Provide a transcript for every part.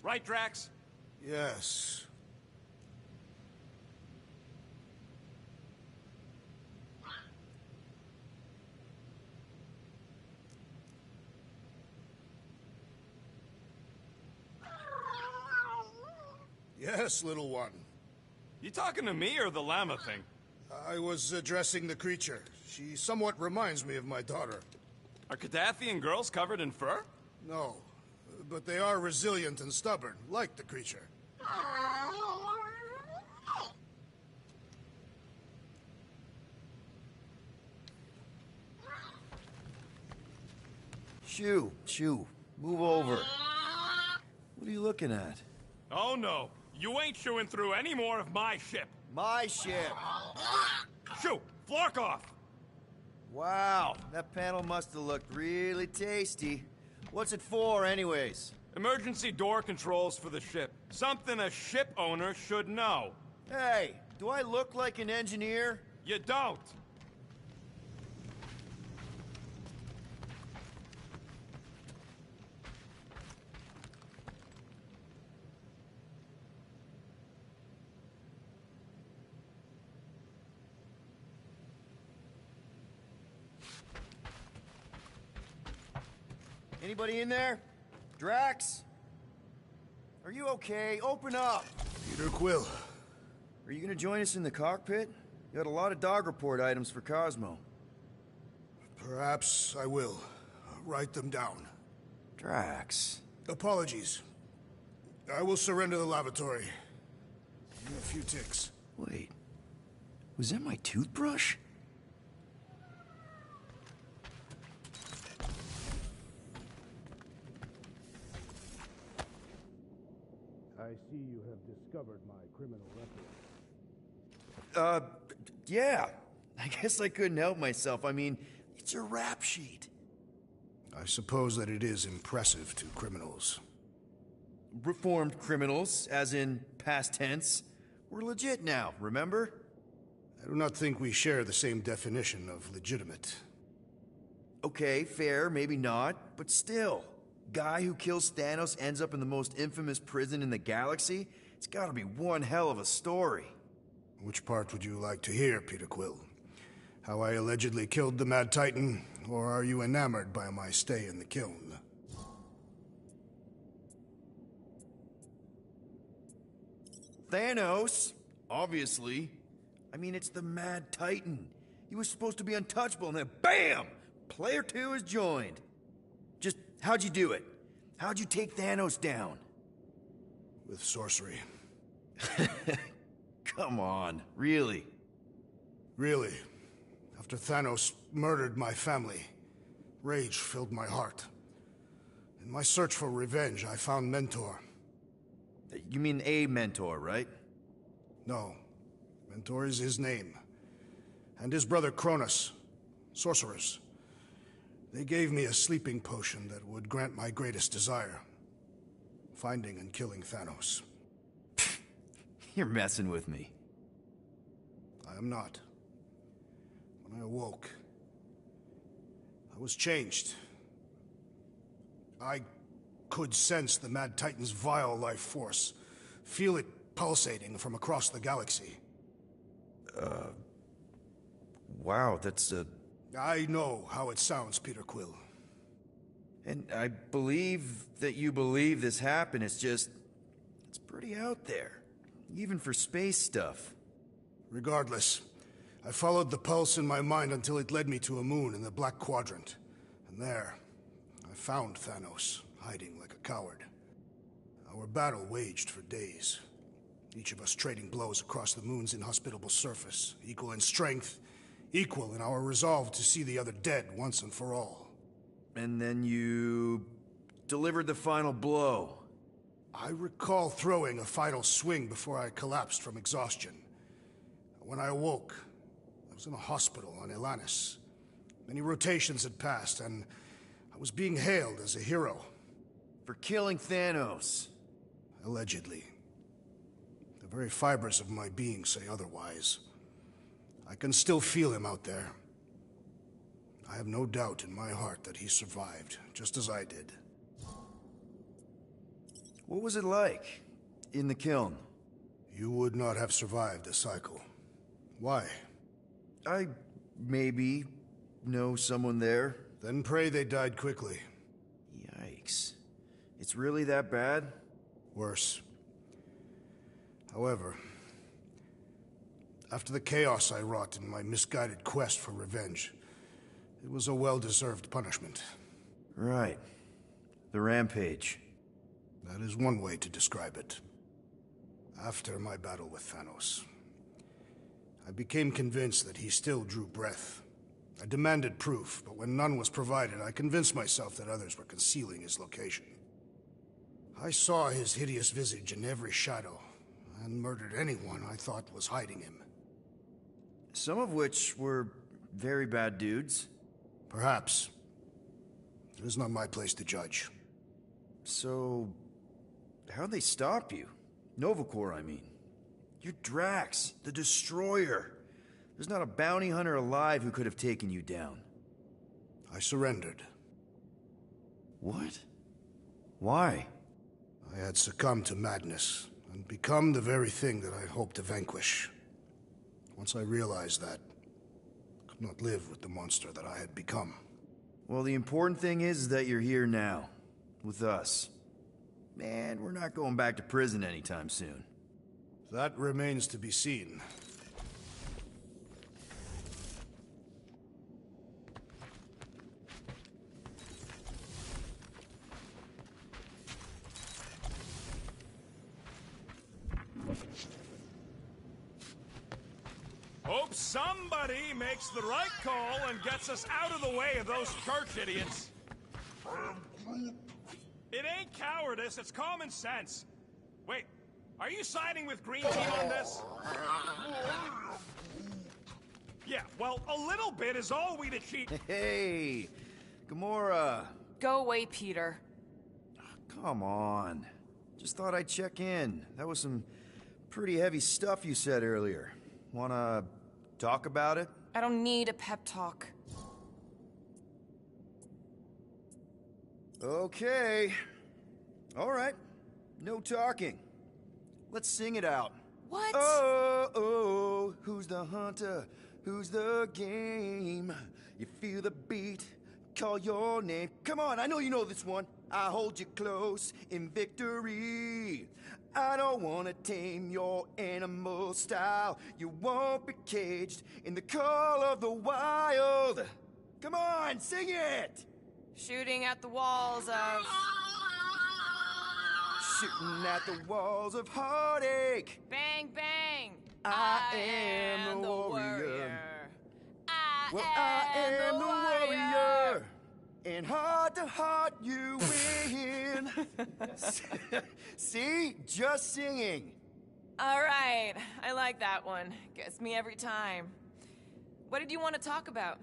Right, Drax? Yes. Yes, little one. You talking to me or the llama thing? I was addressing the creature. She somewhat reminds me of my daughter. Are Cadathian girls covered in fur? No, but they are resilient and stubborn, like the creature. Shoo, move over. What are you looking at? Oh no, you ain't chewing through any more of my ship. My ship. Shoo, Flark off! Wow, that panel must have looked really tasty. What's it for, anyways? Emergency door controls for the ship. Something a ship owner should know. Hey, do I look like an engineer? You don't. Anybody in there? Drax? Are you okay? Open up! Peter Quill. Are you gonna join us in the cockpit? You got a lot of dog report items for Cosmo. Perhaps I will. Write them down. Drax. Apologies. I will surrender the lavatory. In a few ticks. Wait. Was that my toothbrush? I see you have discovered my criminal record. Yeah. I guess I couldn't help myself. I mean, it's a rap sheet. I suppose that it is impressive to criminals. Reformed criminals, as in past tense. We're legit now, remember? I do not think we share the same definition of legitimate. Okay, fair, maybe not, but still. Guy who kills Thanos ends up in the most infamous prison in the galaxy? It's gotta be one hell of a story. Which part would you like to hear, Peter Quill? How I allegedly killed the Mad Titan, or are you enamored by my stay in the kiln? Thanos, obviously. I mean, it's the Mad Titan. He was supposed to be untouchable, and then BAM! Player 2 is joined. Just, how'd you do it? How'd you take Thanos down? With sorcery. Come on, really? Really. After Thanos murdered my family, rage filled my heart. In my search for revenge, I found Mentor. You mean a mentor, right? No. Mentor is his name. And his brother Cronus. Sorcerers. They gave me a sleeping potion that would grant my greatest desire. Finding and killing Thanos. You're messing with me. I am not. When I awoke, I was changed. I could sense the Mad Titan's vile life force. Feel it pulsating from across the galaxy. Wow, that's I know how it sounds, Peter Quill. And I believe that you believe this happened. It's just... it's pretty out there. Even for space stuff. Regardless, I followed the pulse in my mind until it led me to a moon in the Black Quadrant. And there, I found Thanos, hiding like a coward. Our battle waged for days. Each of us trading blows across the moon's inhospitable surface, equal in strength, equal in our resolve to see the other dead once and for all. And then you... delivered the final blow. I recall throwing a final swing before I collapsed from exhaustion. When I awoke, I was in a hospital on Elanis. Many rotations had passed, and I was being hailed as a hero. For killing Thanos. Allegedly. The very fibers of my being say otherwise. I can still feel him out there. I have no doubt in my heart that he survived, just as I did. What was it like in the kiln? You would not have survived the cycle. Why? I maybe know someone there. Then pray they died quickly. Yikes. It's really that bad? Worse. However, after the chaos I wrought in my misguided quest for revenge, it was a well-deserved punishment. Right. The rampage. That is one way to describe it. After my battle with Thanos, I became convinced that he still drew breath. I demanded proof, but when none was provided, I convinced myself that others were concealing his location. I saw his hideous visage in every shadow, and murdered anyone I thought was hiding him. Some of which were very bad dudes. Perhaps. It is not my place to judge. So, how'd they stop you? Nova Corps, I mean. You're Drax, the Destroyer. There's not a bounty hunter alive who could have taken you down. I surrendered. What? Why? I had succumbed to madness, and become the very thing that I hoped to vanquish. Once I realized that, I could not live with the monster that I had become. Well, the important thing is that you're here now, with us. Man, we're not going back to prison anytime soon. That remains to be seen. Hope somebody makes the right call and gets us out of the way of those church idiots. It ain't cowardice, it's common sense. Wait, are you siding with Green Team on this? Yeah, well, a little bit is all we'd achieve. Hey, Gamora. Go away, Peter. Come on. Just thought I'd check in. That was some pretty heavy stuff you said earlier. Wanna talk about it? I don't need a pep talk. Okay. All right. No talking. Let's sing it out. What? Oh, oh, who's the hunter? Who's the game? You feel the beat, call your name. Come on, I know you know this one. I hold you close in victory. I don't wanna tame your animal style. You won't be caged in the call of the wild. Come on, sing it! Shooting at the walls of... Shooting at the walls of heartache. Bang, bang! I am the warrior. I am the warrior. And heart to heart you win. See? Just singing. All right, I like that one. Gets me every time. What did you want to talk about?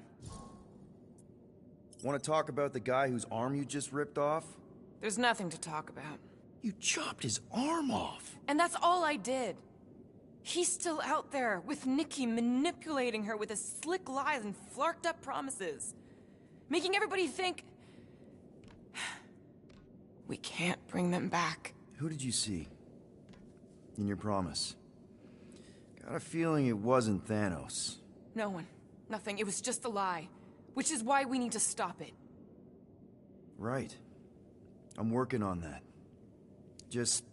Want to talk about the guy whose arm you just ripped off? There's nothing to talk about. You chopped his arm off. And that's all I did. He's still out there with Nikki manipulating her with his slick lies and flarked up promises. Making everybody think... we can't bring them back. Who did you see? In your promise? Got a feeling it wasn't Thanos. No one. Nothing. It was just a lie. Which is why we need to stop it. Right. I'm working on that. Just...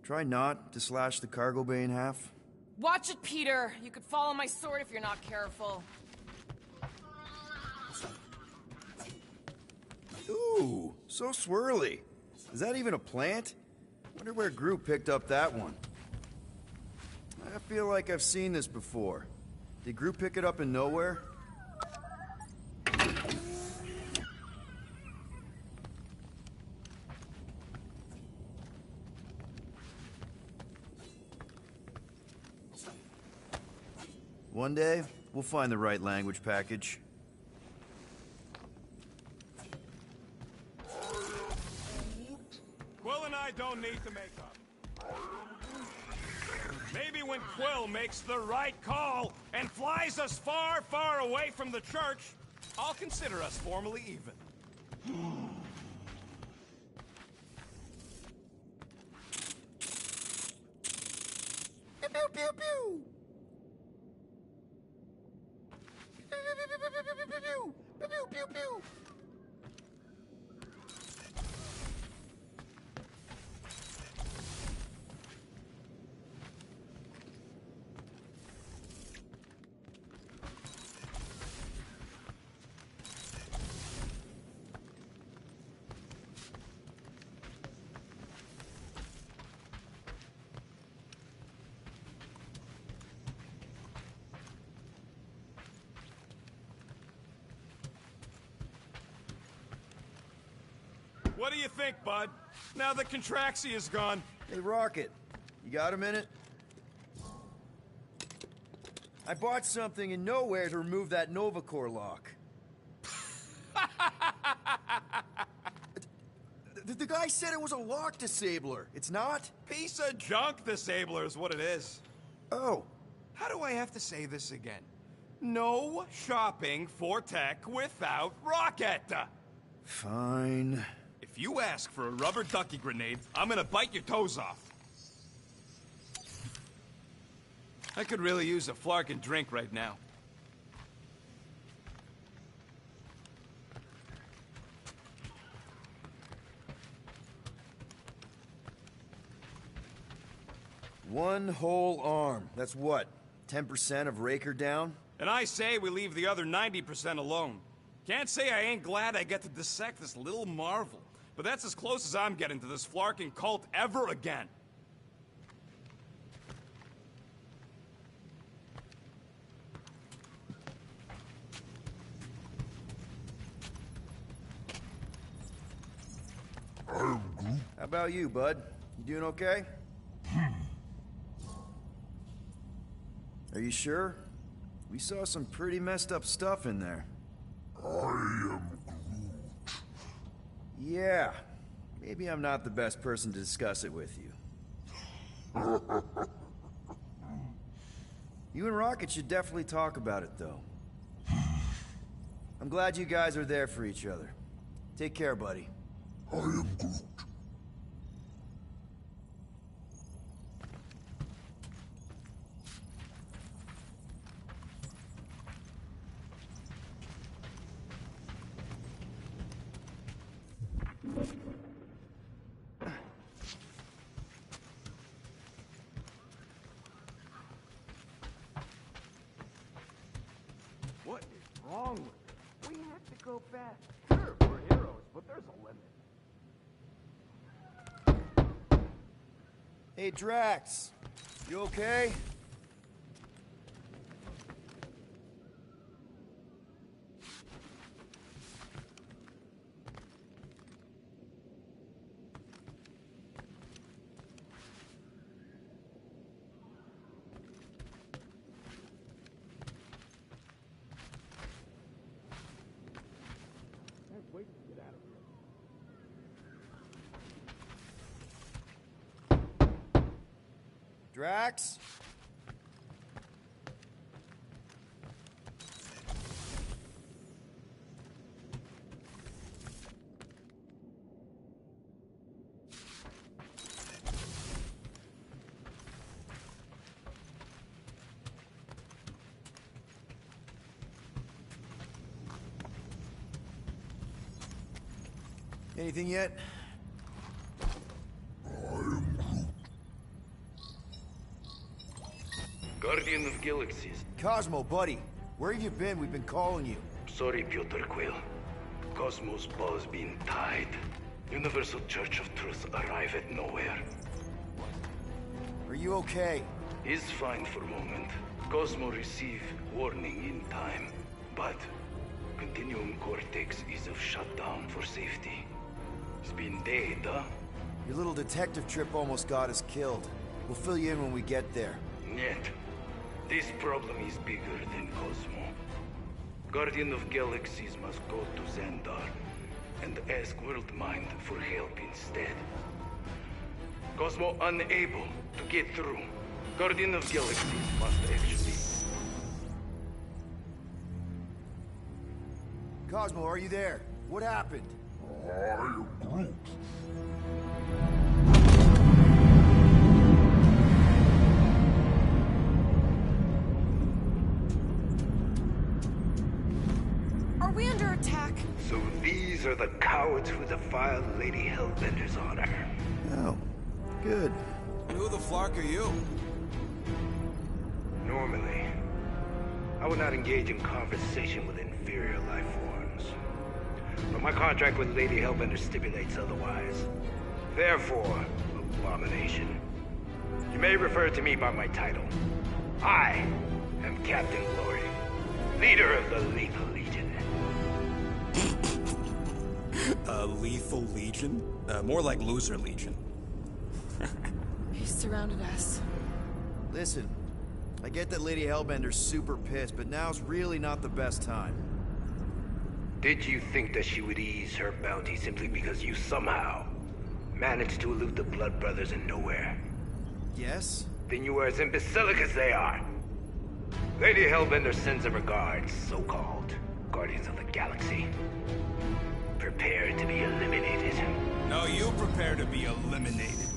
try not to slash the cargo bay in half. Watch it, Peter! You could fall on my sword if you're not careful. Ooh, so swirly. Is that even a plant? Wonder where Groot picked up that one. I feel like I've seen this before. Did Groot pick it up in nowhere? One day, we'll find the right language package. Quill and I don't need to make up. Maybe when Quill makes the right call and flies us far, far away from the church, I'll consider us formally even. pew, pew! Pew, pew, pew, pew, pew, pew, pew, pew, pew, pew, pew. What do you think, bud? Now that Contraxi is gone. Hey, Rocket, you got a minute? I bought something in nowhere to remove that Novacore lock. The guy said it was a lock disabler. It's not? Piece of junk disabler is what it is. Oh. How do I have to say this again? No shopping for tech without Rocket! Fine. If you ask for a rubber ducky grenade, I'm gonna bite your toes off. I could really use a flarkin' drink right now. One whole arm. That's what? 10% of Raker down? And I say we leave the other 90% alone. Can't say I ain't glad I get to dissect this little marvel. But that's as close as I'm getting to this flarkin' cult ever again. How about you, bud? You doing okay? Are you sure? We saw some pretty messed up stuff in there. I am Groot. Yeah. Maybe I'm not the best person to discuss it with you. You and Rocket should definitely talk about it, though. I'm glad you guys are there for each other. Take care, buddy. I am Groot. What is wrong with it? We have to go fast. Sure, we're heroes, but there's a limit. Hey, Drax. You okay? Wait to get out of here. Drax? Anything yet? Guardian of Galaxies. Cosmo, buddy. Where have you been? We've been calling you. Sorry, Piotr Quill. Cosmos ball's been tied. Universal Church of Truth arrive at nowhere. Are you okay? He's fine for a moment. Cosmo receive warning in time. But Continuum Cortex is of shutdown for safety. It's been dead, huh? Your little detective trip almost got us killed. We'll fill you in when we get there. Yet, this problem is bigger than Cosmo. Guardian of Galaxies must go to Xandar and ask World Mind for help instead. Cosmo unable to get through. Guardian of Galaxies must actually... Cosmo, are you there? What happened? I am Groot. These are the cowards who defiled Lady Hellbender's honor. Oh, good. Who the flark are you? Normally, I would not engage in conversation with inferior life forms. But my contract with Lady Hellbender stipulates otherwise. Therefore, abomination. You may refer to me by my title. I am Captain Glory, leader of the Lethal Legion. Lethal Legion? More like Loser Legion. He surrounded us. Listen, I get that Lady Hellbender's super pissed, but now's really not the best time. Did you think that she would ease her bounty simply because you somehow managed to elude the Blood Brothers in nowhere? Yes? Then you are as imbecilic as they are. Lady Hellbender sends her regards, so-called Guardians of the Galaxy. Prepare to be eliminated. No, you prepare to be eliminated.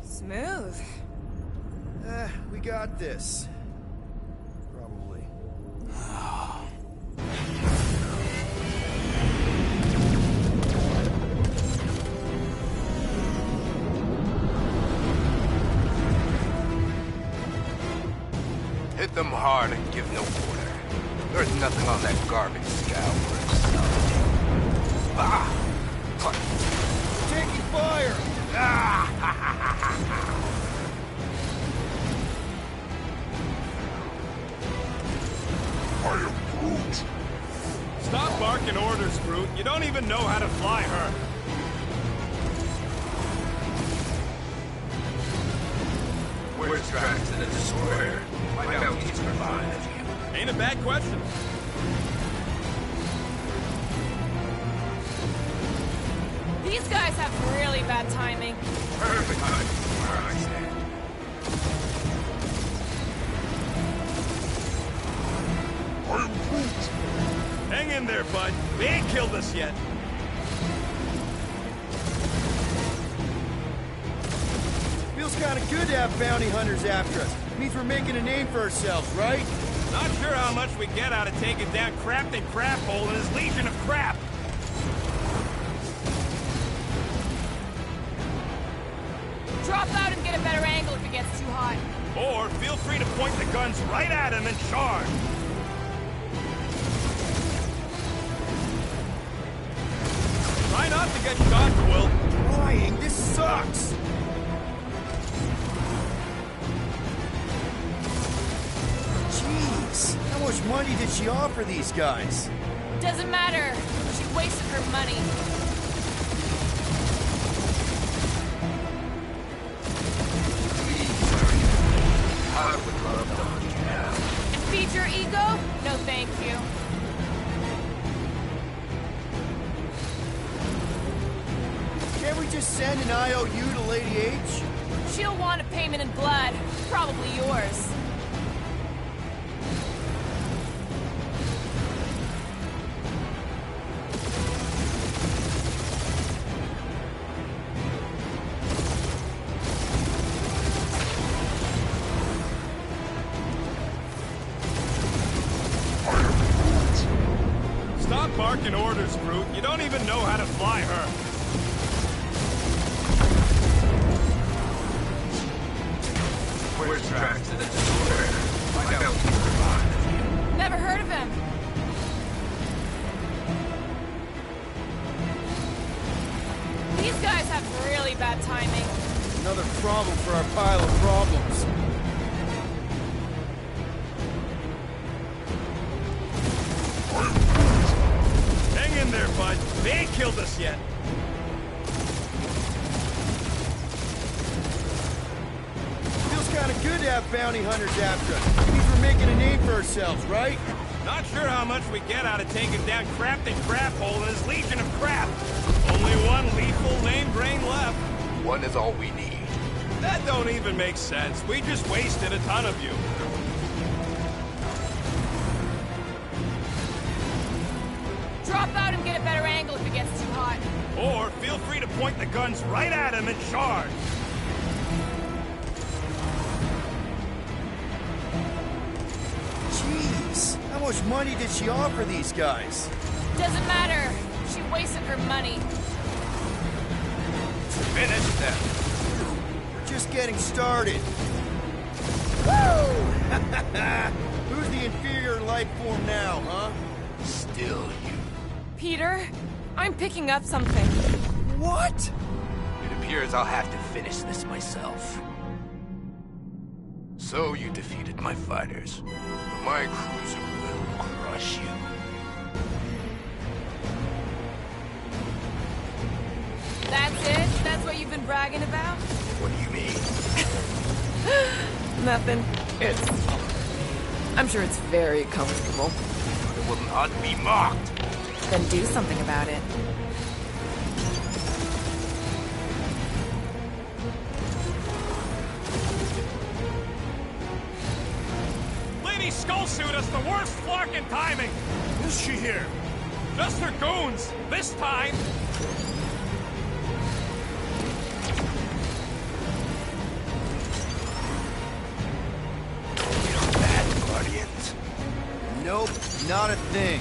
Smooth. We got this. Probably. Hit them hard and give no quarter. There's nothing on that garbage scow worth salvaging. Taking fire! I am Groot. Stop barking orders, Groot. You don't even know how to fly her. Where's Drax and the Destroyer? My bounty's provided. Ain't a bad question. These guys have really bad timing. Perfect time where I stand. I am Groot. Hang in there, bud. They ain't killed us yet. Feels kind of good to have bounty hunters after us. Means we're making a name for ourselves, right? Not sure how much we get out of taking down Crafton Craphole and his legion of crap. Drop out and get a better angle if it gets too hot. Or feel free to point the guns right at him and charge. Try not to get shot, Quill. Flying, this sucks! Jeez, how much money did she offer these guys? Doesn't matter. She wasted her money. I would love to hunt you now. And feed your ego? No thank you. Can't we just send an IOU to Lady H? She'll want a payment in blood. Probably yours. Stop barking orders, Groot. You don't even know how to fly her. Where's Drax and the Destroyer? My bounty's provided. Never heard of him. These guys have really bad timing. Another problem for our pile of problems. Hang in there, bud. They ain't killed us yet. Feels kind of good to have bounty hunters after us. Means we're making a name for ourselves, right? Not sure how much we get out of taking down Crafton Craphole and his legion of crap. Only one lethal lame brain left. One is all we need. That don't even make sense. We just wasted a ton of you. Drop out and get a better angle if it gets too hot. Or feel free to point the guns right at him and charge. Jeez, How much money did she offer these guys? Doesn't matter. She wasted her money. Finish them. We're just getting started. Woo! Who's the inferior life form now, huh? Still you. Peter, I'm picking up something. What? It appears I'll have to finish this myself. So you defeated my fighters, but my cruiser will crush you. That's it? That's what you've been bragging about? What do you mean? Nothing. I'm sure it's very comfortable. It will not be mocked. Then do something about it. Lady Skullsuit has the worst flarkin' timing. Is she here? Just her goons, this time. Bad Guardians. Nope, not a thing.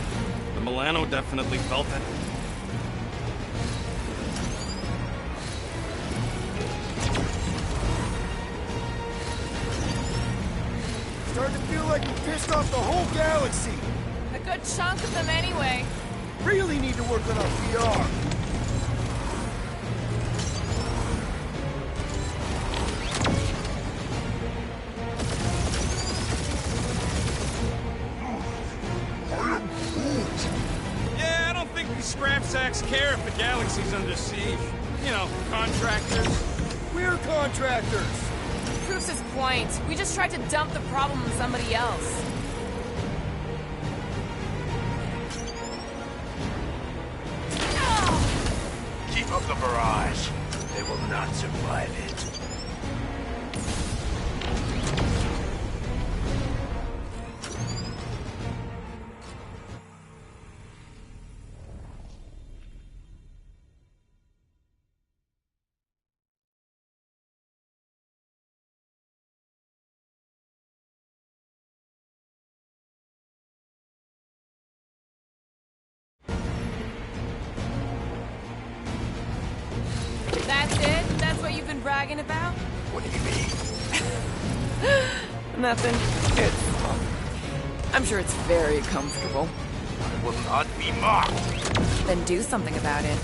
The Milano definitely felt it. Starting to feel like we pissed off the whole galaxy. A good chunk of them anyway. Really need to work on our PR. Yeah, I don't think these scrap sacks care if the galaxy's under siege. You know, contractors. We're contractors. Proves his point. We just tried to dump the problem on somebody else. Keep up the barrage. They will not survive it. That's it? That's what you've been bragging about? What do you mean? Nothing. I'm sure it's very comfortable. It will not be mocked. Then do something about it.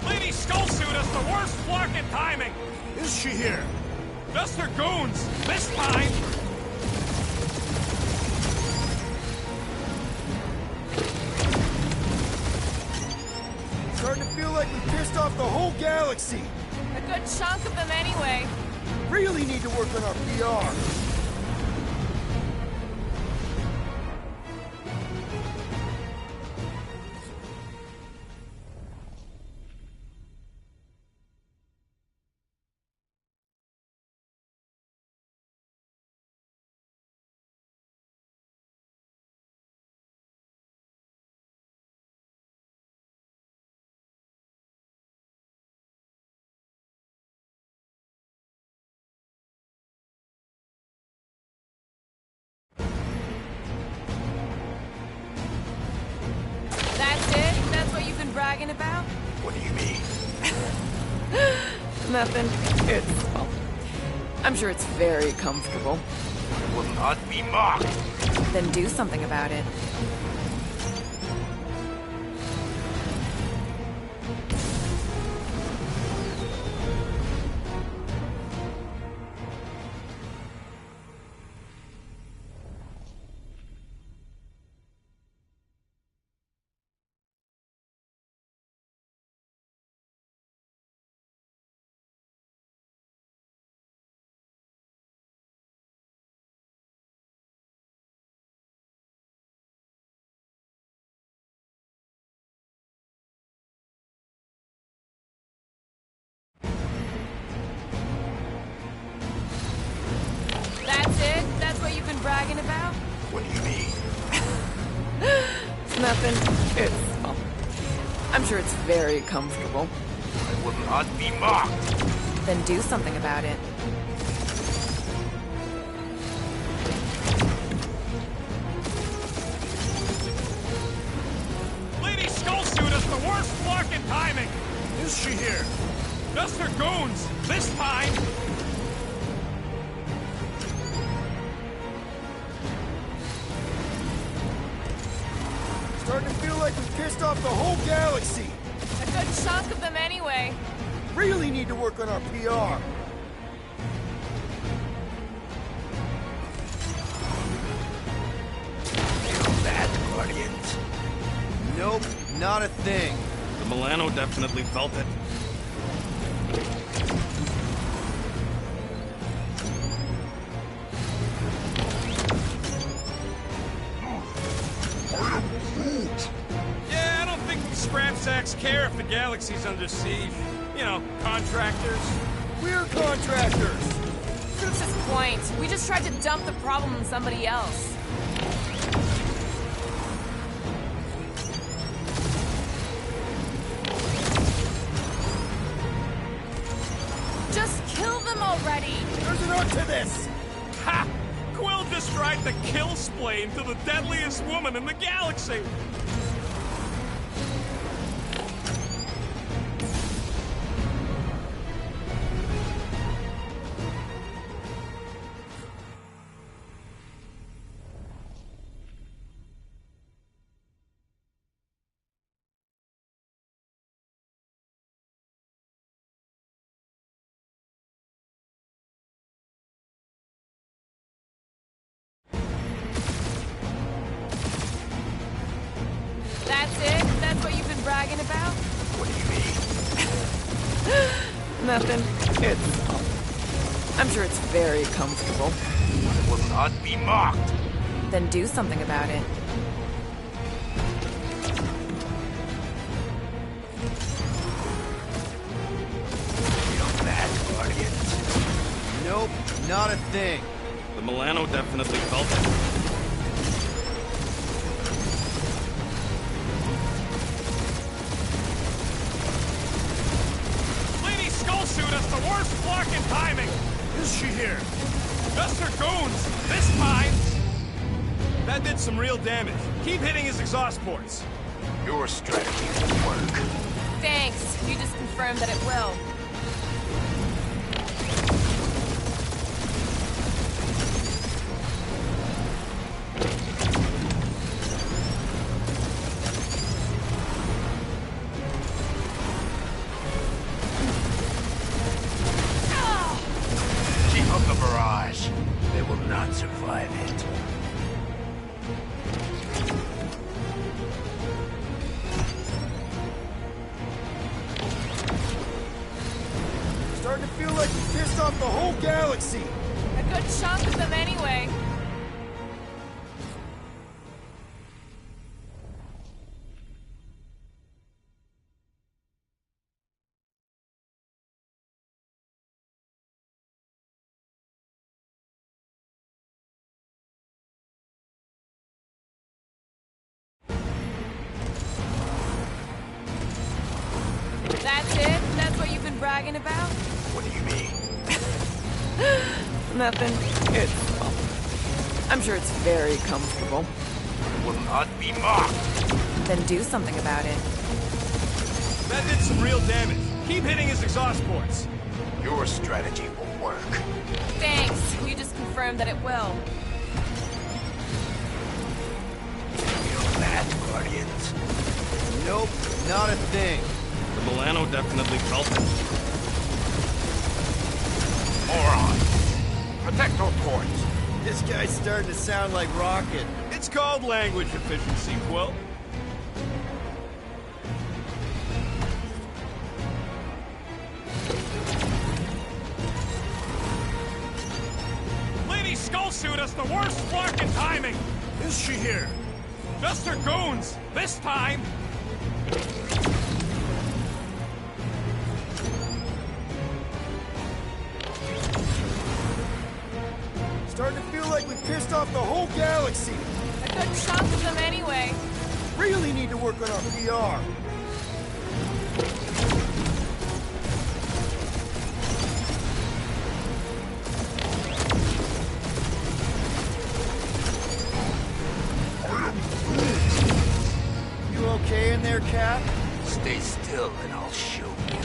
Lady Skullsuit has the worst flarkin' timing. Is she here? Just her goons, this time. Starting to feel like we pissed off the whole galaxy. A good chunk of them anyway. Really need to work on our PR. That's it? That's what you've been bragging about? What do you mean? Nothing. I'm sure it's very comfortable. It will not be mocked. Then do something about it. That's it? That's what you've been bragging about? What do you mean? Nothing. I'm sure it's very comfortable. I will not be mocked. Then do something about it. Lady Skullsuit has the worst fucking timing! Is she here? Just her goons! This time! Starting to feel like we pissed off the whole galaxy. A good chunk of them anyway. Really need to work on our PR. Feel that, Guardians? Nope, not a thing. The Milano definitely felt it. Yeah, I don't think these scrap sacks care if the galaxy's under siege. You know, contractors. We're contractors. Proves his point. We just tried to dump the problem on somebody else. Just kill them already! There's an art to this. Ha! Quill just tried to kill Splain to the deadliest woman in the galaxy! That's it? That's what you've been bragging about? What do you mean? Nothing. I'm sure it's very comfortable. I will not be mocked. Then do something about it. Feel that, Guardians? Nope, not a thing. The Milano definitely felt it. Lady Skullsuit has the worst fucking timing! Is she here? Just her goons! This time! That did some real damage. Keep hitting his exhaust ports. Your strategy will work. Thanks. You just confirmed that it will. Keep up the barrage. They will not survive it. Starting to feel like we pissed off the whole galaxy. A good chunk of them anyway. That's it? That's what you've been bragging about? What do you mean? Nothing. I'm sure it's very comfortable. I will not be mocked. Then do something about it. That did some real damage. Keep hitting his exhaust ports. Your strategy will work. Thanks. You just confirmed that it will. Feel that, Guardians? Nope, not a thing. The Milano definitely felt it. Moron. Protect those ports. This guy's starting to sound like Rocket. It's called language efficiency, Quill. Lady Skullsuit has the worst fucking timing! Is she here? Just her goons! This time! Starting to feel like we pissed off the whole galaxy. A good chunk of them anyway. Really need to work on our PR. there, Cap? Stay still and I'll show you.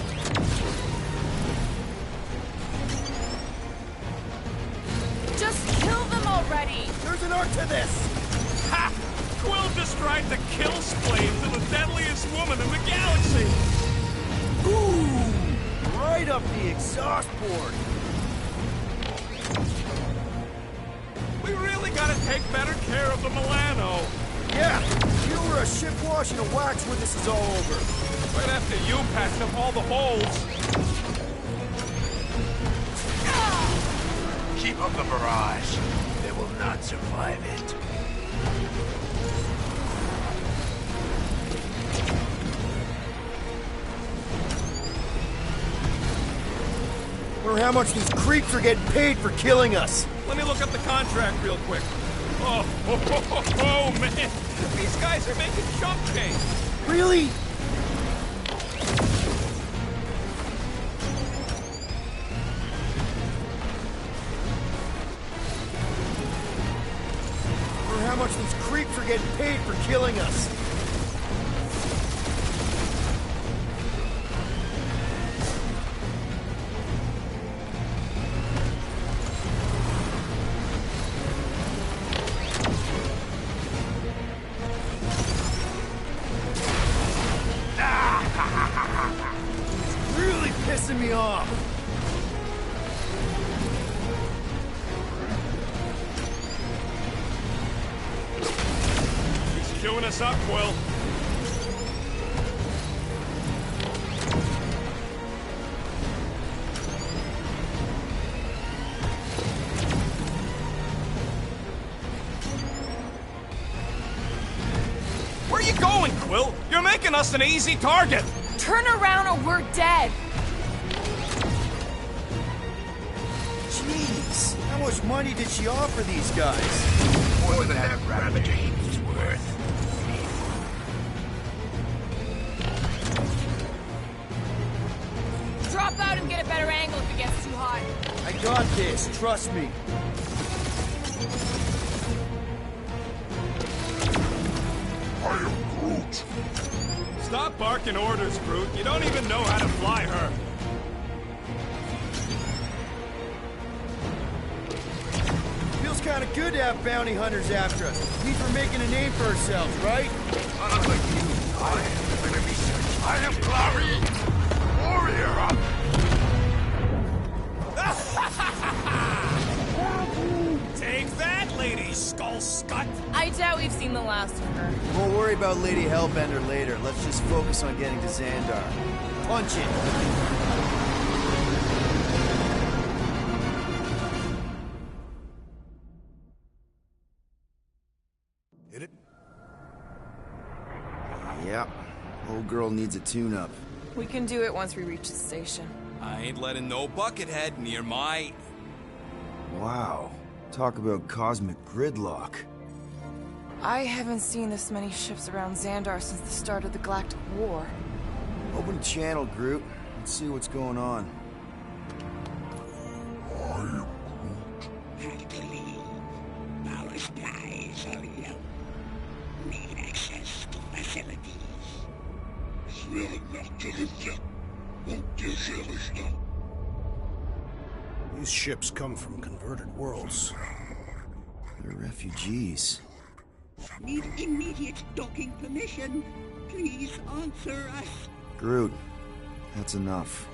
Just kill them already! There's an art to this! Ha! Quill just tried to kill Splane to the deadliest woman in the galaxy! Ooh! Right up the exhaust port! We really gotta take better care of the Milano. Yeah! You were a ship wash and a wax when this is all over. Right after you patched up all the holes. Keep up the barrage. They will not survive it. Wonder how much these creeps are getting paid for killing us. Let me look up the contract real quick. Oh, man! These guys are making chump change! Really? Wonder how much these creeps are getting paid for killing us. Pissing me off. He's chewing us up, Quill. Where are you going, Quill? You're making us an easy target. Turn around or we're dead! Jeez, how much money did she offer these guys? More than that Ravager was worth. Drop out and get a better angle if it gets too hot. I got this, trust me. I am Groot. Stop barking orders, Groot. You don't even know how to fly her. Feels kind of good to have bounty hunters after us. Means we're making a name for ourselves, right? Unlike you, I am going to research. I am Glory, warrior. Take that, Lady Skull Scut. I doubt we've seen the last of her. We'll worry about Lady Hellbender later. Let's just focus on getting to Xandar. Punch it! Hit it? Yeah. Old girl needs a tune-up. We can do it once we reach the station. I ain't letting no buckethead near my... Wow. Talk about cosmic gridlock. I haven't seen this many ships around Xandar since the start of the Galactic War. Open a channel, Groot. Let's see what's going on. Power supplies are low. Need access to facilities. These ships come from converted worlds. They're refugees. Need immediate docking permission. Please answer us. Groot, that's enough.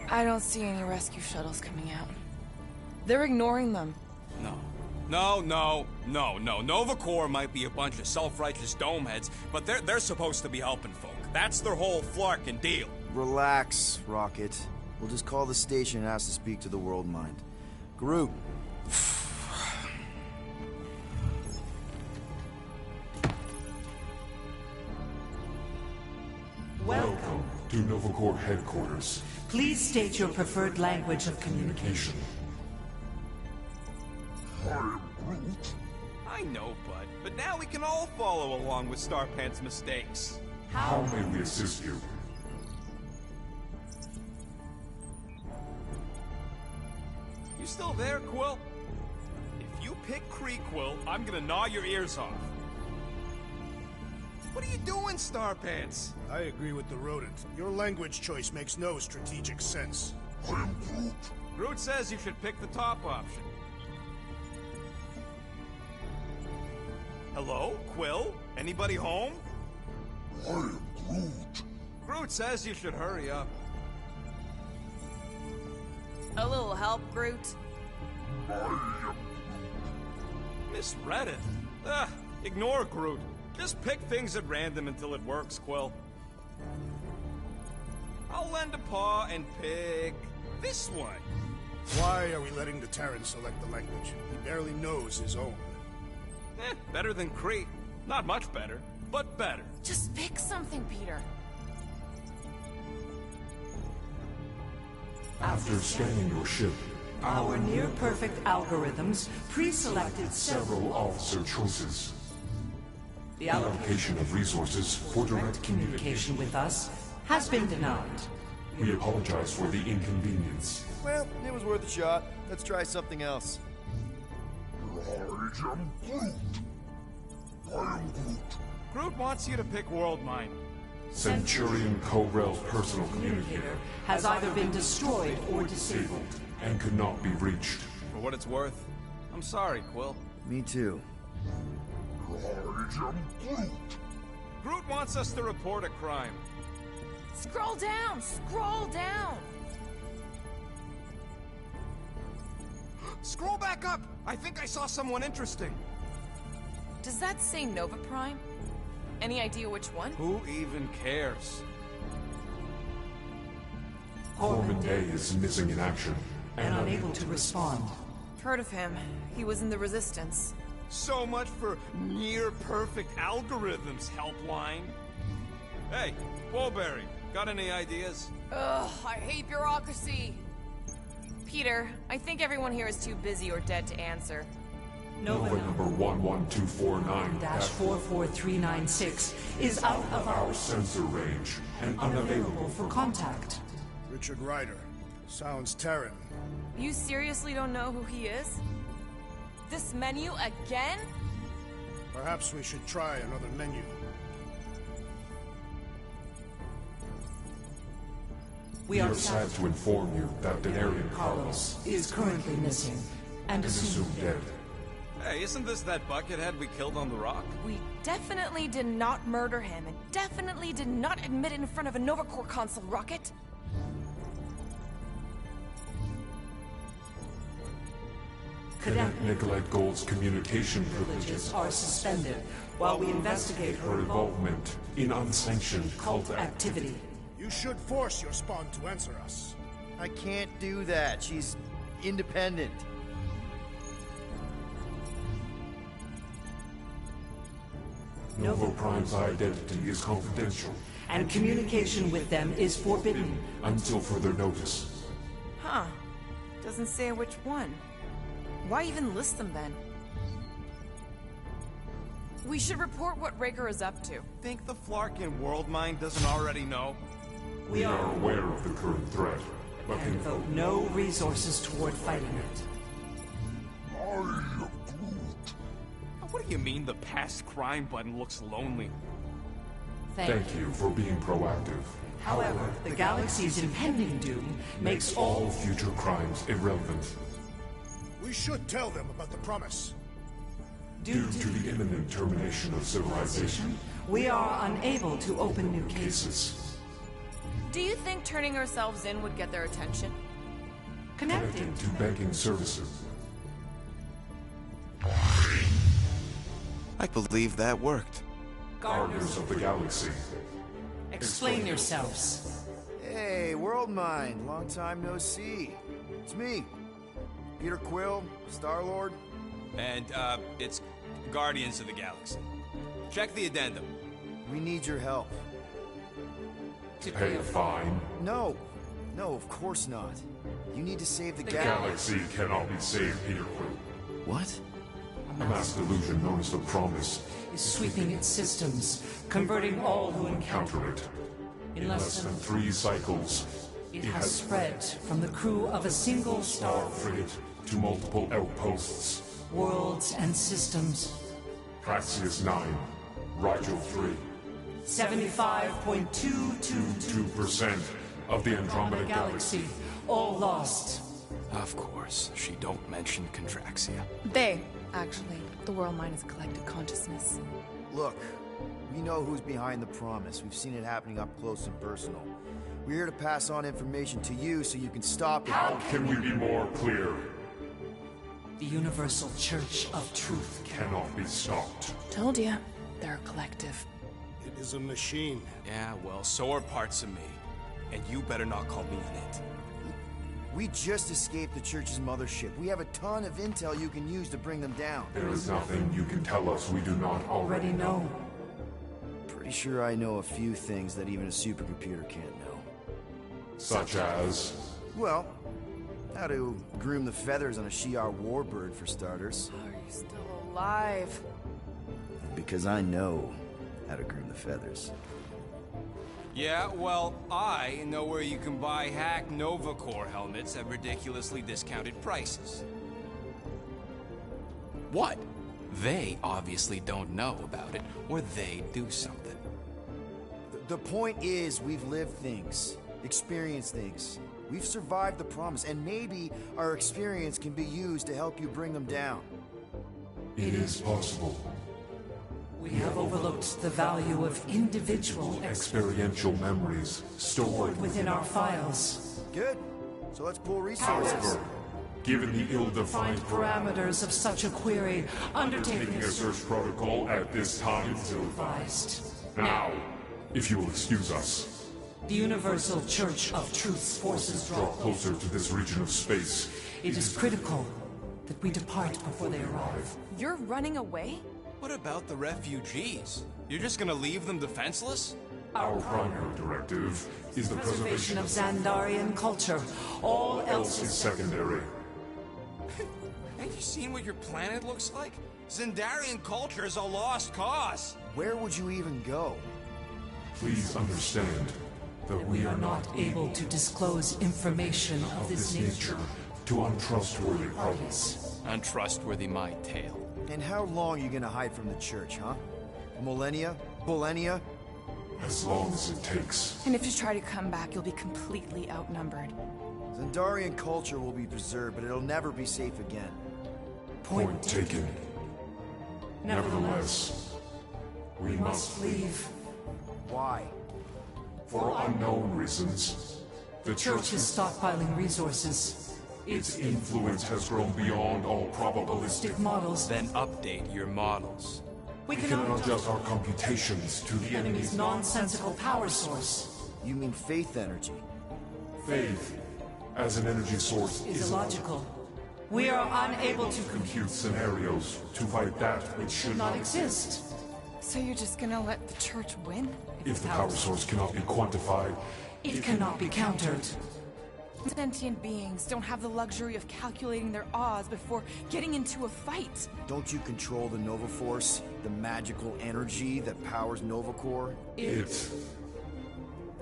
I don't see any rescue shuttles coming out. They're ignoring them. No. Nova Corps might be a bunch of self-righteous domeheads, but they're supposed to be helping folk. That's their whole flarkin' deal. Relax, Rocket. We'll just call the station and ask to speak to the World Mind. Groot. Welcome to Nova Corps headquarters. Please state your preferred language of communication. I am Groot. I know, bud, but now we can all follow along with Starpant's mistakes. How may we assist you? You still there, Quill? If you pick Kree, Quill, I'm gonna gnaw your ears off. What are you doing, Starpants? I agree with the rodent. Your language choice makes no strategic sense. I am Groot. Groot says you should pick the top option. Hello, Quill? Anybody home? I am Groot. Groot says you should hurry up. A little help, Groot? I am... Misread it. Ugh, ignore Groot. Just pick things at random until it works, Quill. I'll lend a paw and pick this one. Why are we letting the Terran select the language? He barely knows his own. Better than Crete. Not much better, but better. Just pick something, Peter. After scanning your ship, Our near-perfect algorithms pre-selected several officer choices. The Allocation of resources for direct communication with us has been denied. We apologize for the inconvenience. Well, it was worth a shot. Let's try something else. I am Groot. I am Groot. Groot wants you to pick World Mine. Centurion Co-Rel's personal communicator Has either been destroyed or disabled. and could not be reached. For what it's worth, I'm sorry, Quill. Me too. I am Groot. Groot wants us to report a crime. Scroll down! Scroll down! Scroll back up! I think I saw someone interesting. Does that say Nova Prime? Any idea which one? Who even cares? Corman Day is missing in action. And unable to respond. Heard of him. He was in the Resistance. So much for near-perfect algorithms, Helpline. Hey, Bullberry, got any ideas? Ugh, I hate bureaucracy! Peter, I think everyone here is too busy or dead to answer. Nova number 11249-44396 is out of our sensor range and unavailable for contact. Richard Ryder. Sounds Terran. You seriously don't know who he is? This menu again? Perhaps we should try another menu. We are sad to inform you that Denarian Carlos is currently missing and is assumed dead. Hey, isn't this that buckethead we killed on the rock? We definitely did not murder him, and definitely did not admit it in front of a Nova Corps console, Rocket. Cadet Nicolette Gold's communication privileges are suspended while we investigate her involvement in unsanctioned cult activity. You should force your spawn to answer us. I can't do that. She's independent. Nova Prime's identity is confidential. And communication with them is forbidden. Until further notice. Huh. Doesn't say which one. Why even list them then? We should report what Rager is up to. Think the Flarkin World Mine doesn't already know? We are aware of the current threat, but And can devote no resources toward fighting it. I am Groot. What do you mean the past crime button looks lonely? Thank you for being proactive. However, the galaxy's impending doom makes All future crimes irrelevant. We should tell them about the promise. Due to the imminent termination of civilization, we are unable to open new cases. cases Do you think turning ourselves in would get their attention? Connecting to banking services. I believe that worked. Guardians of the Galaxy. Explain yourselves. Hey, World Mind. Long time no see. It's me. Peter Quill, Star-Lord. And, it's Guardians of the Galaxy. Check the addendum. We need your help. To pay a fine. No. No, of course not. You need to save the The galaxy. galaxy cannot be saved, Peter Quill. What? A mass delusion known as the Promise Is sweeping its systems, converting all who encounter counter it. it. In less than 3 cycles, It has spread from the crew of a single star, frigate to multiple outposts. worlds and systems. Praxius 9, Rigel 3, 75.222% 2% of the Andromeda galaxy, all lost. Of course, she don't mention Contraxia. They, actually. The world mind is collective consciousness. Look, we know who's behind the promise. We've seen it happening up close and personal. We're here to pass on information to you so you can stop it. How can we be more clear? The Universal Church of Truth. Cannot be stopped. Told ya. They're a collective. It is a machine. Yeah, well, so are parts of me. And you better not call me an it. We just escaped the Church's mothership. We have a ton of intel you can use to bring them down. There is nothing you can tell us we do not already know. Pretty sure I know a few things that even a supercomputer can't know. Such as... Well, how to groom the feathers on a Shi'ar warbird, for starters. Are you still alive? Because I know how to groom the feathers. Yeah, well, I know where you can buy hack Nova Corps helmets at ridiculously discounted prices. What? They obviously don't know about it, or they do something. The point is, we've lived things, experienced things. We've survived the promise, and maybe our experience can be used to help you bring them down. It is possible. We have overlooked the value of individual Experiential memories stored within our files. Good. So let's pool resources. However, given the ill-defined Parameters of such a query, undertaking taking a search protocol at this time is advised. now, if you will excuse us, The Universal Church of Truth's forces draw closer to this region of space. It is critical that we depart before they arrive. You're running away? What about the refugees? You're just gonna leave them defenseless? Our primary directive is the Preservation preservation of Xandarian culture. All else is is secondary. Have you seen what your planet looks like? Xandarian culture is a lost cause. Where would you even go? Please understand that we are not able to disclose information of this nature to untrustworthy parties. Untrustworthy my tale. And how long are you gonna hide from the Church, huh? Millennia? Millennia? As long as it takes. And if you try to come back, you'll be completely outnumbered. Xandarian culture will be preserved, but it'll never be safe again. Point taken. Nevertheless, we must leave. Why? For unknown reasons. The Church is stockpiling resources. Its influence has grown beyond all probabilistic. Models. Then update your models. We We can cannot adjust our computations to the enemy's enemy's nonsensical power source. You mean faith energy? faith as an energy source Is illogical. We are unable to compute scenarios to fight that which should not exist. So you're just gonna let the Church win? If the power source cannot be quantified, It cannot be countered. Sentient beings don't have the luxury of calculating their odds before getting into a fight. Don't you control the Nova Force? The magical energy that powers Nova Corps? it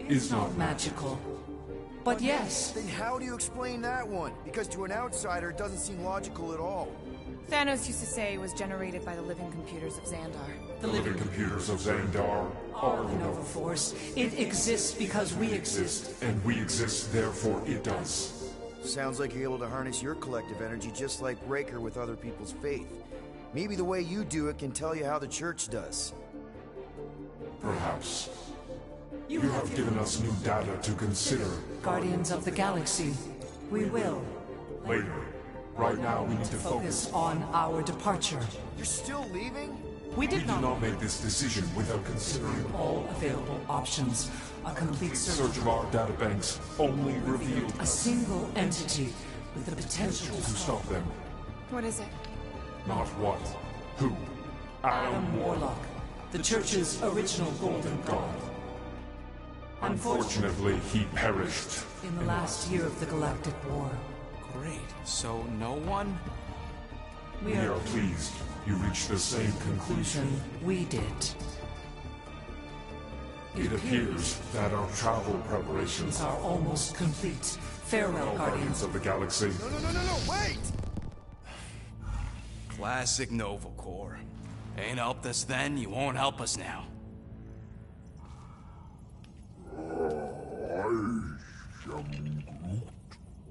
is not magical. But yes, Then how do you explain that one? Because to an outsider, it doesn't seem logical at all. Thanos used to say it was generated by the living computers of Xandar. the living computers of Xandar are the Nova Force. It exists because we exist. and we exist, therefore it does. Sounds like you're able to harness your collective energy just like Raker with other people's faith. Maybe the way you do it can tell you how the Church does. Perhaps. You have given us new data to consider. Guardians of the Galaxy, we will Later. Right now we need to focus. focus on our departure. You're still leaving? We We did do not not make this decision without considering all available options. A complete search search of our databanks only revealed a single entity with the potential to stop them. What is it? Not what. Who. Adam Warlock, the Church's original Golden God. Unfortunately, he perished. In the last year of the Galactic War, Great. So no one? we We are are pleased you reached the same conclusion. we did. It appears that our travel preparations Are almost complete. Farewell, Guardians. Guardians of the Galaxy. No, wait! Classic Nova Corps. Ain't helped us then, you won't help us now.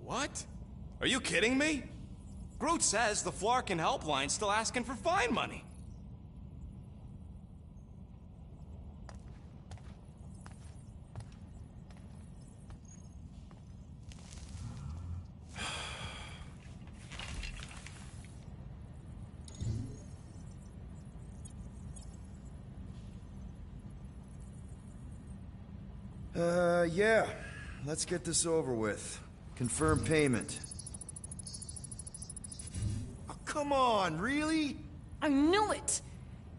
What? Are you kidding me? Groot says the Flarkin helpline's still asking for fine money. Yeah. Let's get this over with. Confirm payment. Oh, come on, really? I knew it!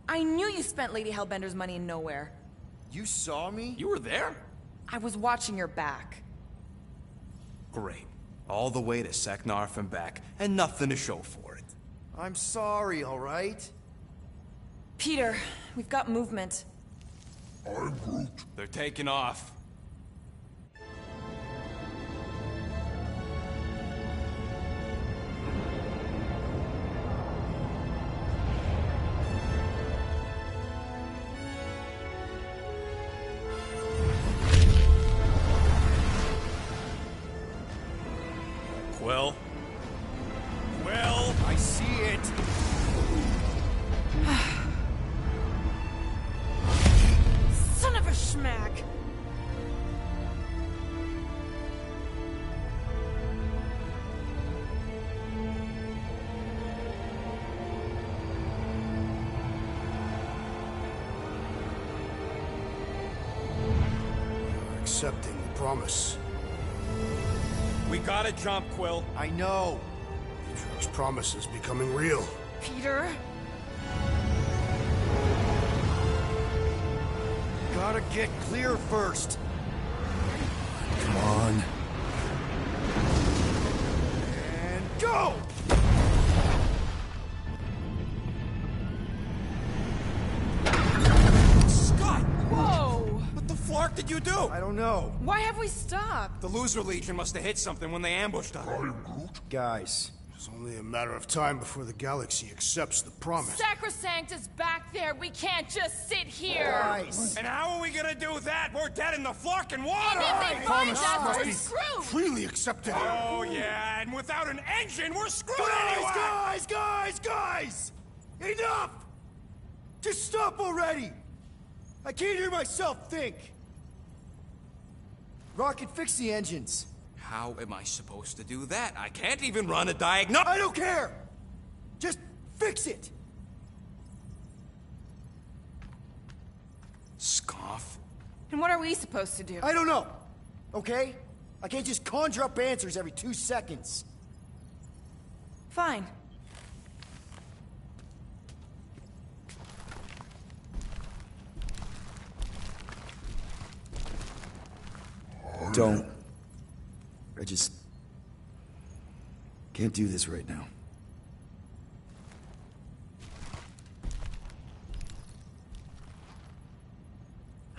I knew you spent Lady Hellbender's money in nowhere. You saw me? You were there? I was watching your back. Great. All the way to Seknarf and back, and nothing to show for it. I'm sorry, all right? Peter, we've got movement. I'm Groot. They're taking off. Quill? Quill? I see it. Son of a schmack! You're accepting the promise. We gotta jump, Quill. I know. Aatrox's promise is becoming real. Peter? Gotta get clear first. Come on. And go! Scott! Whoa! What the flark did you do? I don't know. Why have we stopped? The Loser Legion must have hit something when they ambushed us. Guys. It's only a matter of time before the galaxy accepts the promise. Sacrosanct is back there. We can't just sit here. Guys. And how are we gonna do that? We're dead in the flarkin' water! And if they find Promise us, must we're be screwed. freely accepted. Oh, yeah, and without an engine, we're screwed anyway! Guys! Enough! Just stop already! I can't hear myself think! Rocket, fix the engines. How am I supposed to do that? I can't even run a diagnosis. I don't care! Just fix it! Scoff. And what are we supposed to do? I don't know, okay? I can't just conjure up answers every 2 seconds. Fine. Don't. I just can't do this right now.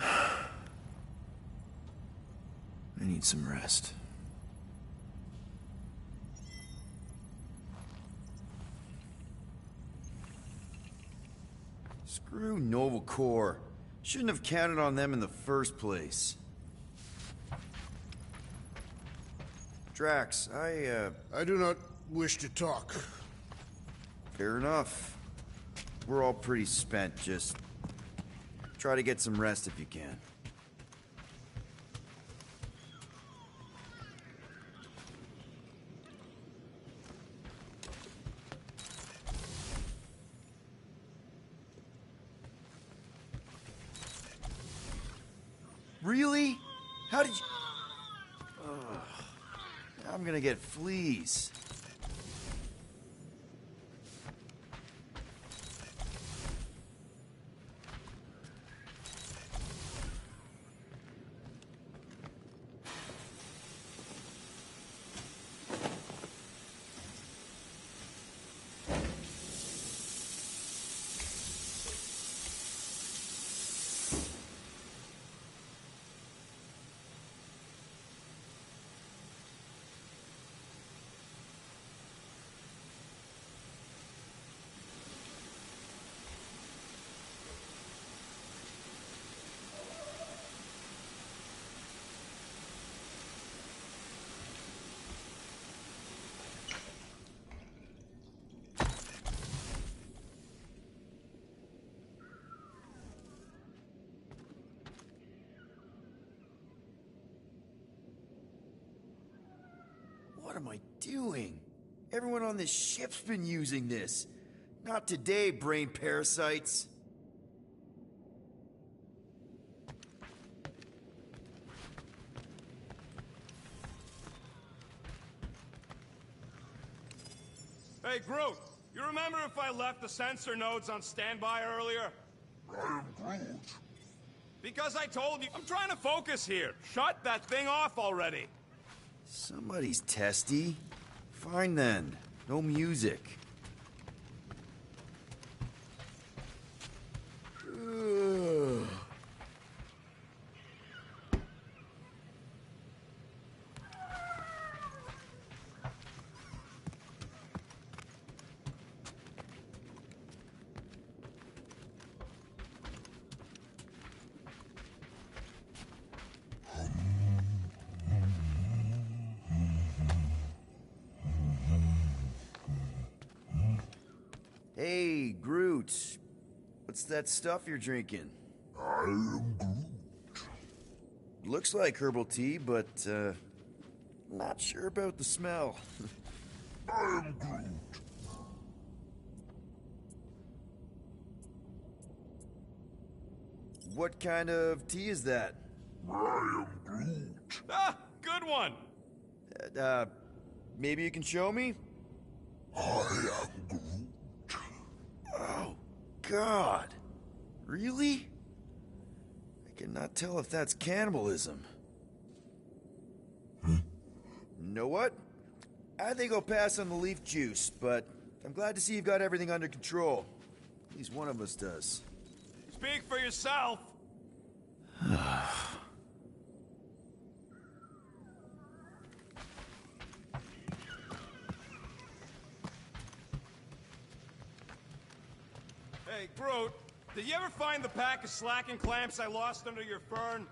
I need some rest. Screw Nova Corps. Shouldn't have counted on them in the first place. Drax, I do not wish to talk. Fair enough. We're all pretty spent, just try to get some rest if you can. Really? How did you... Ugh. I'm gonna get fleas. am I doing? Everyone on this ship's been using this. Not today, brain parasites. Hey, Groot, you remember if I left the sensor nodes on standby earlier? I am Groot. Because I told you, I'm trying to focus here. Shut that thing off already. Somebody's testy. Fine then. No music. Ugh. Hey, Groot. What's that stuff you're drinking? I am Groot. Looks like herbal tea, but, not sure about the smell. I am Groot. What kind of tea is that? I am Groot. Ah, good one. Maybe you can show me? I am Groot. Oh, God. Really? I cannot tell if that's cannibalism. You know what? I think I'll pass on the leaf juice, but I'm glad to see you've got everything under control. At least one of us does. Speak for yourself. Hey, Groot, did you ever find the pack of slacking clamps I lost under your fern?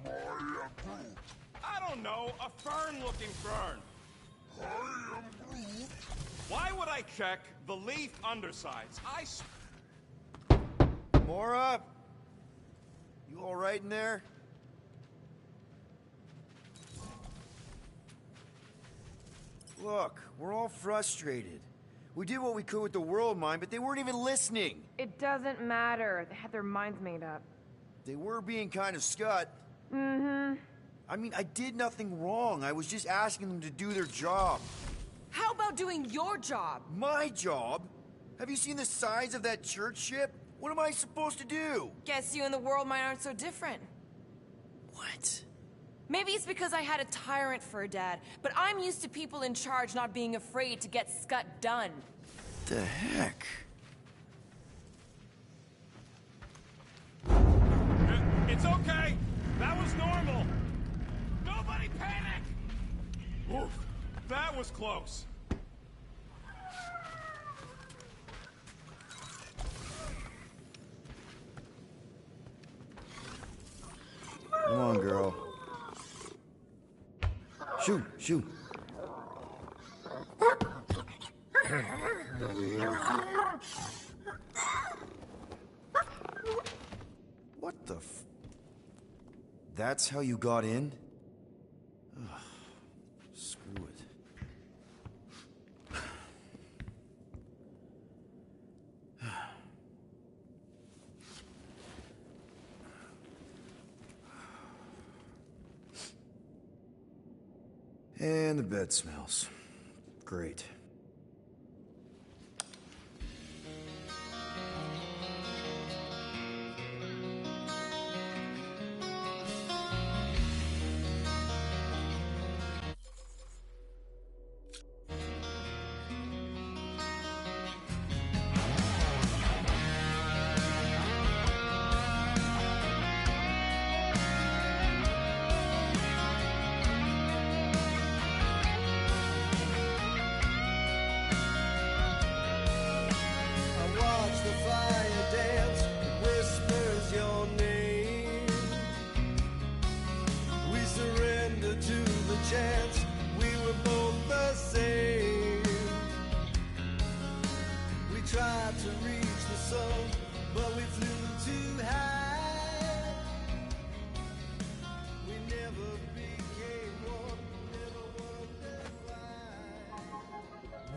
I am Groot. I don't know, a fern-looking fern. I am Groot. Why would I check the leaf undersides? Mora? You all right in there? Look, we're all frustrated. We did what we could with the world mine, but they weren't even listening. It doesn't matter. They had their minds made up. They were being kind of scut. Mm-hmm. I mean, I did nothing wrong. I was just asking them to do their job. How about doing your job? My job? Have you seen the size of that church ship? What am I supposed to do? Guess you and the world mine aren't so different. What? Maybe it's because I had a tyrant for a dad, but I'm used to people in charge not being afraid to get scut done. The heck? It's okay. That was normal. Nobody panic! Oof, that was close. Come on, girl. Shoot, shoot. What the f... That's how you got in? Ugh, screw it. And the bed smells. Great.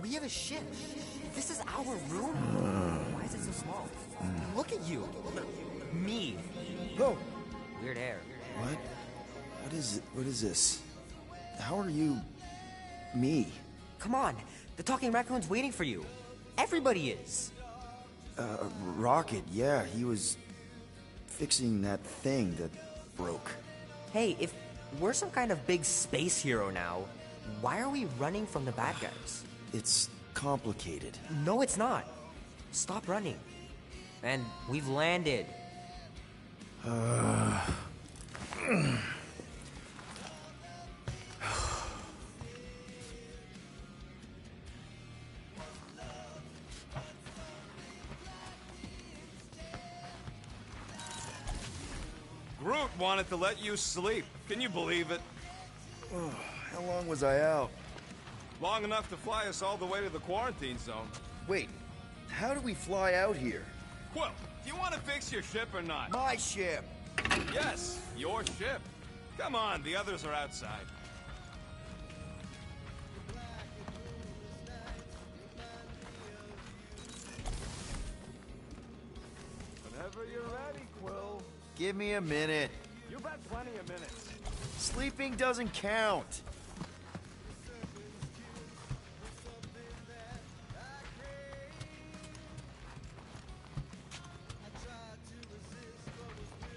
We have a ship. This is our room. Why is it so small? Look at you. Me. Oh. Weird hair. What? What is this? How are you... me? Come on. The talking raccoon's waiting for you. Everybody is. Rocket, yeah, he was fixing that thing that broke. Hey, if we're some kind of big space hero now, why are we running from the bad guys? It's complicated. No, it's not. Stop running. And we've landed. Groot wanted to let you sleep. Can you believe it? How long was I out? Long enough to fly us all the way to the quarantine zone. Wait, how do we fly out here? Quill, do you want to fix your ship or not? My ship! Yes, your ship. Come on, the others are outside. Whenever you're ready, Quill. Give me a minute. You've had plenty of minutes. Sleeping doesn't count.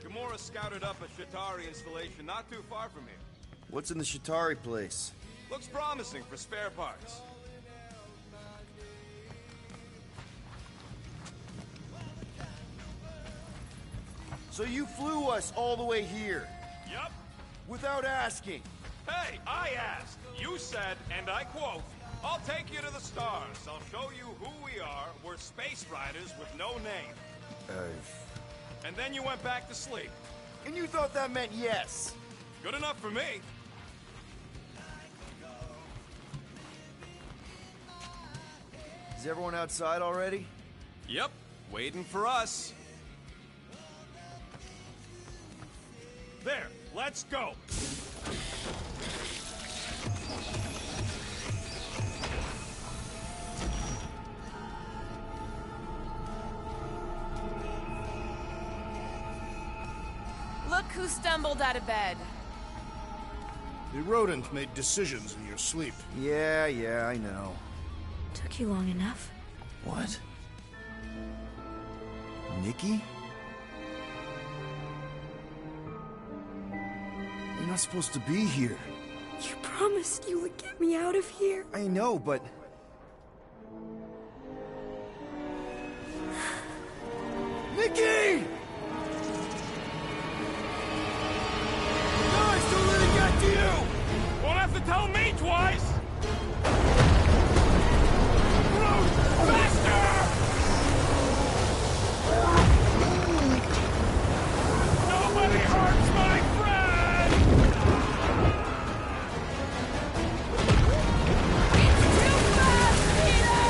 Gamora scouted up a Shatari installation not too far from here. What's in the Shatari place? Looks promising for spare parts. So you flew us all the way here? Yup. Without asking? Hey, I asked. You said, and I quote, "I'll take you to the stars. I'll show you who we are. We're space riders with no name." And then you went back to sleep. And you thought that meant yes? Good enough for me. Is everyone outside already? Yep, waiting for us. There, let's go. Look who stumbled out of bed. The rodent made decisions in your sleep. Yeah, I know. Took you long enough. What? Nikki? You're not supposed to be here. You promised you would get me out of here. I know, but... Nikki! Guys, don't let it get to you! Won't have to tell me twice! Groot, faster! Nobody hurts my friend! It's too fast, Peter!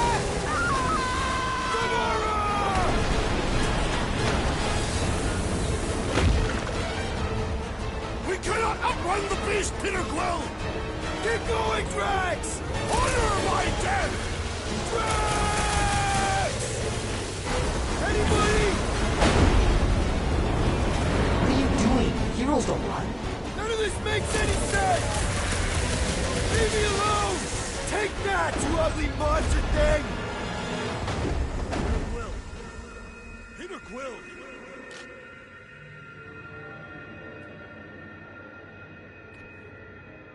We cannot outrun the beast, Peter Quill! Keep going, Drax! Honor my death! Drax! Anybody? What are you doing? Heroes don't run. None of this makes any sense! Leave me alone! Take that, you ugly monster thing! Peter Quill!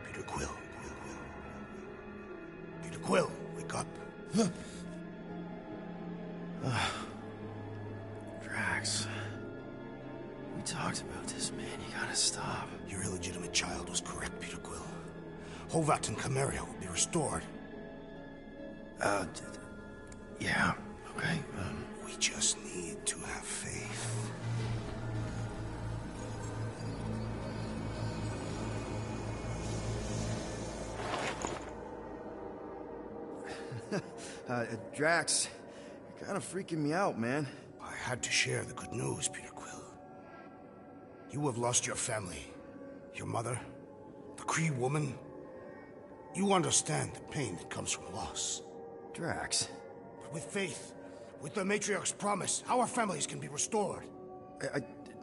Peter Quill. Peter Quill, wake up. Drax. We talked about this, man. You gotta stop. Your illegitimate child was correct, Peter Quill. Hovat and Cameria will be restored. Yeah, okay. We just need to have faith. Drax, you're kind of freaking me out, man. I had to share the good news, Peter Quill. You have lost your family. Your mother, the Kree woman. You understand the pain that comes from loss. Drax. With faith, with the Matriarch's promise, our families can be restored.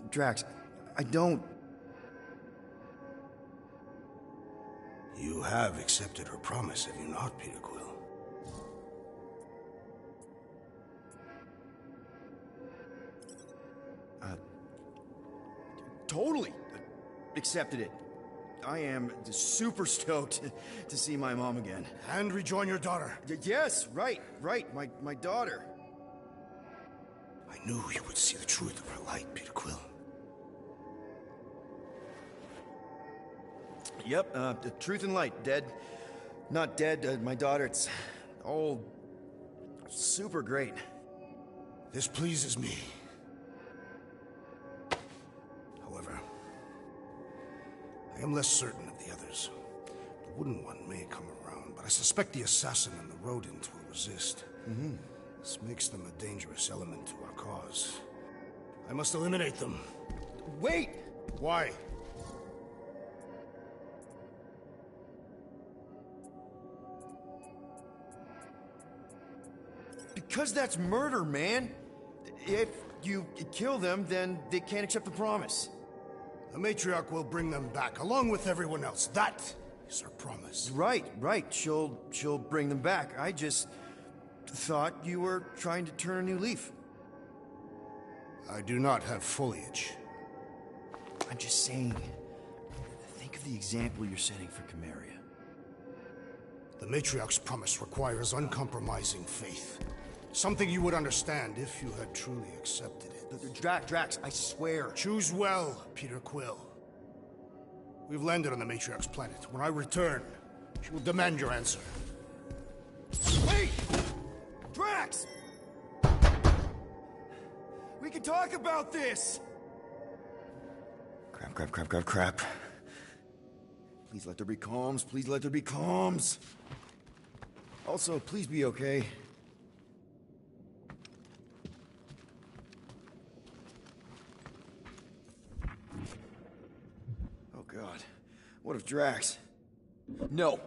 Drax, I don't... You have accepted her promise, have you not, Peter Quill? Totally accepted it. I am super stoked to see my mom again. And rejoin your daughter. Yes, right. My daughter. I knew you would see the truth of her light, Peter Quill. Yep, the truth and light. Dead. Not dead, my daughter. It's all super great. This pleases me. However, I am less certain of the others. The wooden one may come around, but I suspect the assassin and the rodent will resist. This makes them a dangerous element to our cause. I must eliminate them. Wait! Why? Because that's murder, man. If you kill them, then they can't accept the promise. The Matriarch will bring them back, along with everyone else. That is her promise. Right. She'll bring them back. I just thought you were trying to turn a new leaf. I do not have foliage. I'm just saying, think of the example you're setting for Camarria. The Matriarch's promise requires uncompromising faith. Something you would understand if you had truly accepted it. Drax, I swear. Choose well, Peter Quill. We've landed on the Matriarch's planet. When I return, she will demand your answer. Wait! Drax! We can talk about this! Crap. Please let there be calms. Please let there be calms. Also, please be okay. Oh God. What if Drax... No.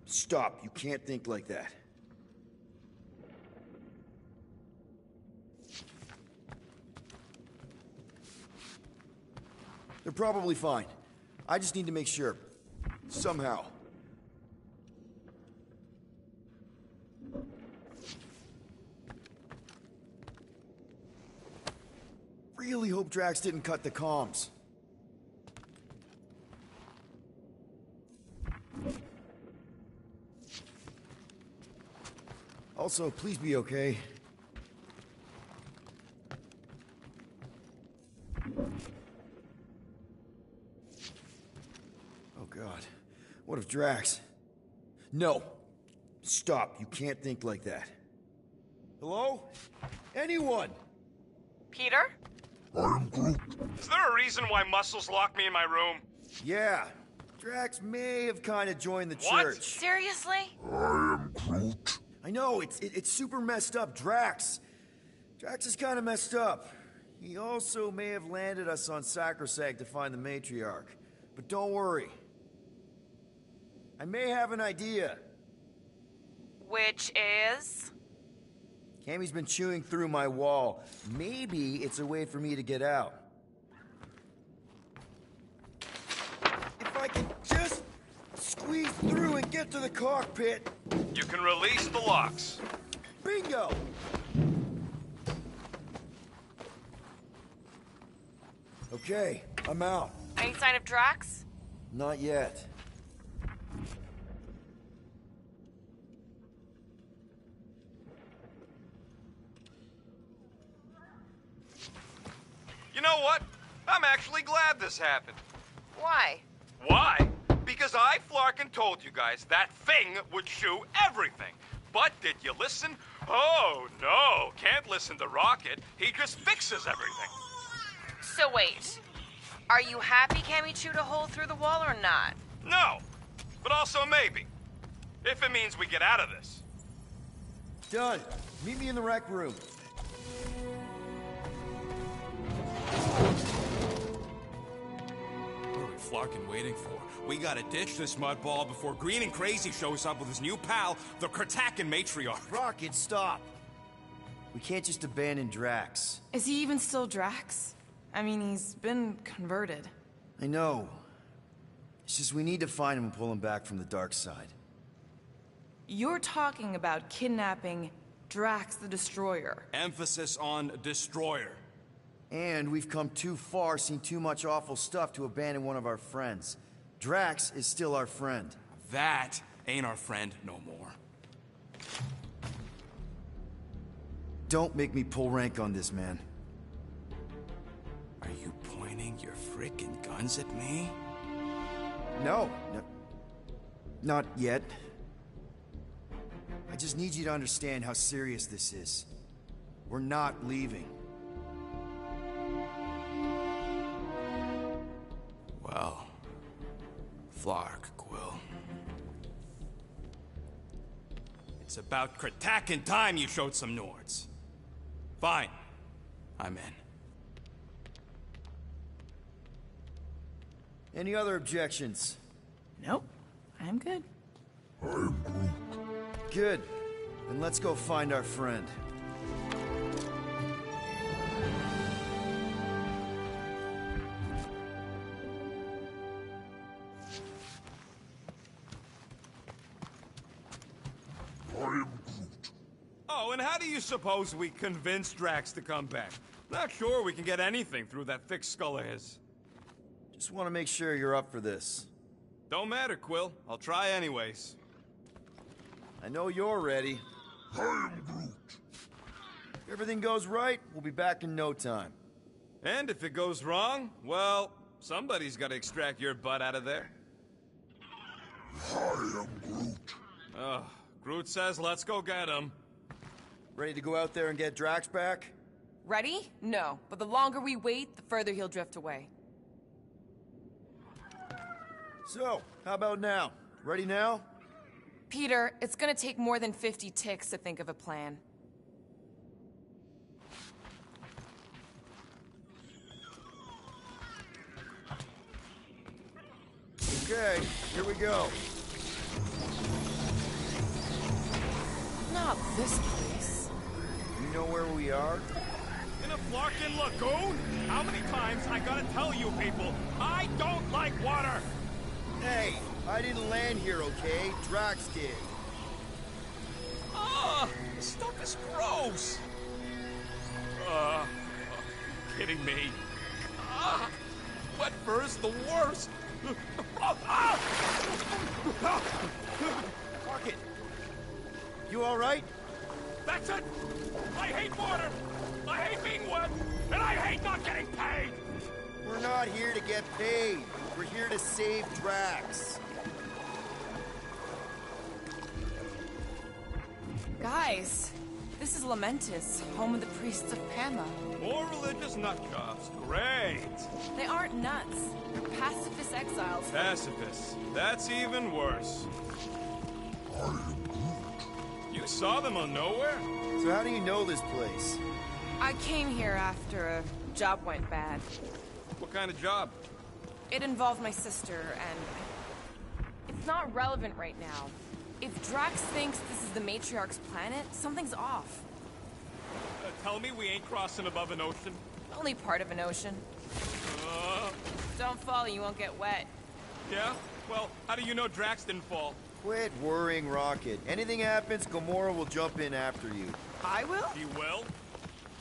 Stop. You can't think like that. They're probably fine. I just need to make sure. Somehow. Really hope Drax didn't cut the comms. Also, please be okay. Oh God. What if Drax... No. Stop. You can't think like that. Hello? Anyone? Peter? I am Groot. Is there a reason why Muscles locked me in my room? Yeah. Drax may have kind of joined the What? church. Seriously? I am Groot. I know, it's super messed up. Drax is kind of messed up. He also may have landed us on Sacrosanct to find the Matriarch. But don't worry. I may have an idea. Which is? Cammy's been chewing through my wall. Maybe it's a way for me to get out. If I can just squeeze through and get to the cockpit. You can release the locks. Bingo! Okay, I'm out. Any sign of Drax? Not yet. You know what? I'm actually glad this happened. Why? Why? Because I, Flarkin, told you guys that thing would chew everything. But did you listen? Oh, no. Can't listen to Rocket. He just fixes everything. So wait. Are you happy Cammy chewed a hole through the wall or not? No. But also maybe. If it means we get out of this. Done. Meet me in the rec room. Flarkin waiting for? We gotta ditch this mudball before Green and Crazy shows up with his new pal, the Kratakan matriarch. Rocket, stop! We can't just abandon Drax. Is he even still Drax? I mean, he's been converted. I know. It's just we need to find him and pull him back from the dark side. You're talking about kidnapping Drax the Destroyer. Emphasis on destroyer. And we've come too far, seen too much awful stuff to abandon one of our friends. Drax is still our friend. That ain't our friend no more. Don't make me pull rank on this, man. Are you pointing your frickin' guns at me? No, not yet. I just need you to understand how serious this is. We're not leaving. Well, Flark, Quill. It's about Kratakan time you showed some Nords. Fine. I'm in. Any other objections? Nope. I'm good. Good. Then let's go find our friend. Oh, and how do you suppose we convince Drax to come back? Not sure we can get anything through that thick skull of his. Just want to make sure you're up for this. Don't matter, Quill. I'll try anyways. I know you're ready. I am Groot. If everything goes right, we'll be back in no time. And if it goes wrong, well, somebody's got to extract your butt out of there. I am Groot. Groot says let's go get him. Ready to go out there and get Drax back? Ready? No. But the longer we wait, the further he'll drift away. So, how about now? Ready now? Peter, it's gonna take more than 50 ticks to think of a plan. Okay, here we go. Not this place. You know where we are? In a Flarkin lagoon? How many times I gotta tell you people, I don't like water! Hey, I didn't land here, okay? Drax did. This stuff is gross! Kidding me? Wet fur is the worst! Rocket! You alright? That's it! I hate water! I hate being wet! And I hate not getting paid! We're not here to get paid. We're here to save Drax. Guys, this is Lamentis, home of the priests of Pama. More religious nutjobs. Great! They aren't nuts. They're pacifist exiles. Pacifists. That's even worse. You saw them on Nowhere? So how do you know this place? I came here after a job went bad. What kind of job? It involved my sister, and it's not relevant right now. If Drax thinks this is the Matriarch's planet, something's off. Tell me we ain't crossing above an ocean? Only part of an ocean. Don't fall, you won't get wet. Yeah? Well, how do you know Drax didn't fall? Quit worrying, Rocket. Anything happens, Gamora will jump in after you. I will? He will?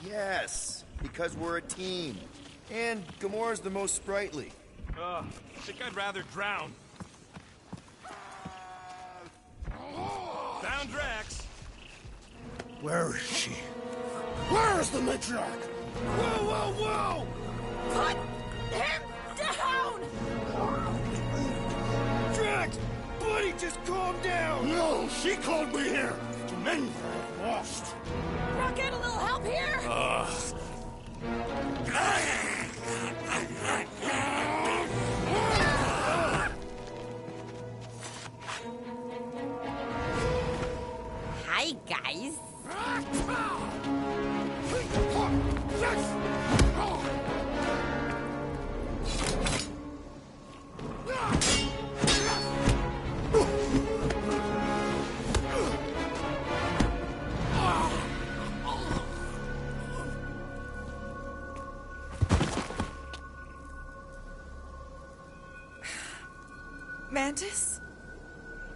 Yes, because we're a team. And Gamora's the most sprightly. I think I'd rather drown. Found Drax. Where is she? Where is the matriarch? Whoa, whoa, whoa! Put him down! Drax! Buddy, just calm down! No, she called me here to mend what I've lost. Rocket, a little help here? Hi, guys. Mantis?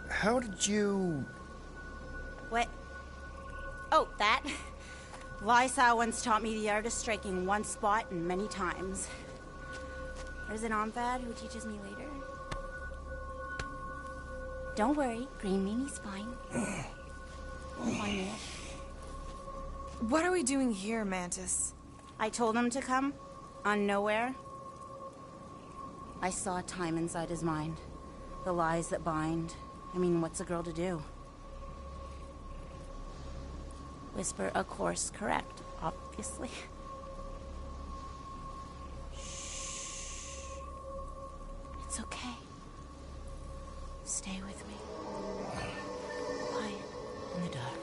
How did you... What? Oh, that? Lysa once taught me the art of striking one spot and many times. There's an Omphad who teaches me later. Don't worry, Green Meanie's fine. We'll find it. What are we doing here, Mantis? I told him to come, on nowhere. I saw time inside his mind. The lies that bind. I mean, what's a girl to do? Whisper a course correct, obviously. Shh. It's okay. Stay with me. Quiet in the dark.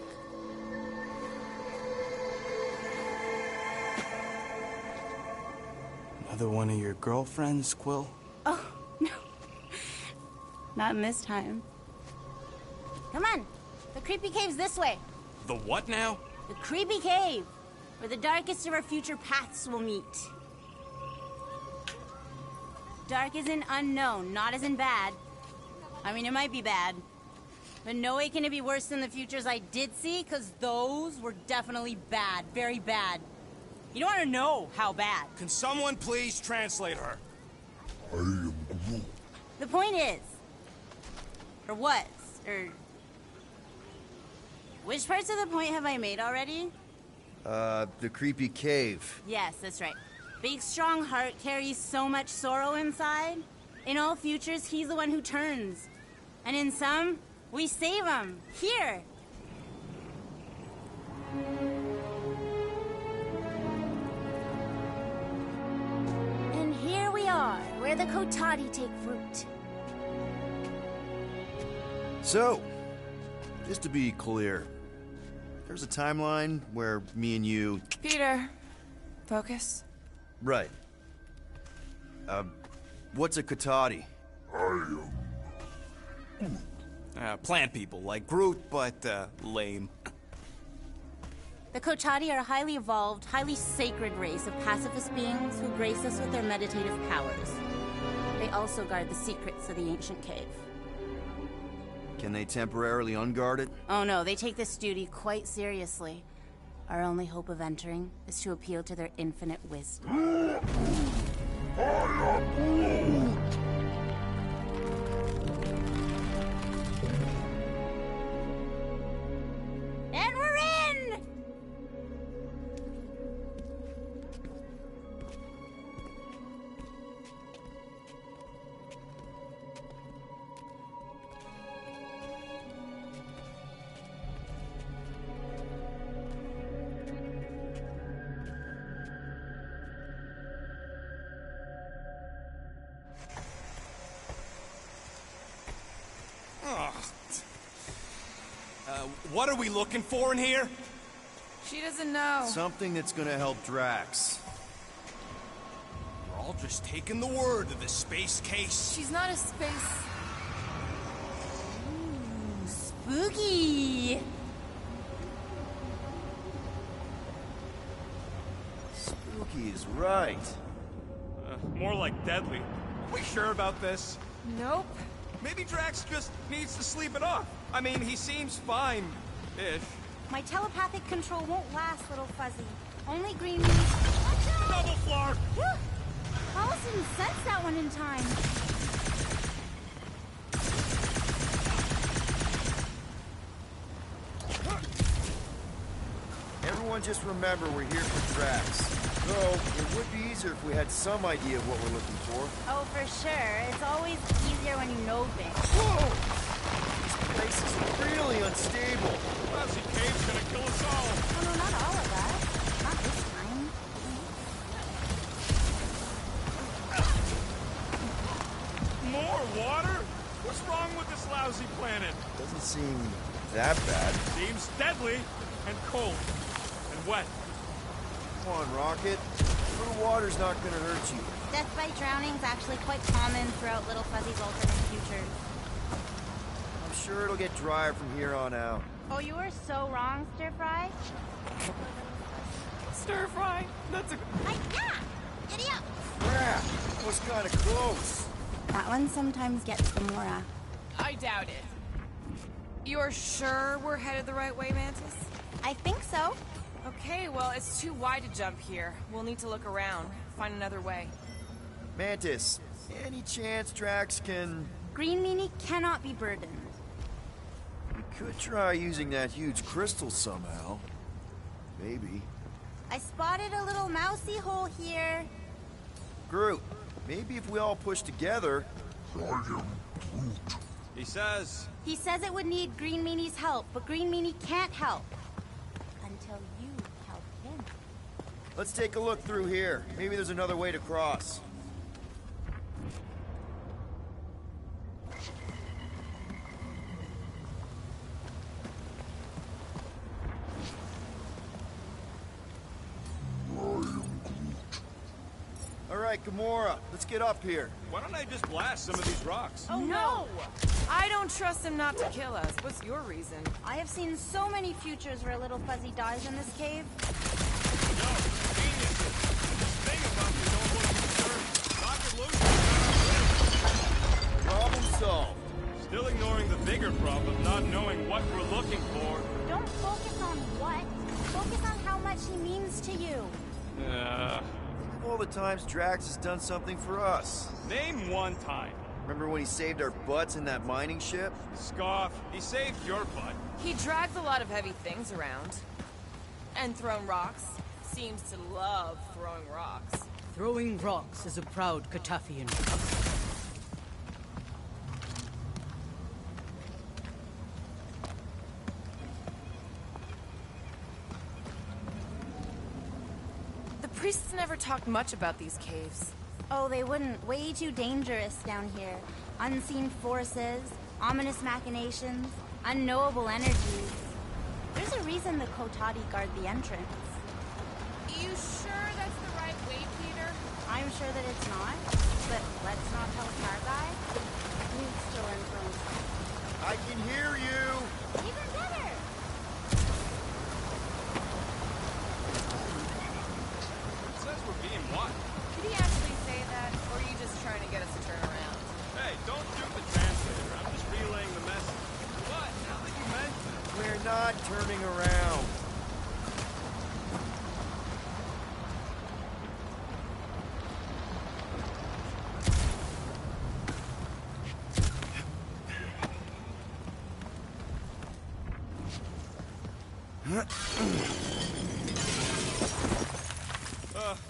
Another one of your girlfriends, Quill? Oh, no. Not in this time. Come on. The creepy cave's this way. The what now? The creepy cave, where the darkest of our future paths will meet. Dark as in unknown, not as in bad. I mean, it might be bad. But no way can it be worse than the futures I did see, because those were definitely bad. Very bad. You don't want to know how bad. Can someone please translate her? I am Groot. The point is, or was, or... Which parts of the point have I made already? The creepy cave. Yes, that's right. Big, strong heart carries so much sorrow inside. In all futures, he's the one who turns. And in some, we save him. Here. And here we are, where the Kotati take fruit. So, just to be clear, there's a timeline where me and you... Peter, focus. Right. What's a Kotati? Plant people, like Groot, but, lame. The Kotati are a highly evolved, highly sacred race of pacifist beings who grace us with their meditative powers. They also guard the secrets of the ancient cave. Can they temporarily unguard it? Oh no, they take this duty quite seriously. Our only hope of entering is to appeal to their infinite wisdom. And we're in! What are we looking for in here? She doesn't know. Something that's gonna help Drax. We're all just taking the word of the space case. She's not a space... Ooh, spooky! Spooky is right. More like deadly. Are we sure about this? Nope. Maybe Drax just needs to sleep it off. I mean, he seems fine-ish. My telepathic control won't last, little fuzzy. Only green... Double flark! Wallace didn't sense that one in time. Everyone just remember we're here for Drax. Though, it would be easier if we had some idea of what we're looking for. Oh, for sure. It's always easier when you know things. Whoa! This place is really unstable. Lousy cave's gonna kill us all. Oh, no, not all of us. Not this time. More water? What's wrong with this lousy planet? Doesn't seem that bad. Seems deadly and cold and wet. Come on, Rocket. A little water's not gonna hurt you. Death by drowning is actually quite common throughout Little Fuzzy's alternate futures. I'm sure it'll get drier from here on out. Oh, you were so wrong, Stir Fry. Stir fry. That's a... Yeah! Giddy up! Crap! That was kinda close. That one sometimes gets the Mora. I doubt it. You're sure we're headed the right way, Mantis? I think so. Okay, well, it's too wide to jump here. We'll need to look around, find another way. Mantis, any chance Drax can... Green Meanie cannot be burdened. We could try using that huge crystal somehow. Maybe. I spotted a little mousy hole here. Groot, maybe if we all push together... He says it would need Green Meanie's help, but Green Meanie can't help. Until you help him. Let's take a look through here. Maybe there's another way to cross. Alright, Gamora, let's get up here. Why don't I just blast some of these rocks? Oh no! I don't trust him not to kill us. What's your reason? I have seen so many futures where Little Fuzzy dies in this cave. No, geniuses. Thing about me don't look concerned. Rocket loose. Problem solved. Still ignoring the bigger problem, not knowing what we're looking for. Don't focus on what. Focus on how much he means to you. All the times Drax has done something for us. Name one time. Remember when he saved our butts in that mining ship? Scoff. He saved your butt. He drags a lot of heavy things around. And thrown rocks. Seems to love throwing rocks. Throwing rocks is a proud Katafian custom. Priests never talked much about these caves. Oh, they wouldn't. Way too dangerous down here. Unseen forces, ominous machinations, unknowable energies. There's a reason the Kotati guard the entrance. You sure that's the right way, Peter? I'm sure that it's not, but let's not tell Targai. Newt's still in for himself. I can hear you! Even better! Being what? Did he actually say that, or are you just trying to get us to turn around? Hey, don't shoot the translator. I'm just relaying the message. But now that you mention it... We're not turning around.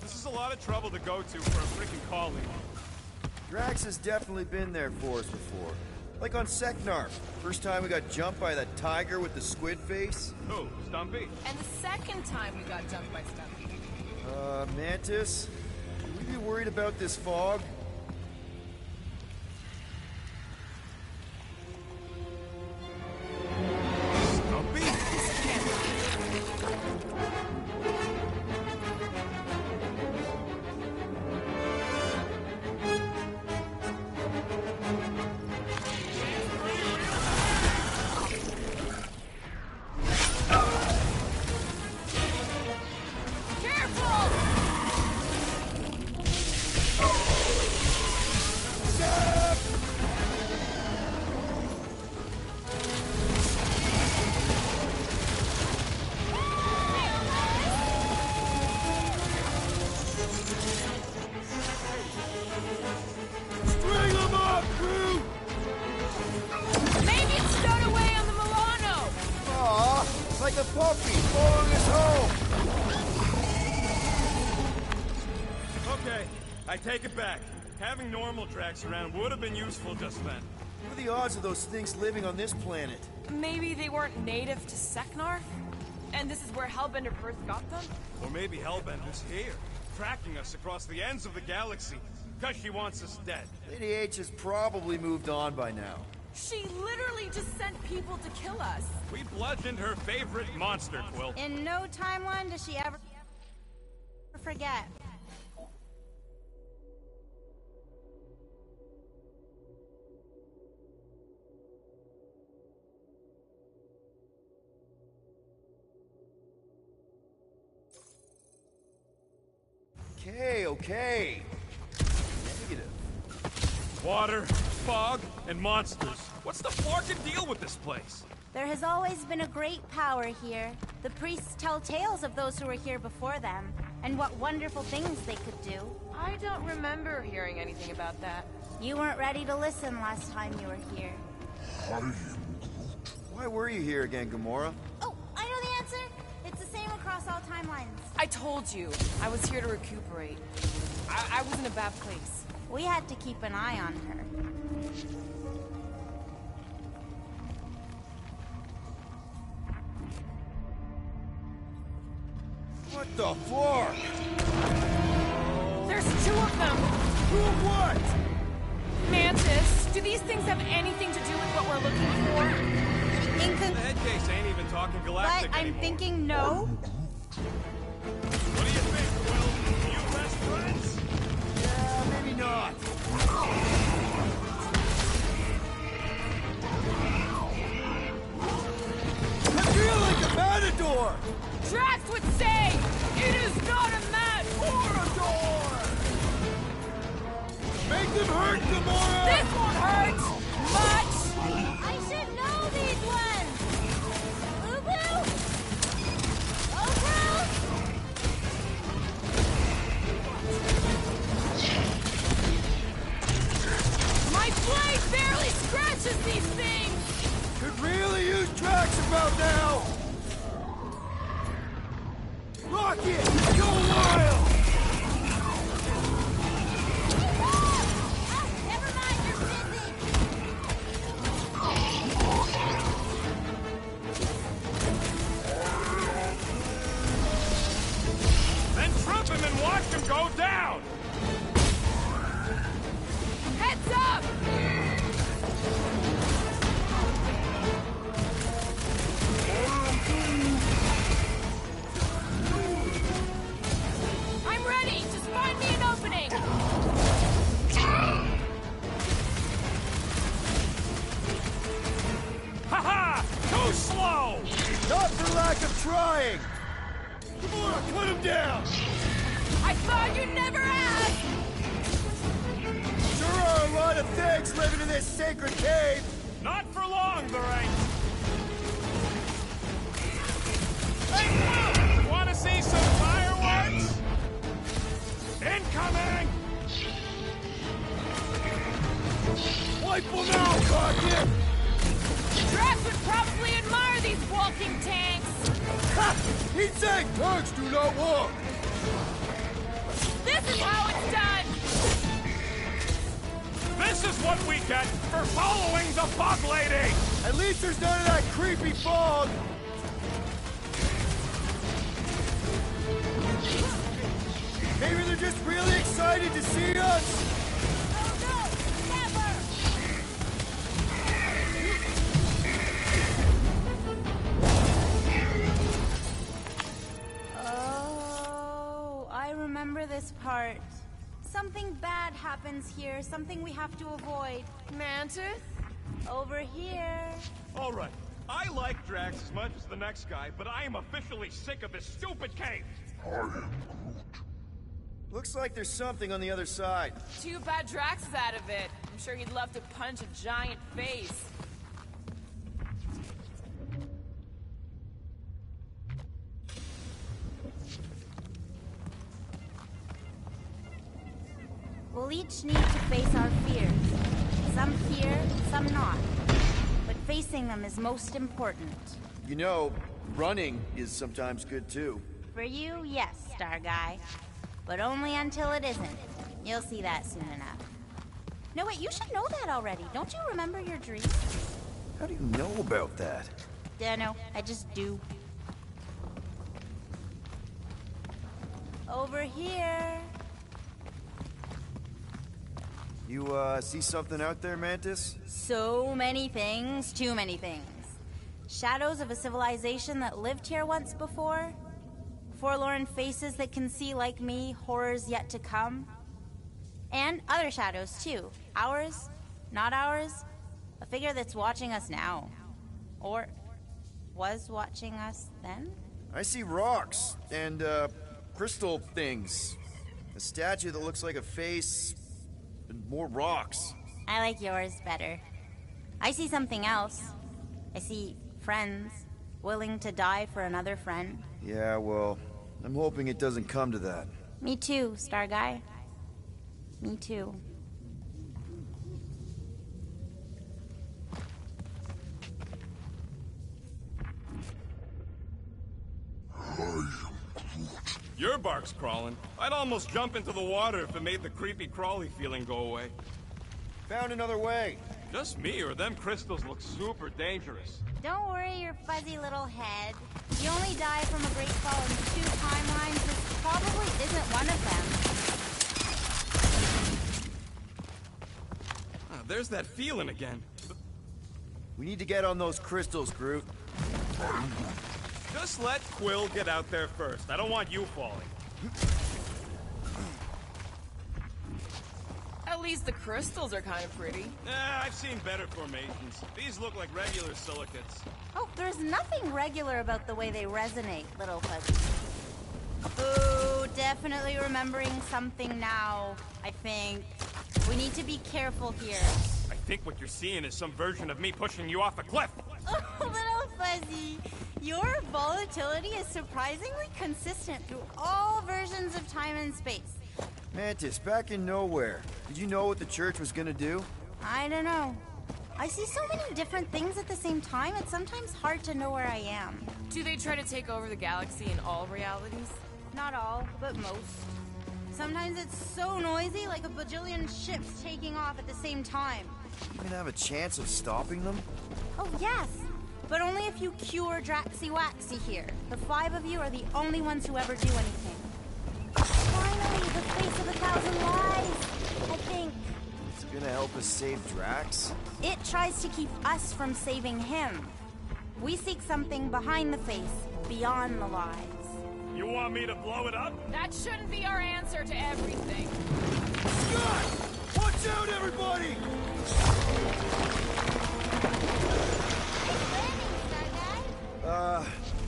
This is a lot of trouble to go to for a freaking colleague. Drax has definitely been there for us before. Like on Seknarf. First time we got jumped by that tiger with the squid face. Who? Stumpy? And the second time we got jumped by Stumpy. Mantis? Should we be worried about this fog? Like a puppy following us home! Okay, I take it back. Having normal Drax around would have been useful just then. What are the odds of those things living on this planet? Maybe they weren't native to Seknarf? And this is where Hellbender first got them? Or maybe Hellbender's here, tracking us across the ends of the galaxy, because she wants us dead. Lady H has probably moved on by now. She literally just sent people to kill us. We bludgeoned her favorite monster, Quill. In no timeline does she ever forget. Okay. Negative. Water, fog, and monsters. What's the forking deal with this place? There has always been a great power here. The priests tell tales of those who were here before them, and what wonderful things they could do. I don't remember hearing anything about that. You weren't ready to listen last time you were here. Why were you here again, Gamora? Oh, I know the answer! It's the same across all timelines. I told you, I was here to recuperate. I was in a bad place. We had to keep an eye on her. What the fuck? There's 2 of them! Who what? Mantis, do these things have anything to do with what we're looking for? The head case ain't even talking galactic But I'm anymore. thinking no. What do you think, Will? You best friends? Yeah, maybe not. I feel like a matador! Drax would say, it is not a match or a door! Make them hurt, Gamora! This won't hurt much! I should know these ones! Ubu! Obu! My blade barely scratches these things! Could really use Drax about now! Rocket! Go wild! Never mind, you're busy! Then trump him and watch him go down! Heads up! I'm ready! Just find me an opening! Ha-ha! Too slow! Not for lack of trying! Gamora, put him down! I thought you'd never ask! Sure are a lot of things living in this sacred cave! Not for long, there ain't! Hey, Will! Wanna see some fireworks? Incoming! Wipe them out, Rocket! Drax would probably admire these walking tanks! Ha! He'd say tanks do not walk! This is how it's done! This is what we get for following the Bug Lady! At least there's none of that creepy fog! Maybe they're just really excited to see us! Oh no! Never! Oh, I remember this part. Something bad happens here, something we have to avoid. Mantis? Over here. All right, I like Drax as much as the next guy, but I am officially sick of this stupid cave! Looks like there's something on the other side. Too bad Drax is out of it. I'm sure he'd love to punch a giant face. We'll each need to face our fears. Some here, some not. But facing them is most important. You know, running is sometimes good too. For you, yes, Star Guy. But only until it isn't. You'll see that soon enough. No, wait, you should know that already. Don't you remember your dream? How do you know about that? No, I just do. Over here. You, see something out there, Mantis? So many things, too many things. Shadows of a civilization that lived here once before. Forlorn faces that can see, like me, horrors yet to come. And other shadows, too. Ours, not ours. A figure that's watching us now. Or was watching us then? I see rocks and, crystal things. A statue that looks like a face, and more rocks. I like yours better. I see something else. I see friends willing to die for another friend. Yeah, well, I'm hoping it doesn't come to that. Me too, Star Guy. Me too. Your bark's crawling. I'd almost jump into the water if it made the creepy crawly feeling go away. Found another way. Just me or them crystals look super dangerous. Don't worry your fuzzy little head. You only die from a great fall in 2 timelines. This probably isn't one of them. There's that feeling again. We need to get on those crystals, Groot. Just let Quill get out there first. I don't want you falling. At least the crystals are kind of pretty. I've seen better formations. These look like regular silicates. Oh, there's nothing regular about the way they resonate, little fuzzy. Ooh, definitely remembering something now, I think. We need to be careful here. I think what you're seeing is some version of me pushing you off a cliff. Oh, little fuzzy. Your volatility is surprisingly consistent through all versions of time and space. Mantis, back in nowhere. Did you know what the church was gonna do? I don't know. I see so many different things at the same time, it's sometimes hard to know where I am. Do they try to take over the galaxy in all realities? Not all, but most. Sometimes it's so noisy, like a bajillion ships taking off at the same time. You even have a chance of stopping them? Oh, yes! But only if you cure Draxy Waxy here. The 5 of you are the only ones who ever do anything. Finally, the face of 1,000 lies, I think. It's gonna help us save Drax? It tries to keep us from saving him. We seek something behind the face, beyond the lies. You want me to blow it up? That shouldn't be our answer to everything. Scott! Watch out, everybody!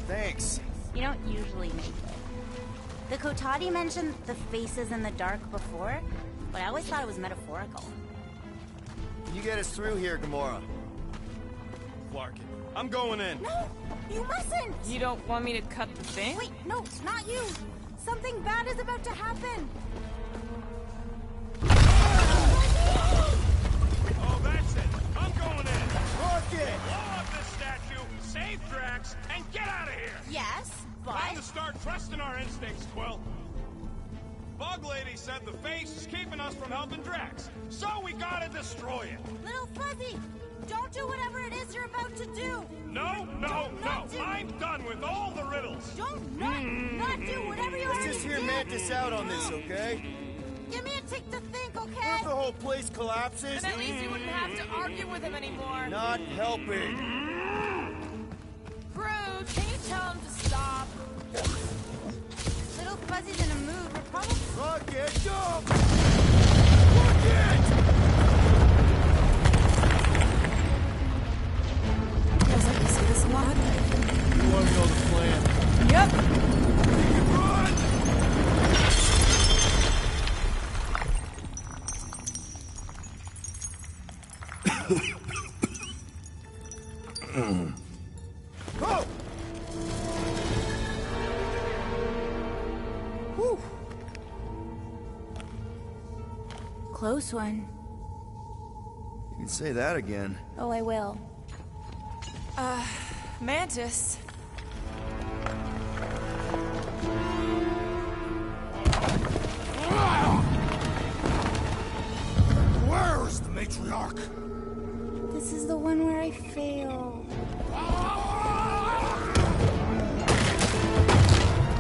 Thanks. You don't usually make it. The Kotati mentioned the faces in the dark before, but I always thought it was metaphorical. Can you get us through here, Gamora? Clark, I'm going in. No! You mustn't! You don't want me to cut the thing? Wait, no, not you! Something bad is about to happen! Oh, that's it! I'm going in! Rocket! Blow up this statue, save Drax, and get out of here! Yes, but... Time to start trusting our instincts, Quill. Bug Lady said the face is keeping us from helping Drax, so we gotta destroy it! Little Fuzzy! Don't do whatever it is you're about to do! No! I'm done with all the riddles! Don't not do whatever you're Let's just hear Mantis out on this, okay? Give me a tick to think, okay? What if the whole place collapses? And at least you wouldn't have to argue with him anymore. Not helping. Groot, can you tell him to stop? Little Fuzzy's in a mood. We're probably... Rocket, jump! Rocket! Feels like we see this a lot. You want to know the plan? Yep. Run! Oh! Whew. Close one. You can say that again. Oh, I will. Mantis. Where's the matriarch? This is the one where I fail.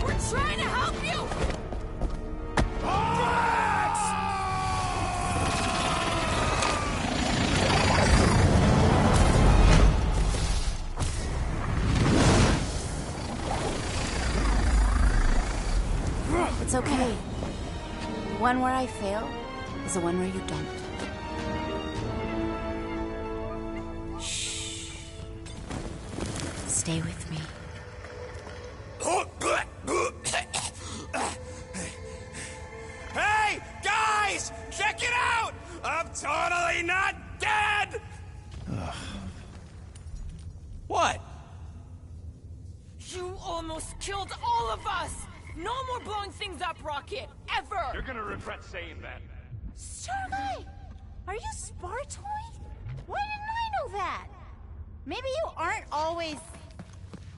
We're trying to help you! It's okay. The one where I fail is the one where you don't. Shh. Stay with me. Hey, guys! Check it out! I'm totally not dead! What? You almost killed all of us! No more blowing things up, Rocket! Ever! You're gonna regret saying that. Starlight! Are you Spartoid? Why didn't I know that? Maybe you aren't always...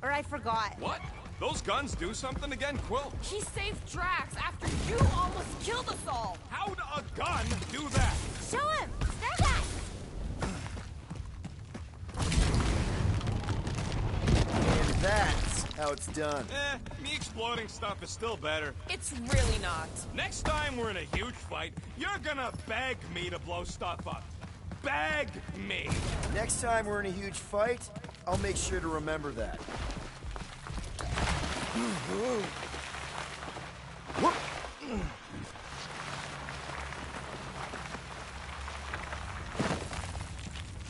Or I forgot. What? Those guns do something again, Quill? He saved Drax after you almost killed us all! How'd a gun do that? Show him! Starlight! And that's how it's done. Me exploding stuff is still better. It's really not. Next time we're in a huge fight, you're gonna beg me to blow stuff up. Beg me! Next time we're in a huge fight, I'll make sure to remember that.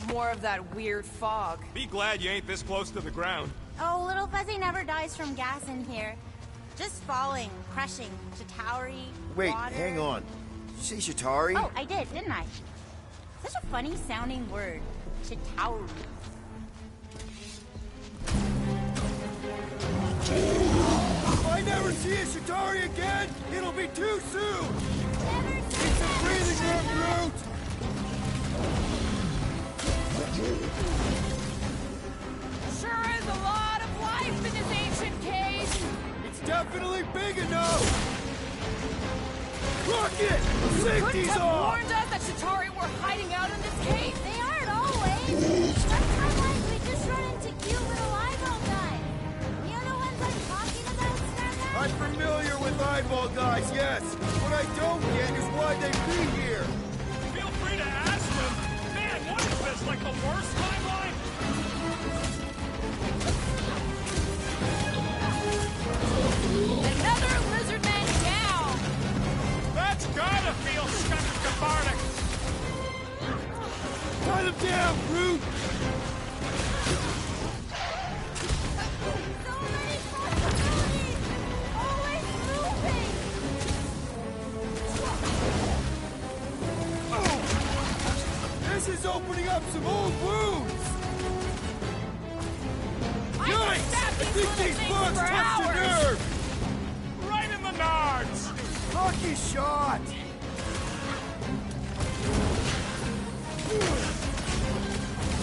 More of that weird fog. Be glad you ain't this close to the ground. Oh, Little Fuzzy never dies from gas in here. Just falling, crushing, Chitauri, Wait, water. hang on. Did you say Chitauri? Oh, I did, didn't I? Such a funny sounding word. Chitauri. If I never see a Chitauri again, it'll be too soon! It's a breathing room, Groot! Sure is a lot of life in this ancient cave! It's definitely big enough! Rocket! Safety's Couldn't have off! warned us that Chitauri were hiding out in this cave! They aren't always! Sometimes we just run into cute little eyeball guys. You know ones I'm talking about, Starlight? I'm familiar with eyeball guys, yes. What I don't get is why they be here. Feel free to ask them. Man, what is this, like the worst timeline? Another lizard man down! That's gotta feel kind of cathartic. Cut him down, Groot! So many possibilities! Always moving! This is opening up some old wounds! Yikes! I think these bugs touched a nerve! Right in the nards! Lucky shot!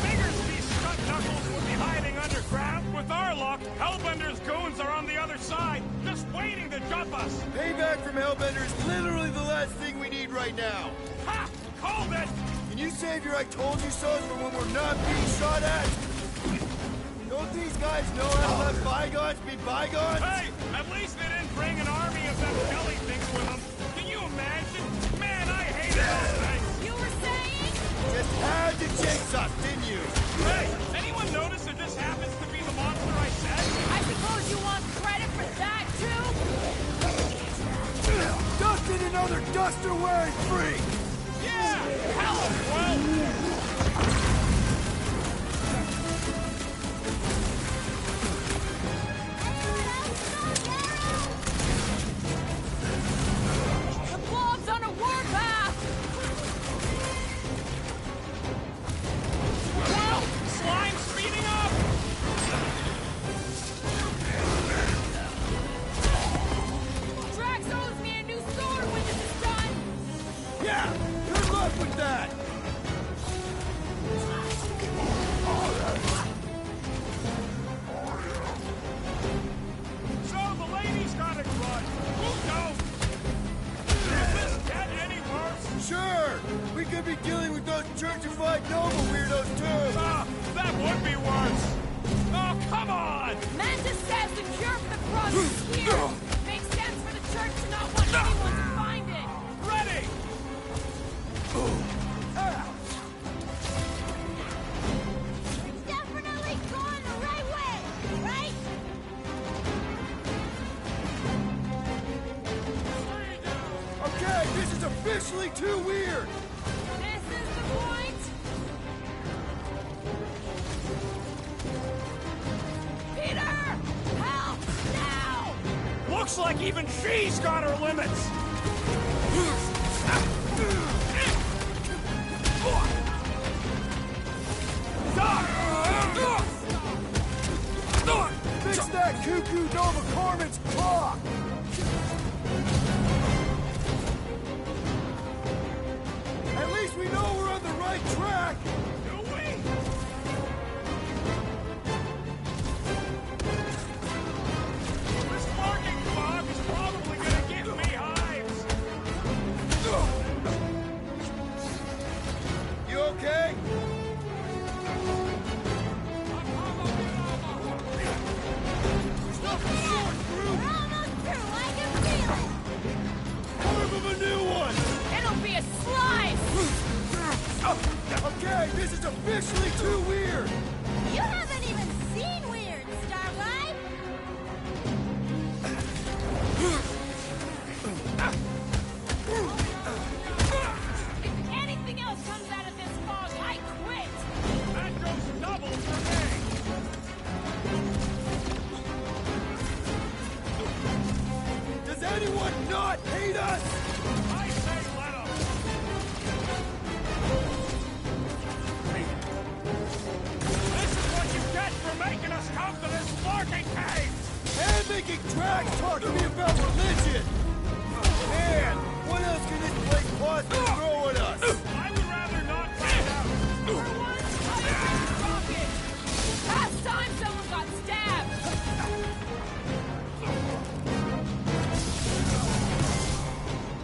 Figures these stunt knuckles would be hiding underground. With our luck, Hellbender's goons are on the other side, just waiting to jump us. Payback from Hellbender is literally the last thing we need right now. Ha! Called it! Can you save your I told you so's for when we're not being shot at? Don't these guys know how to let bygones be bygones? Hey! At least they didn't bring an army of them jelly things with them. Can you imagine? Man, I hate those things! You were saying? Just had to jinx us, didn't you? Hey! Anyone notice it just happens to be the monster I said? I suppose you want credit for that, too? Dustin another duster-wearing freak! Yeah! Hell, well! The blob's on a warpath! Well, slime speeding up! Drax owes me a new sword when this is done! Yeah! Good luck with that! So the ladies got a grudge. Who knows? Is this get any worse? Sure! We could be dealing with those churchified Nova weirdos too! That would be worse! Oh, come on! Mantis says the cure for the cross is here! Makes sense for the church to not want anyone to find it! Ready! It's definitely going the right way, right? Okay, this is officially too weird! This is the point! Peter! Help! Now! Looks like even she's got her limits! Okay, this is officially too weird! You haven't even seen weird, Starlight! If anything else comes out of this fog, I quit! That goes double for me! Does anyone not hate us? I say let 'em! This is what you get for making us come to this lurking cave! And making tracks talk to me about religion! Man, what else can this place possibly throw at us? I would rather not find out! For once, I'm talking! Last time someone got stabbed!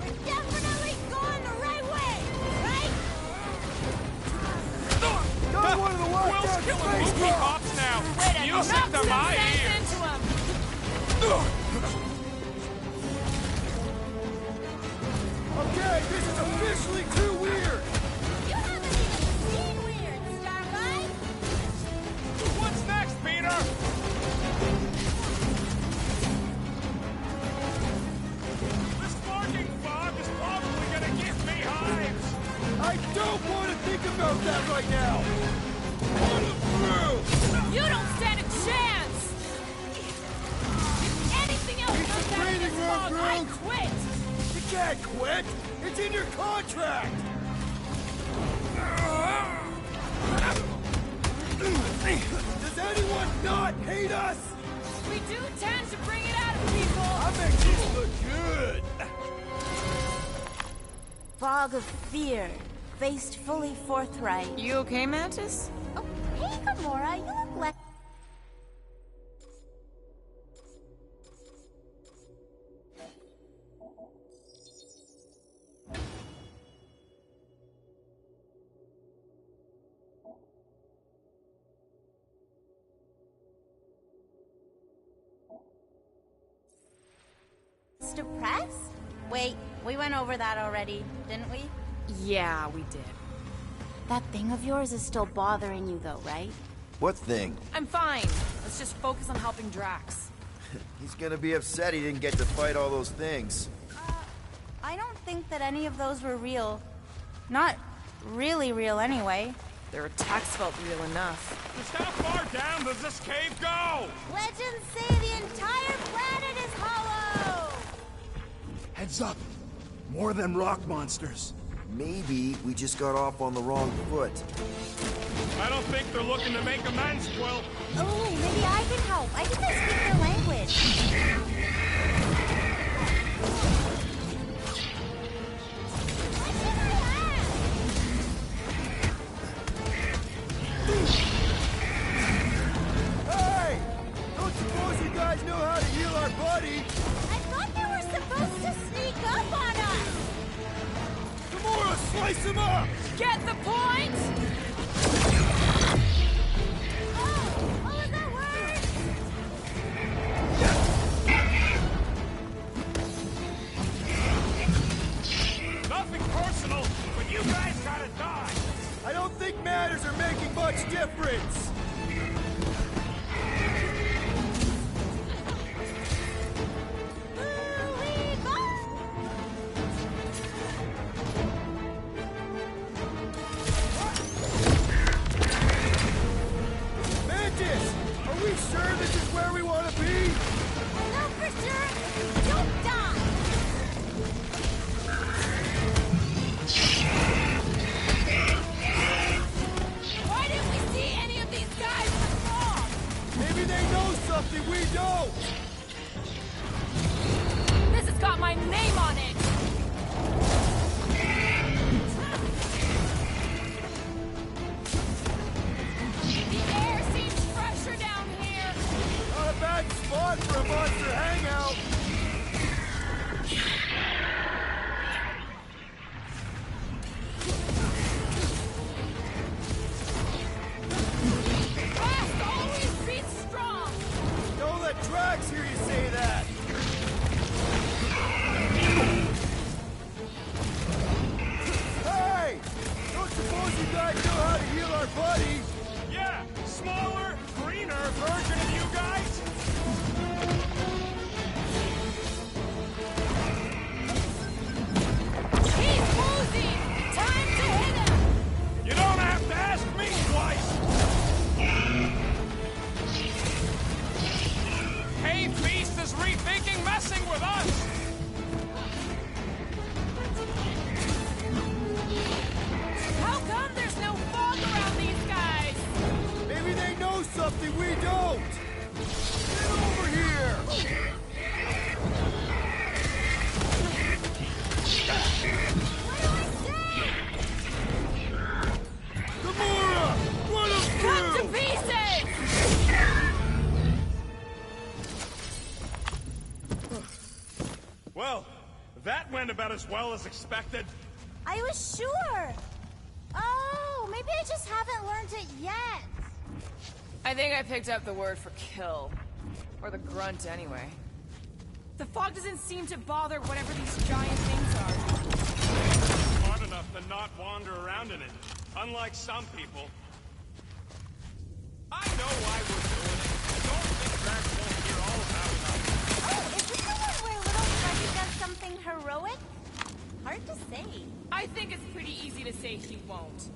We're definitely going the right way, right? Got one of the Will's lockdown killing space movie cops! cops now! Way to Music knock to some my sense ears! into him! Okay, this is officially too weird! You haven't even seen weird, Starlight! What's next, Peter? This lurking fog is probably gonna give me hives! I don't want to think about that right now! Put him through! You don't stand a chance! If anything else It's comes the out of training this run, fog, I Groot. quit! You can't quit! It's in your contract! Does anyone not hate us? We do tend to bring it out of people! I make this look good! Fog of fear, faced fully forthright. You okay, Mantis? Oh, hey, Gamora, you look like... Depressed? Wait, we went over that already, didn't we? Yeah, we did. That thing of yours is still bothering you though, right? What thing? I'm fine. Let's just focus on helping Drax. He's gonna be upset he didn't get to fight all those things. I don't think that any of those were real. Not really real anyway. Their attacks felt real enough. Just how far down does this cave go? Legends say the entire planet is hollow! Heads up! More than rock monsters. Maybe we just got off on the wrong foot. I don't think they're looking to make amends, Quill. Oh, maybe I can help. I think I speak their language. Hey! Don't suppose you guys know how to heal our buddy? I thought they were supposed to sneak up on us! Gamora, slice him up! Get the point? Oh, what was that word? Nothing personal, but you guys gotta die. I don't think matters are making much difference! Mantis! Are we sure this is where we want to be? No, for sure. Don't die! Why didn't we see any of these guys out as well as expected? I was sure! Oh, maybe I just haven't learned it yet. I think I picked up the word for kill. Or the grunt, anyway. The fog doesn't seem to bother whatever these giant things are. Smart enough to not wander around in it, unlike some people. I know why we're doing it. I don't think Drax won't hear all about it. Oh, is this the one where little Freddy does something heroic? Hard to say. I think it's pretty easy to say he won't.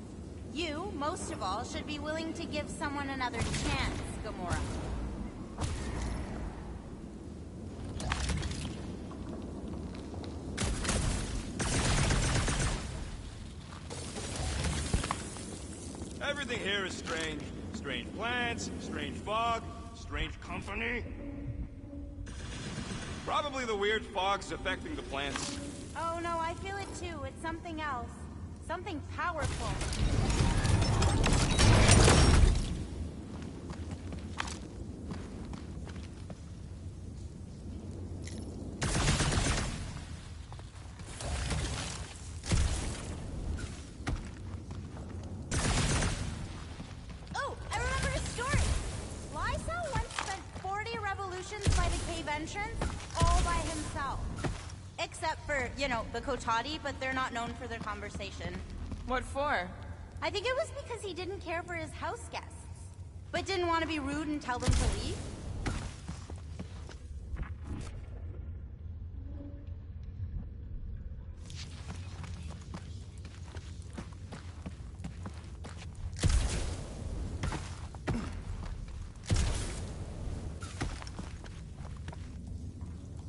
You, most of all, should be willing to give someone another chance, Gamora. Everything here is strange. Strange plants, strange fog, strange company. Probably the weird fog's affecting the plants. Oh no, I feel it too. It's something else. Something powerful. Oh, I remember a story. Lysa once spent 40 revolutions by the cave entrance, all by himself. Except for, you know, the Kotati, but they're not known for their conversation. What for? I think it was because he didn't care for his house guests, but didn't want to be rude and tell them to leave.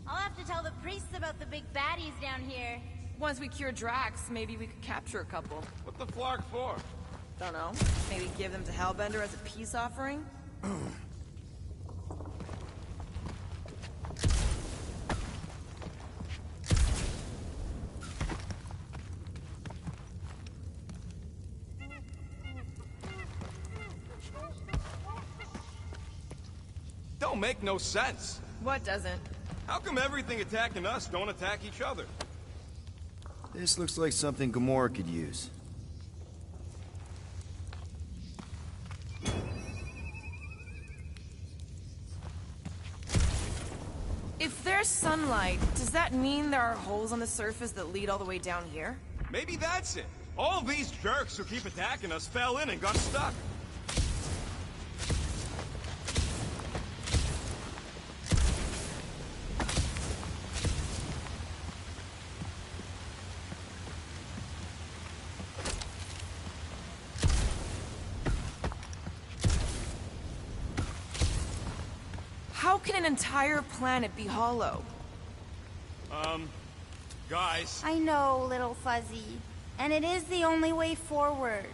I'll have to tell the priests about the big baddies down here. Once we cure Drax, maybe we could capture a couple. What the flark for? Don't know. Maybe give them to Hellbender as a peace offering? Don't make no sense. What doesn't? How come everything attacking us don't attack each other? This looks like something Gamora could use. If there's sunlight, does that mean there are holes on the surface that lead all the way down here? Maybe that's it. All these jerks who keep attacking us fell in and got stuck. How can an entire planet be hollow? Guys. I know, little Fuzzy. And it is the only way forward.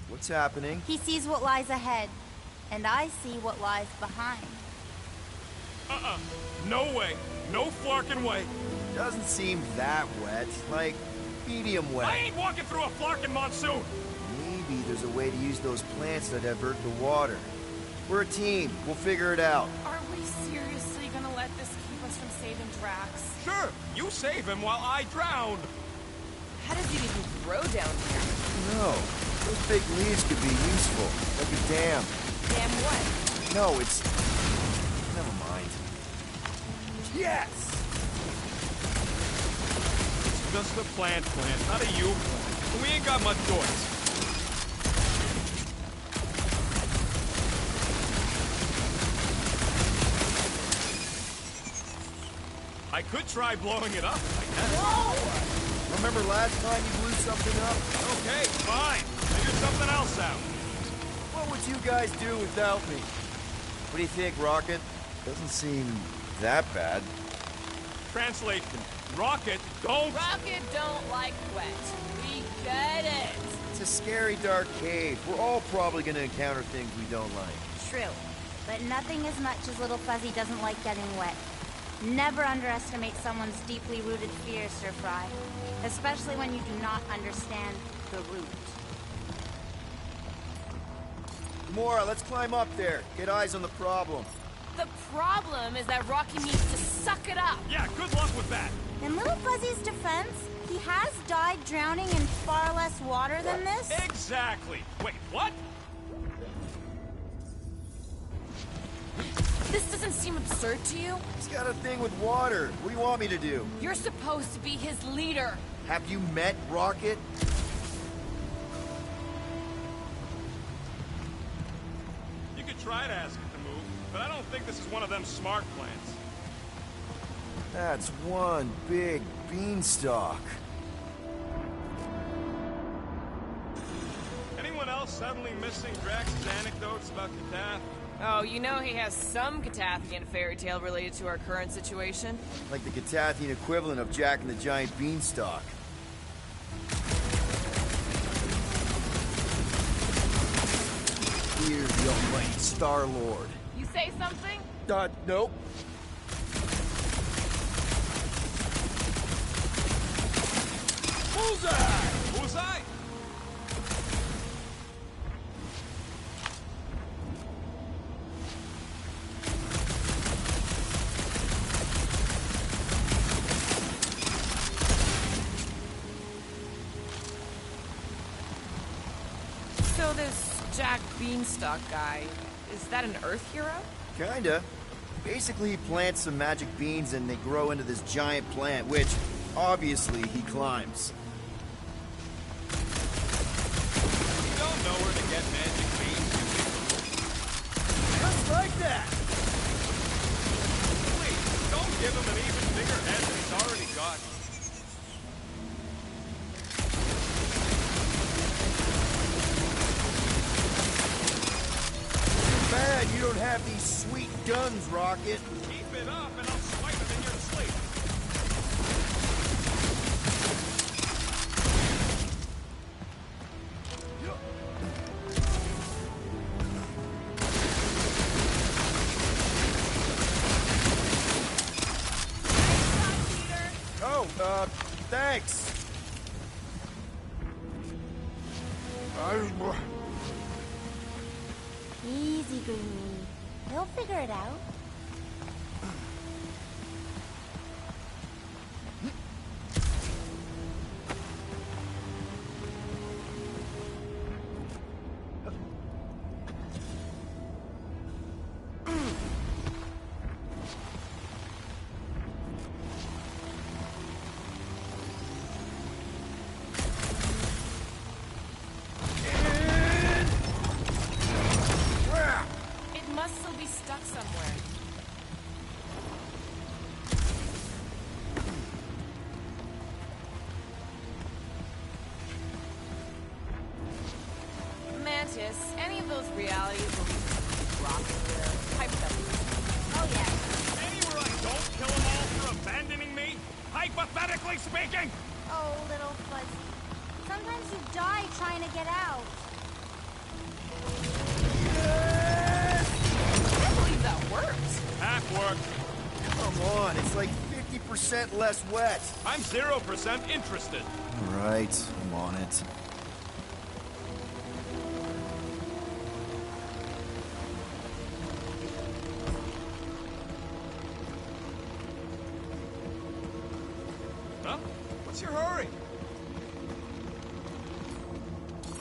What's happening? He sees what lies ahead, and I see what lies behind. No way. No flarkin' way. Doesn't seem that wet. Like, medium wet. I ain't walking through a flarkin' monsoon. Maybe there's a way to use those plants that divert the water. We're a team. We'll figure it out. Are we seriously gonna let this keep us from saving Drax? Sure, you save him while I drown. How does it even grow down here? No, those big leaves could be useful. Like a dam. Dam what? No, it's... Never mind. Yes! It's just a plant, not a you plant. We ain't got much choice. I could try blowing it up, I guess. Whoa! Remember last time you blew something up? Okay, fine. Figure something else out. What would you guys do without me? What do you think, Rocket? Doesn't seem that bad. Translation. Rocket don't like wet. We get it. It's a scary dark cave. We're all probably gonna encounter things we don't like. True. But nothing as much as little Fuzzy doesn't like getting wet. Never underestimate someone's deeply rooted fears, Sir Fry. Especially when you do not understand the root. Gamora, let's climb up there. Get eyes on the problem. The problem is that Rocky needs to suck it up. Yeah, good luck with that. In Little Fuzzy's defense, he has died drowning in far less water than this. Exactly. Wait, what? This doesn't seem absurd to you? He's got a thing with water. What do you want me to do? You're supposed to be his leader. Have you met Rocket? You could try to ask it to move, but I don't think this is one of them smart plans. That's one big beanstalk. Anyone else suddenly missing Drax's anecdotes about Katath? Oh, you know he has some Catathian fairy tale related to our current situation? Like the Catathian equivalent of Jack and the Giant Beanstalk. Here's the almighty Star-Lord. You say something? Nope. Bullseye! Bullseye! So this Jack Beanstalk guy, is that an Earth hero? Kinda. Basically, he plants some magic beans and they grow into this giant plant, which, obviously, he climbs. You don't know where to get magic beans, you people. Just like that! Please, don't give him an even bigger head than he's already got. Bad you don't have these sweet guns, Rocket. Keep it up and I'll swipe him in your sleep. Oh, thanks. Easy, Greenie. He'll figure it out. It must still be stuck somewhere. Mantis, any of those realities where we rock there, hypothetically. Oh, yeah. Anywhere I don't kill them all for abandoning me? Hypothetically speaking! Oh, Little Fuzzy. Sometimes you die trying to get out. I can't believe that worked. Half worked. Come on, it's like 50% less wet. I'm 0% interested. All right, I'm on it. Huh? What's your hurry?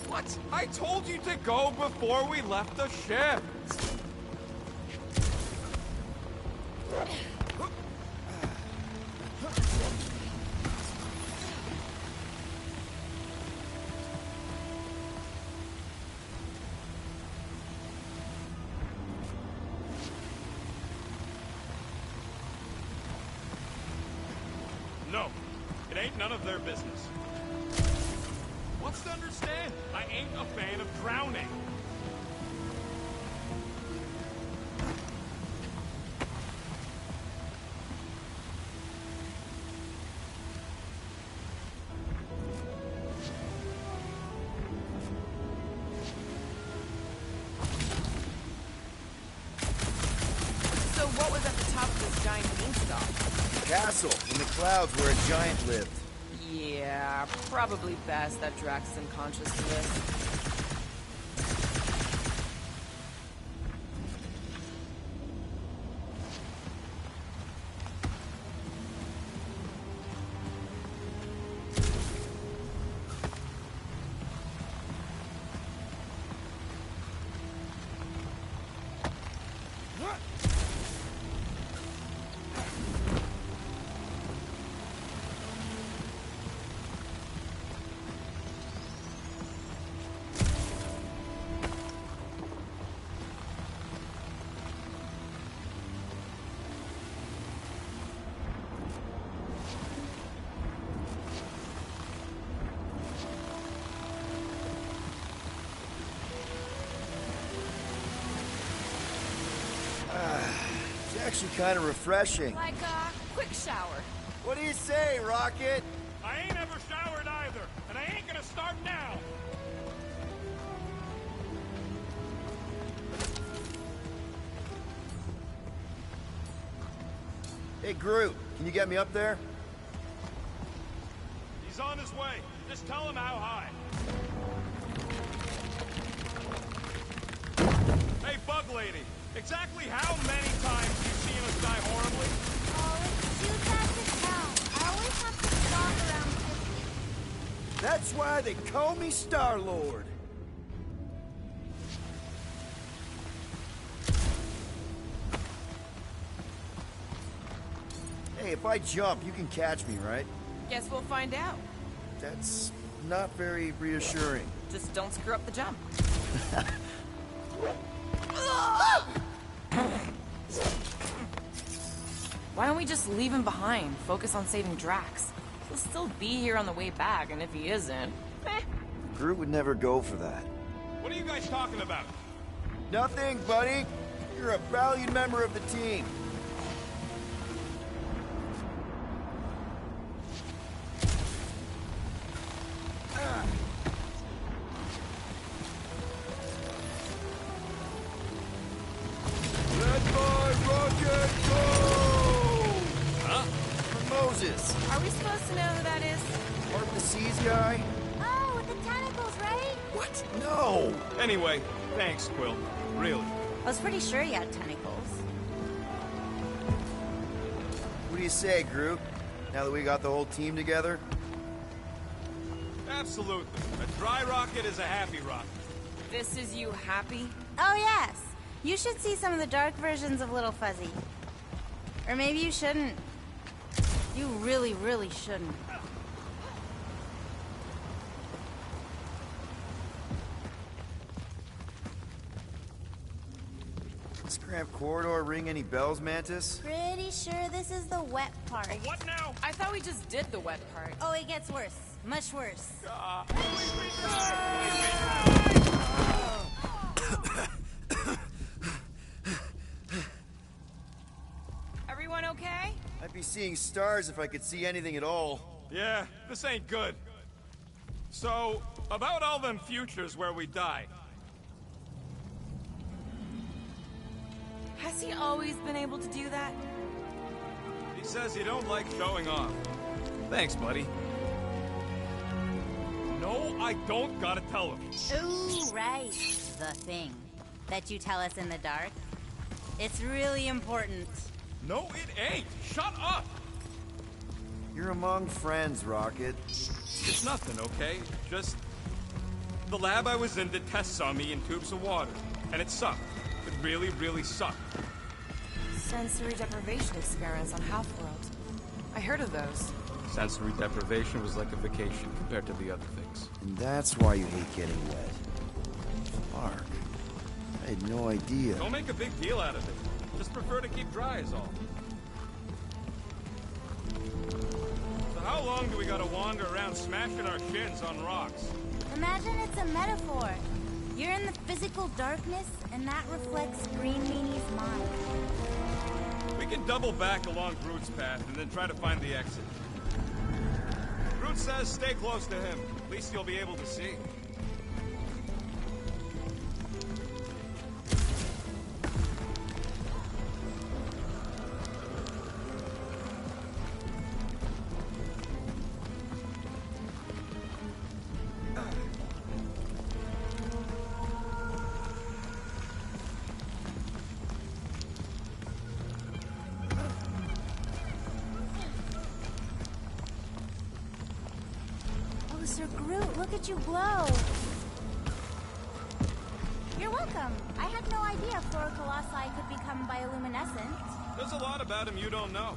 What? I told you to go before we left the ship. No, it ain't none of their business. What's to understand? I ain't a fan of drowning. So what was at the top of this giant beanstalk? Castle in the clouds where a giant lived. Yeah, probably best that Drax is unconscious to this. It's actually kind of refreshing. Like a quick shower. What do you say, Rocket? I ain't ever showered either, and I ain't gonna start now. Hey, Groot, can you get me up there? He's on his way. Just tell him how high. Hey, Bug Lady. Exactly how many times you seen us die horribly? Oh, it's too bad to count. I always have to stop around 50. That's why they call me Star-Lord. Hey, if I jump, you can catch me, right? Guess we'll find out. That's not very reassuring. Just don't screw up the jump. Why don't we just leave him behind? Focus on saving Drax. He'll still be here on the way back, and if he isn't, Groot would never go for that. What are you guys talking about? Nothing, buddy. You're a valued member of the team. Red boy, Rocket, go! Huh? Moses. are we supposed to know who that is? Mark the Seas guy? Oh, with the tentacles, right? What? No! Anyway, thanks, Quill. Really. I was pretty sure he had tentacles. What do you say, Groot? Now that we got the whole team together? Absolutely. A dry rocket is a happy rocket. This is you happy? Oh, yes. You should see some of the dark versions of Little Fuzzy. Or maybe you shouldn't. You really, really shouldn't. Scramp corridor ring any bells, Mantis? Pretty sure this is the wet part. What now? I thought we just did the wet part. Oh, it gets worse. Much worse. Everyone okay? I'd be seeing stars if I could see anything at all. Yeah, this ain't good. So, about all them futures where we die. Has he always been able to do that? He says you don't like showing off. Thanks, buddy. No, I don't gotta tell him. Ooh, right. The thing that you tell us in the dark. It's really important. No, it ain't. Shut up! You're among friends, Rocket. It's nothing, okay? Just... the lab I was in did tests on me in tubes of water. And it sucked. It really, really sucked. Sensory deprivation experiments on Half-World. I heard of those. Sensory deprivation was like a vacation compared to the other things. And that's why you hate getting wet. Mark, I had no idea. Don't make a big deal out of it. Just prefer to keep dry is all. So how long do we gotta wander around smashing our shins on rocks? Imagine it's a metaphor. You're in the physical darkness, and that reflects Green Meanie's mind. We can double back along Groot's path and then try to find the exit. Groot says stay close to him. At least you'll be able to see. Oh, Sir Groot, look at you glow. You're welcome. I had no idea Flora Colossi could become bioluminescent. There's a lot about him you don't know.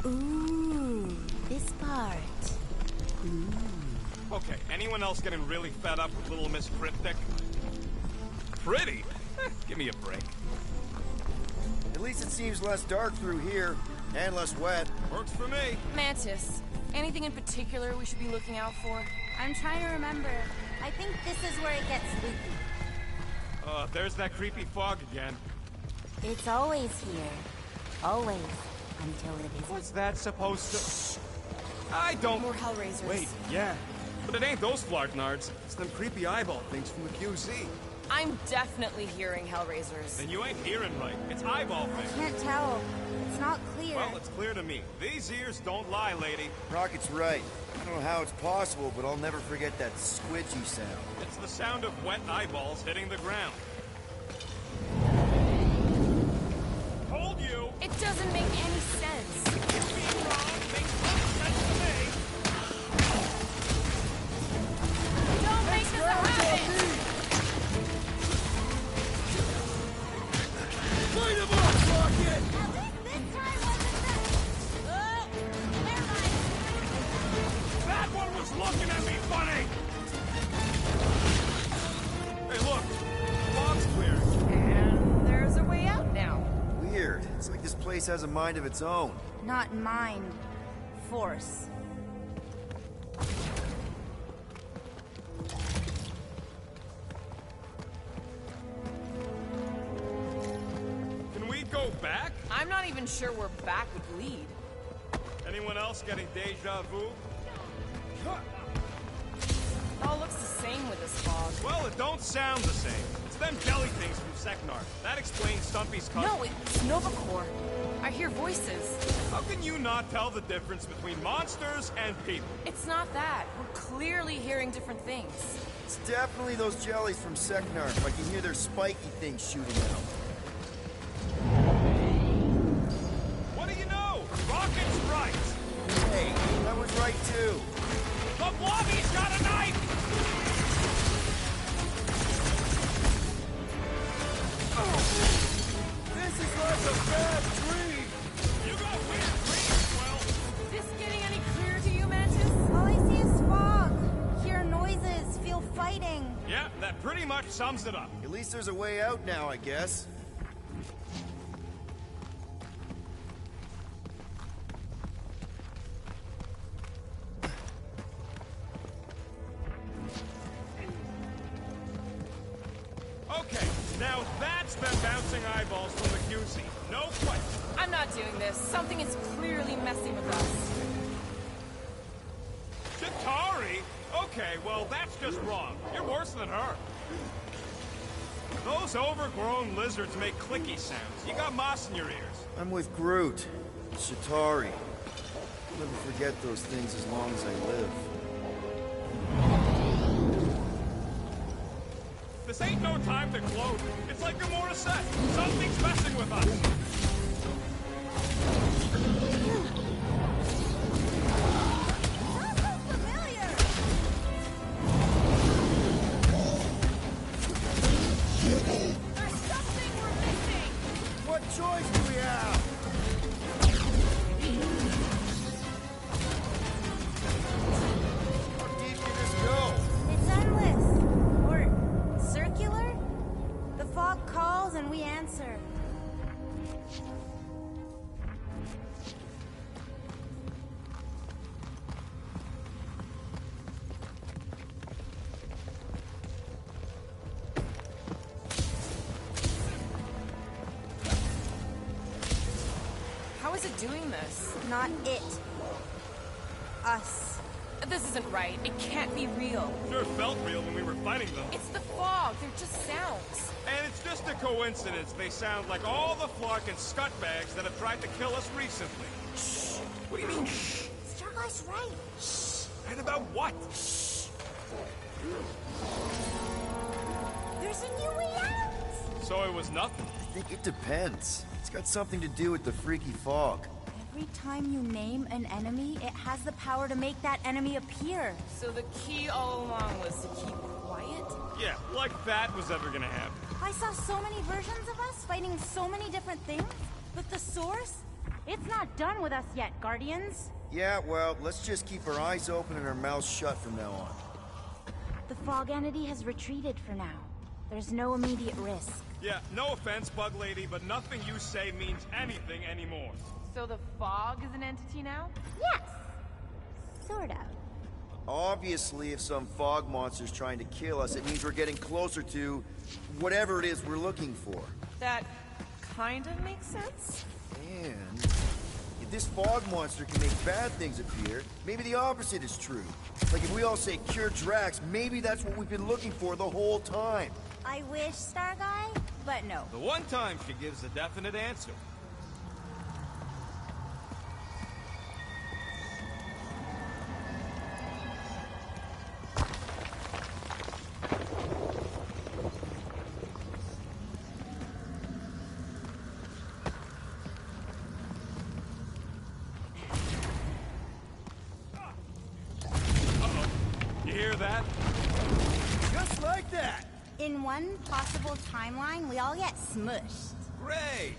Ooh, this part. Ooh. Okay, anyone else getting really fed up with Little Miss Cryptic? Pretty? Give me a break. At least it seems less dark through here, and less wet. Works for me. Mantis, anything in particular we should be looking out for? I'm trying to remember. I think this is where it gets spooky. There's that creepy fog again. It's always here. Always. Until it isn't. What's that supposed to... I don't... More Hellraisers. Wait, yeah. But it ain't those Flarknards. It's them creepy eyeball things from the QZ. I'm definitely hearing Hellraisers. Then you ain't hearing right. It's eyeball things. I can't tell. It's not clear. Well, it's clear to me. These ears don't lie, lady. Rocket's right. I don't know how it's possible, but I'll never forget that squidgy sound. It's the sound of wet eyeballs hitting the ground. Told you! It doesn't make any sense. Being wrong makes no sense to me. Don't make this a habit! Light him up, Rocket! At least this time wasn't the... never mind. That one was looking at me funny! Hey, look! The fog's clearing. And there's a way out now. Weird. It's like this place has a mind of its own. Not mind. Force. Can we go back? I'm not even sure where back would lead. Anyone else getting deja vu? It all looks the same with this fog. Well, it don't sound the same. It's them jelly things from Seknar. That explains Stumpy's cousin. No, it's Novacore. I hear voices. How can you not tell the difference between monsters and people? It's not that. We're clearly hearing different things. It's definitely those jellies from Seknar. I can hear their spiky things shooting out. What do you know? Rocket's right. Hey, that was right too. The Blobby's got a knife! This is like a bad dream! You got weird dreams, well... Is this getting any clearer to you, Mantis? All I see is fog. Hear noises. Feel fighting. Yeah, that pretty much sums it up. At least there's a way out now, I guess. Okay, now that's them bouncing eyeballs from the QZ. No question. I'm not doing this. Something is clearly messing with us. Chitauri? Okay, well, that's just wrong. You're worse than her. Those overgrown lizards make clicky sounds. You got moss in your ears. I'm with Groot. Chitauri. I'll never forget those things as long as I live. This ain't no time to gloat. It's like Gamora said. Something's messing with us. There's something we're missing! What choice do we have? How deep can this go? It's endless. Or circular? The fog calls and we answer. How is it doing this? Not it. Us. This isn't right. It can't be real. Sure felt real when we were fighting them. It's the fog. They're just sounds. And it's just a coincidence they sound like all the Flark and scutbags that have tried to kill us recently. Shh. What do you mean, shh? Starlight's right. Shh. And about what? Shh. There's a new way out. So it was nothing. I think it depends. It's got something to do with the freaky fog. Every time you name an enemy, it has the power to make that enemy appear. So the key all along was to keep quiet? Yeah, like that was ever gonna happen. I saw so many versions of us fighting so many different things, but the source? It's not done with us yet, Guardians. Yeah, well, let's just keep our eyes open and our mouths shut from now on. The fog entity has retreated for now. There's no immediate risk. Yeah, no offense, Bug Lady, but nothing you say means anything anymore. So the fog is an entity now? Yes! Sort of. Obviously, if some fog monster's trying to kill us, it means we're getting closer to whatever it is we're looking for. That kind of makes sense. And if this fog monster can make bad things appear, maybe the opposite is true. Like if we all say cure Drax, maybe that's what we've been looking for the whole time. I wish, Star Guy, but no. The one time she gives a definite answer. In one possible timeline, we all get smushed. Great!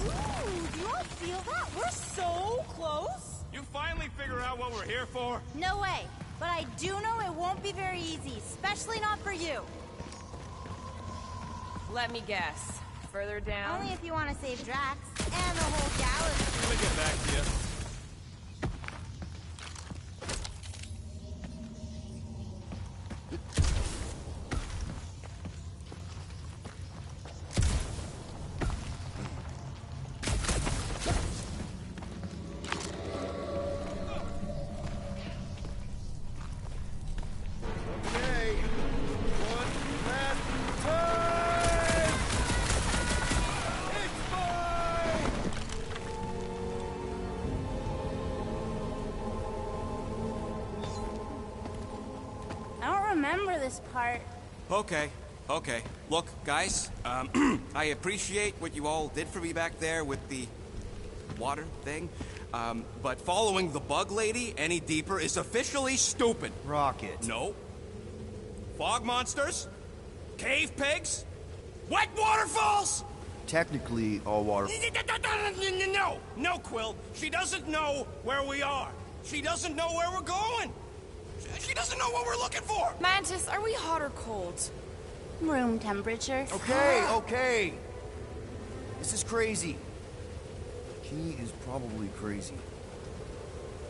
Ooh, do you all feel that? We're so close! You finally figure out what we're here for? No way. But I do know it won't be very easy, especially not for you. Let me guess. Further down? Only if you want to save Drax and the whole galaxy. Let me get back to you. Remember this part. Okay. Look, guys, I appreciate what you all did for me back there with the water thing, but following the Bug Lady any deeper is officially stupid. Rocket. No. Fog monsters? Cave pigs? Wet waterfalls? Technically, all water... No, Quill. She doesn't know where we are. She doesn't know where we're going. She doesn't know what we're looking for! Mantis, are we hot or cold? Room temperature. Okay. This is crazy. She is probably crazy.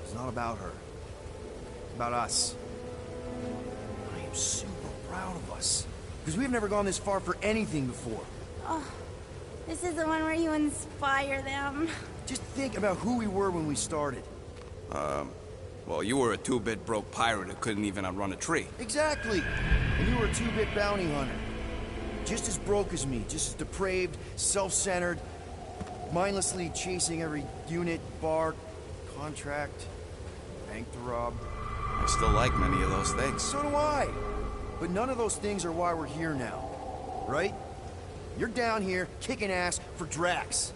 It's not about her. It's about us. I am super proud of us. Because we've never gone this far for anything before. Oh, this is the one where you inspire them. Just think about who we were when we started. Well, you were a two-bit broke pirate who couldn't even outrun a tree. Exactly! And you were a two-bit bounty hunter. Just as broke as me, just as depraved, self-centered, mindlessly chasing every unit, bar, contract, bank to rob. I still like many of those things. So do I! But none of those things are why we're here now. Right? You're down here, kicking ass for Drax.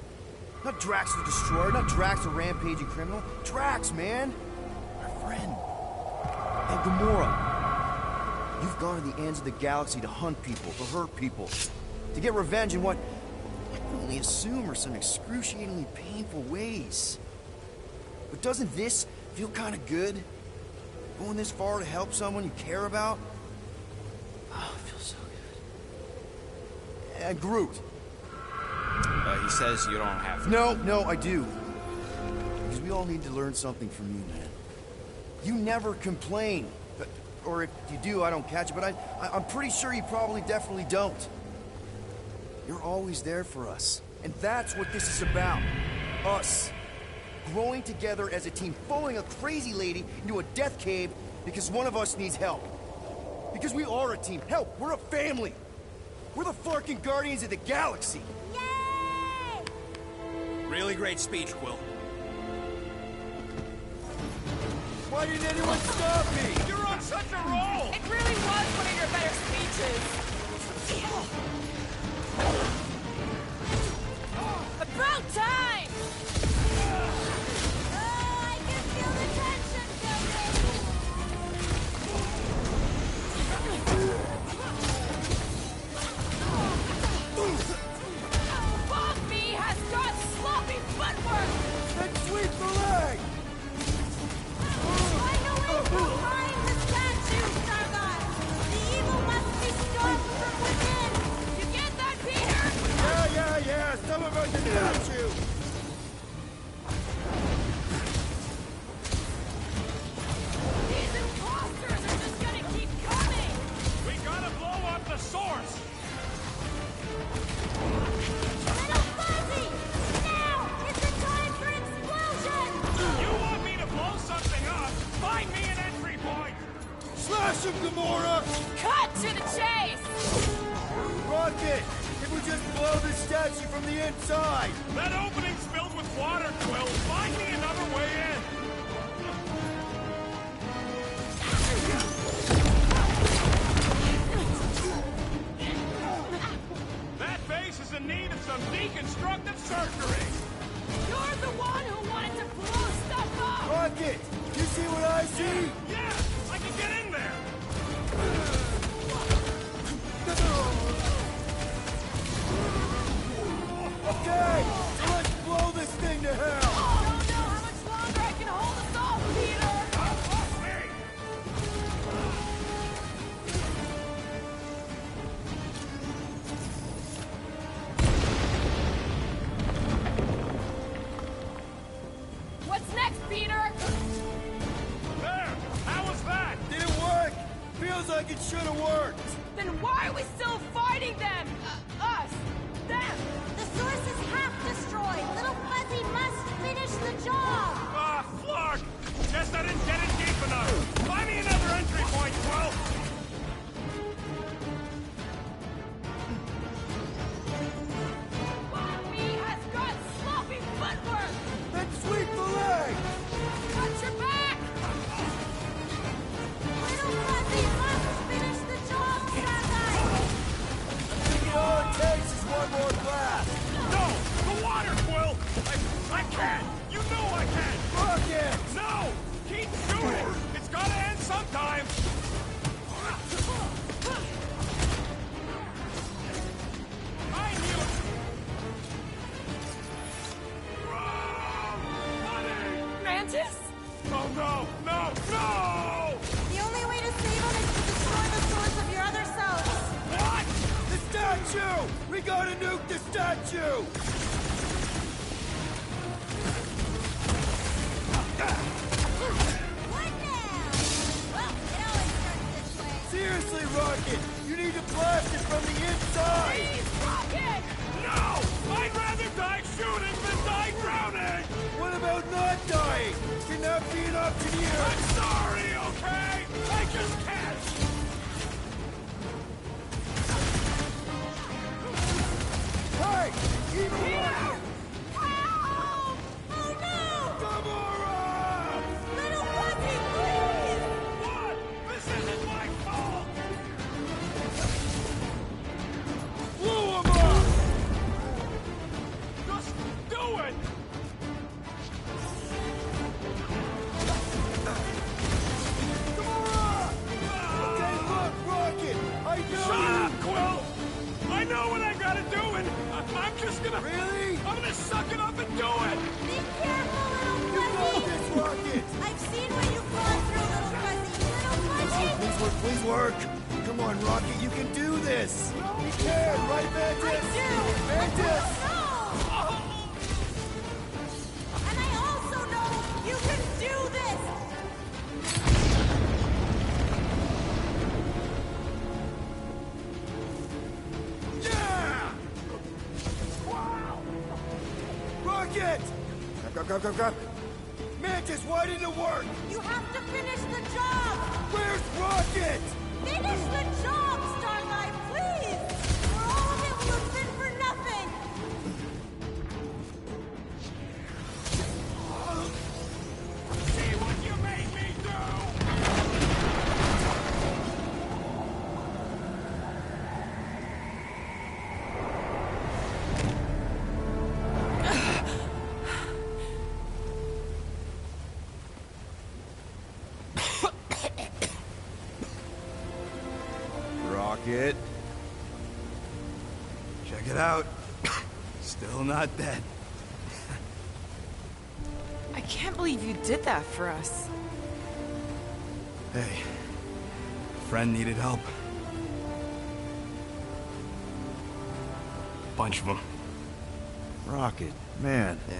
Not Drax the Destroyer, not Drax the rampaging criminal. Drax, man! Friend. And Gamora. You've gone to the ends of the galaxy to hunt people, to hurt people, to get revenge in what I can only assume are some excruciatingly painful ways. But doesn't this feel kind of good? Going this far to help someone you care about? Oh, it feels so good. And Groot. He says you don't have to. No, I do. Because we all need to learn something from you, man. You never complain. Or if you do, I don't catch it, but I'm pretty sure you probably definitely don't. You're always there for us. And that's what this is about. Us. Growing together as a team, following a crazy lady into a death cave because one of us needs help. Because we are a team. Hell, we're a family. We're the fucking Guardians of the Galaxy. Yay! Really great speech, Quill. Why didn't anyone stop me? You're on such a roll! It really was one of your better speeches. About time! I can feel the tension building! Fuck me has got sloppy footwork! Then sweep the leg! Find a way behind the statue, Stargod! The evil must be stopped from within! You get that, Peter? Yeah, some of us the statue! These imposters are just gonna keep coming! We gotta blow up the source! Little Fuzzy! Now is the time for explosion! You want me to blow something up? Find me an entry point! Slash him, Gamora! Cut to the chase! Rocket! If we just blow the statue from the inside! That opening's filled with water, Quill! Find me another way in! That base is in need of some deconstructive surgery! You're the one who wanted to blow stuff up! Rocket! You see what I see? Yeah! I can get in there! Okay! So let's blow this thing to hell! I don't know how much longer I can hold us off, Peter! What's next, Peter? There! How was that? Did it work? Feels like it should have worked! Then why are we still fighting them? Us! Them! The source is half destroyed! Little Fuzzy must finish the job! Ah, Flark! Guess I didn't get it deep enough! Find me another entry point, Quill! Bobby has got sloppy footwork! Then sweep the leg! Watch your back! Little Fuzzy must finish the job, Starlight! I think all it takes is one more blast! No! The water, Quill! I can't! You know I can't! Rocket! No! Keep shooting! It's gotta end sometime! I knew it! Money! Mantis? Oh no! No! No! The only way to save him is to destroy the source of your other selves! What? The statue! We gotta nuke the statue! What now? Well, it always starts this way. Seriously, Rocket! You need to blast it from the inside! Please, Rocket! No! I'd rather die shooting than die drowning! What about not dying? Can that be an option here? I'm sorry, okay? I just can't! Hey! Evil Peter! Rocket! Help! Oh no! Gamora! Little Fuzzy, please! What? This isn't my fault! Blow him up! Just do it! Okay, look, Rocket! I know Shut you! up, Quill! I know what I gotta do, and I'm just gonna... Really? I'm gonna suck it up and do it! Be careful, Little You got Fuzzy! this, Rocket! I've seen what you've gone through, Little Fuzzy! Little Fuzzy! Please work! Come on, Rocket, you can do this! You can, right, Mantis? I do! Mantis! No! And I also know you can do this! Yeah! Rocket! Go. Mantis, why didn't it work? You have to finish the job! Where's Rocket? Finish the job, Starlight, please! Or all of it will have been for nothing! See what you made me do! Get out. Still not dead. I can't believe you did that for us. Hey, a friend needed help. Bunch of them. Rocket, man. Yeah.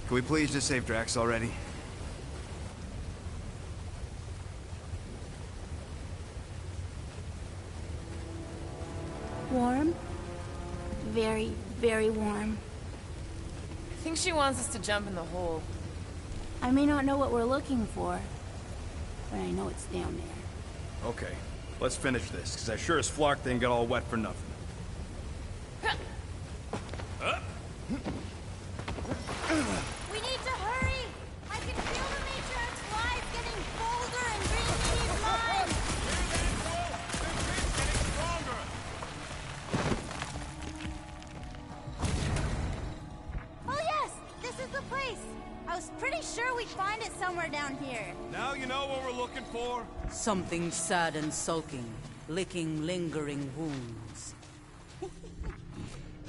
Can we please just save Drax already? Warm? Very, very warm. I think she wants us to jump in the hole. I may not know what we're looking for, but I know it's down there. Okay, let's finish this, because I sure as Flark didn't get all wet for nothing. We need to hurry! I can feel the Matriarch's lives getting bolder and bringing these lines! Oh yes! This is the place! I was pretty sure we'd find it somewhere down here. Now you know what we're looking for? Something sad and sulking, licking lingering wounds.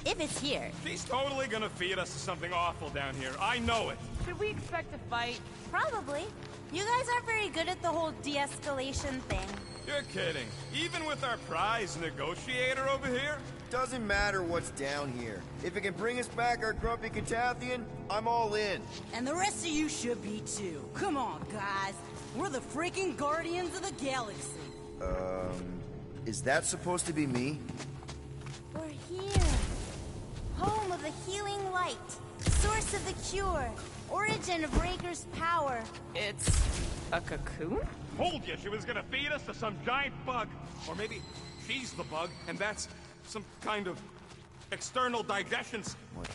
If it's here. She's totally gonna feed us to something awful down here. I know it. Should we expect a fight? Probably. You guys aren't very good at the whole de-escalation thing. You're kidding. Even with our prize negotiator over here? Doesn't matter what's down here. If it can bring us back our grumpy Catathian, I'm all in. And the rest of you should be too. Come on, guys. We're the freaking Guardians of the Galaxy. Is that supposed to be me? We're here. Home of the healing light. Source of the cure. Origin of Raker's power. It's a cocoon? Told you she was gonna feed us to some giant bug. Or maybe she's the bug, and that's some kind of external digestion. What?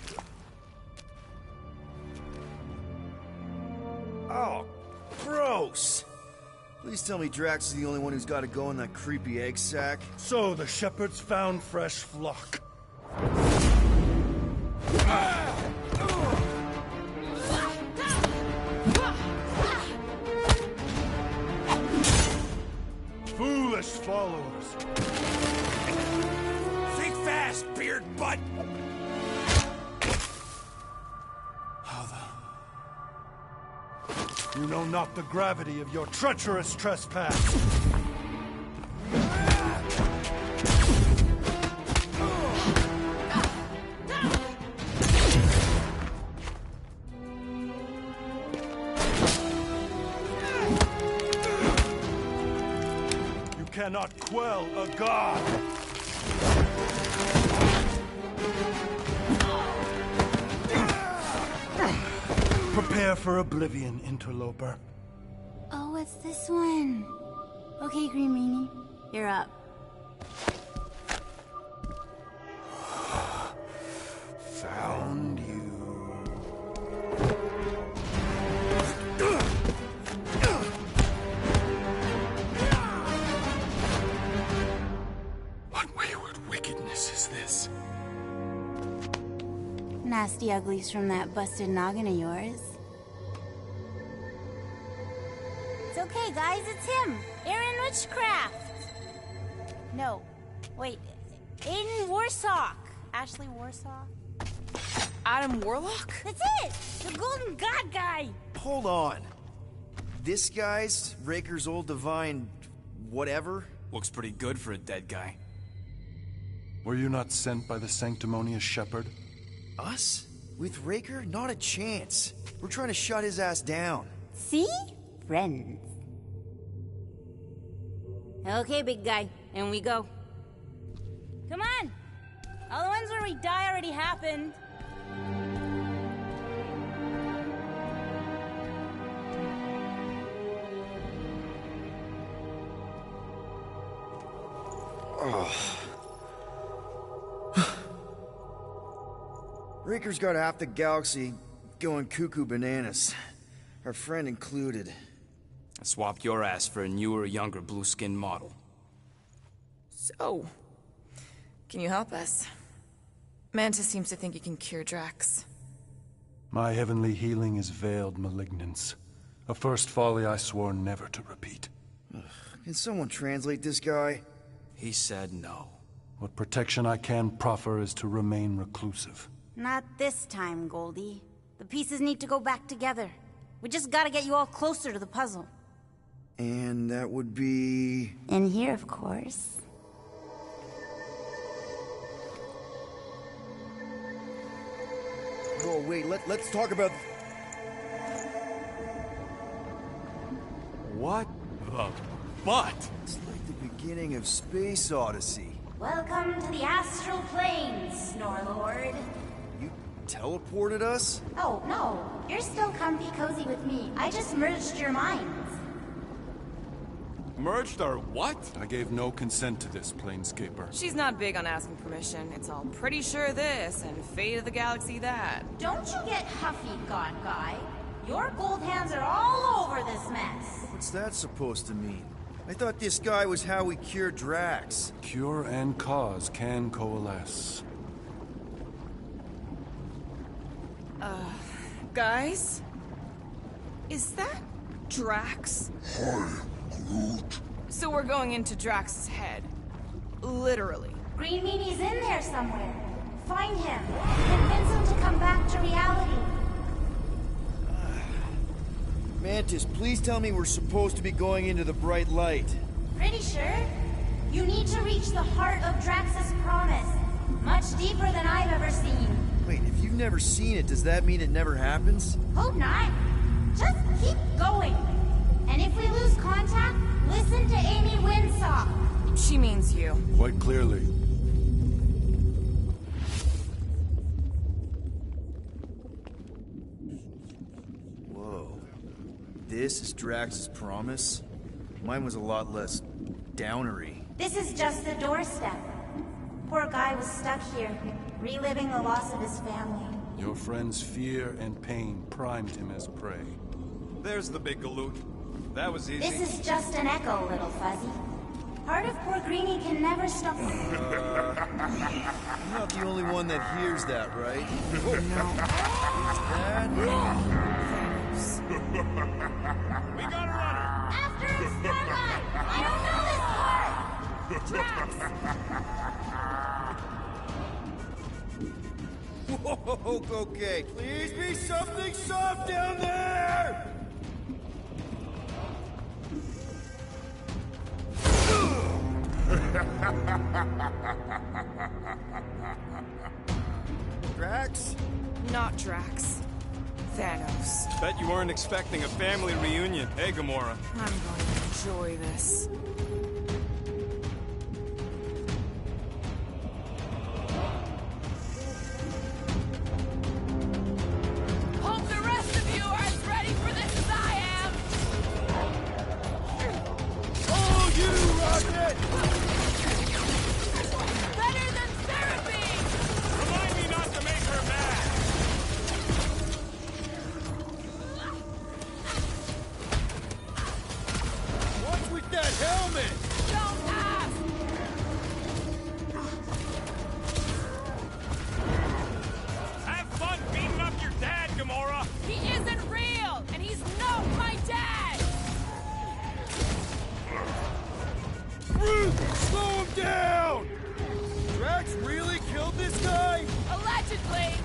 Oh, gross! Please tell me Drax is the only one who's got to go in that creepy egg sack. So the shepherds found fresh flock. Foolish followers. Think fast, beard butt! You know not the gravity of your treacherous trespass. You cannot quell a god. Prepare for oblivion, interloper. Oh, it's this one. Okay, Green Meanie, you're up. Found you. What wayward wickedness is this? Nasty uglies from that busted noggin of yours. It's okay, guys, it's him! Aaron Witchcraft! No, wait, Aiden Warsock! Ashley Warsock? Adam Warlock? That's it! The Golden God guy! Hold on. This guy's Raker's old divine... whatever? Looks pretty good for a dead guy. Were you not sent by the sanctimonious shepherd? Us? With Raker? Not a chance. We're trying to shut his ass down. See? Friends. Okay, big guy, and we go. Come on! All the ones where we die already happened. Raker's got half the galaxy going cuckoo bananas. Our friend included. I swapped your ass for a newer, younger blue-skinned model. So, can you help us? Mantis seems to think he can cure Drax. My heavenly healing is veiled malignance. A first folly I swore never to repeat. Can someone translate this guy? He said no. What protection I can proffer is to remain reclusive. Not this time, Goldie. The pieces need to go back together. We just gotta get you all closer to the puzzle. And that would be... In here, of course. Oh, wait, let's talk about... What the butt? It's like the beginning of Space Odyssey. Welcome to the astral planes, Snorlord. You teleported us? Oh, no. You're still comfy cozy with me. I just merged your minds. Merged our what? I gave no consent to this, Planescaper. She's not big on asking permission. It's all pretty sure this and fate of the galaxy that. Don't you get huffy, God Guy. Your gold hands are all over this mess. What's that supposed to mean? I thought this guy was how we cure Drax. Cure and cause can coalesce. Guys? Is that Drax? Hi, Groot. So we're going into Drax's head. Literally. Green Meanie's in there somewhere. Find him. Convince him to come back to reality. Mantis, please tell me we're supposed to be going into the bright light. Pretty sure. You need to reach the heart of Drax's promise. Much deeper than I've ever seen. Wait, if you've never seen it, does that mean it never happens? Hope not. Just keep going. And if we lose contact, listen to Amy Winsock. She means you. Quite clearly. Whoa. This is Drax's promise? Mine was a lot less downery. This is just the doorstep. Poor guy was stuck here, reliving the loss of his family. Your friend's fear and pain primed him as prey. There's the big galoot. That was easy. This is just an echo, little fuzzy. Part of poor Greenie can never stop. You're not the only one that hears that, right? Oh, no. We got a runner! After him, Starlight! I don't know this part! Drax! Whoa, okay. Please be something soft down there! Drax? Not Drax. Thanos. Bet you weren't expecting a family reunion, hey, Gamora? I'm going to enjoy this. Hope the rest of you are as ready for this as I am! Oh, you rocket! Better than therapy! Remind me not to make her mad! What's with that helmet? Don't ask! Have fun beating up your dad, Gamora! He isn't real, and he's not my dad! Slow him down! Drax really killed this guy? Allegedly!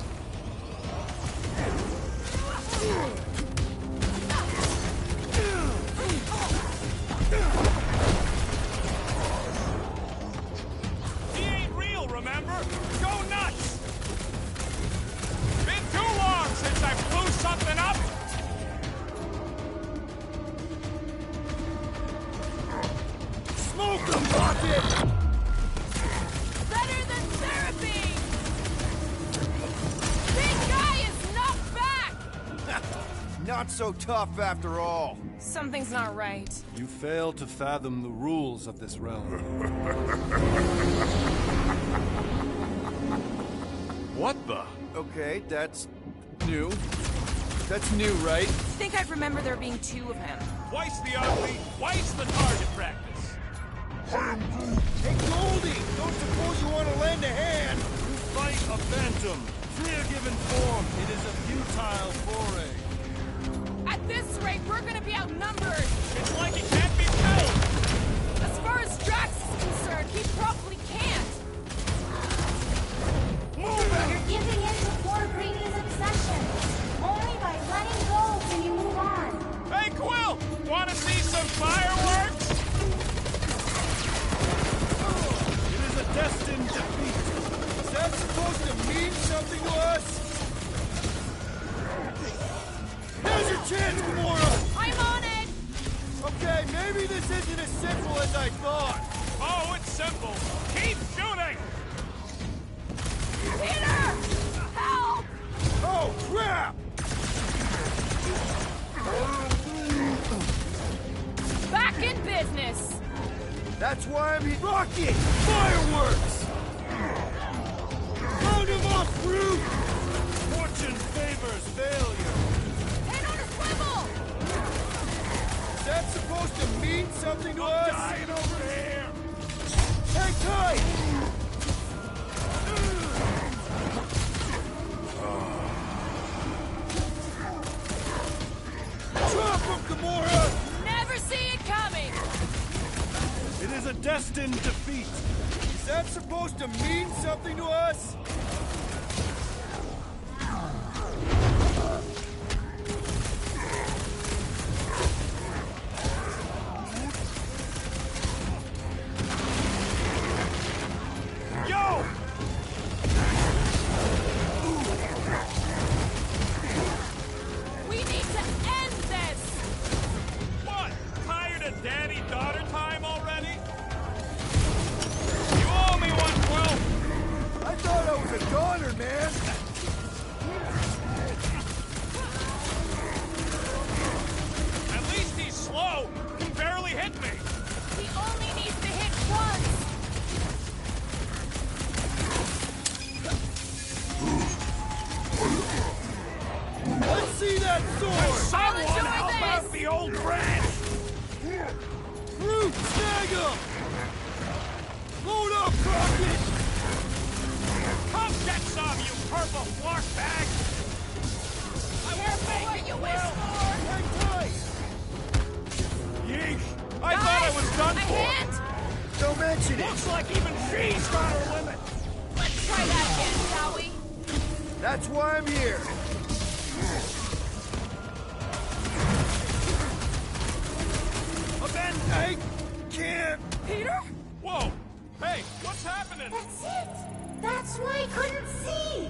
He ain't real, remember? Go nuts! Been too long since I blew something up! Smoke him, Rocket! Better than therapy! Big guy is knocked back! Not so tough after all. Something's not right. You fail to fathom the rules of this realm. What the? Okay, that's new. That's new, right? I think I'd remember there being two of him. Twice the ugly, twice the target practice! Hey, Goldie! Don't suppose you want to lend a hand? You fight a phantom. Fear given form. It is a futile foray. At this rate, we're gonna be outnumbered! It's like he can't be killed! As far as Drax is concerned, he probably can't! chance, Gamora! I'm on it! Okay, maybe this isn't as simple as I thought. Oh, it's simple. Keep shooting! Peter! Help! Oh, crap! Back in business! That's why I'm here. Rocket! Fireworks! Round him up, Groot! Fortune favors failure. Head on a swivel! Is that supposed to mean something to us? Dying over here! Hang tight! Drop him, Gamora! Never see it coming! It is a destined defeat. Is that supposed to mean something to us? Yo! We need to end this! What? Tired of daddy-daughter time already? You owe me one, Quill! I thought I was a goner, man! At least he's slow. He barely hit me. He only needs to hit once! Let's see that sword! Someone enjoy help this. out the old branch! Groot, snag him! Load up, Rocket! Come get some, you purple flark bag! Careful what you wish for! Hang tight! Yeesh! I thought I was done A for! hint? Don't mention it! Looks like even she's got her limit! Let's try that again, shall we? That's why I'm here! Ben, I can't! Peter? whoa! Hey, what's happening? That's it! That's why I couldn't see!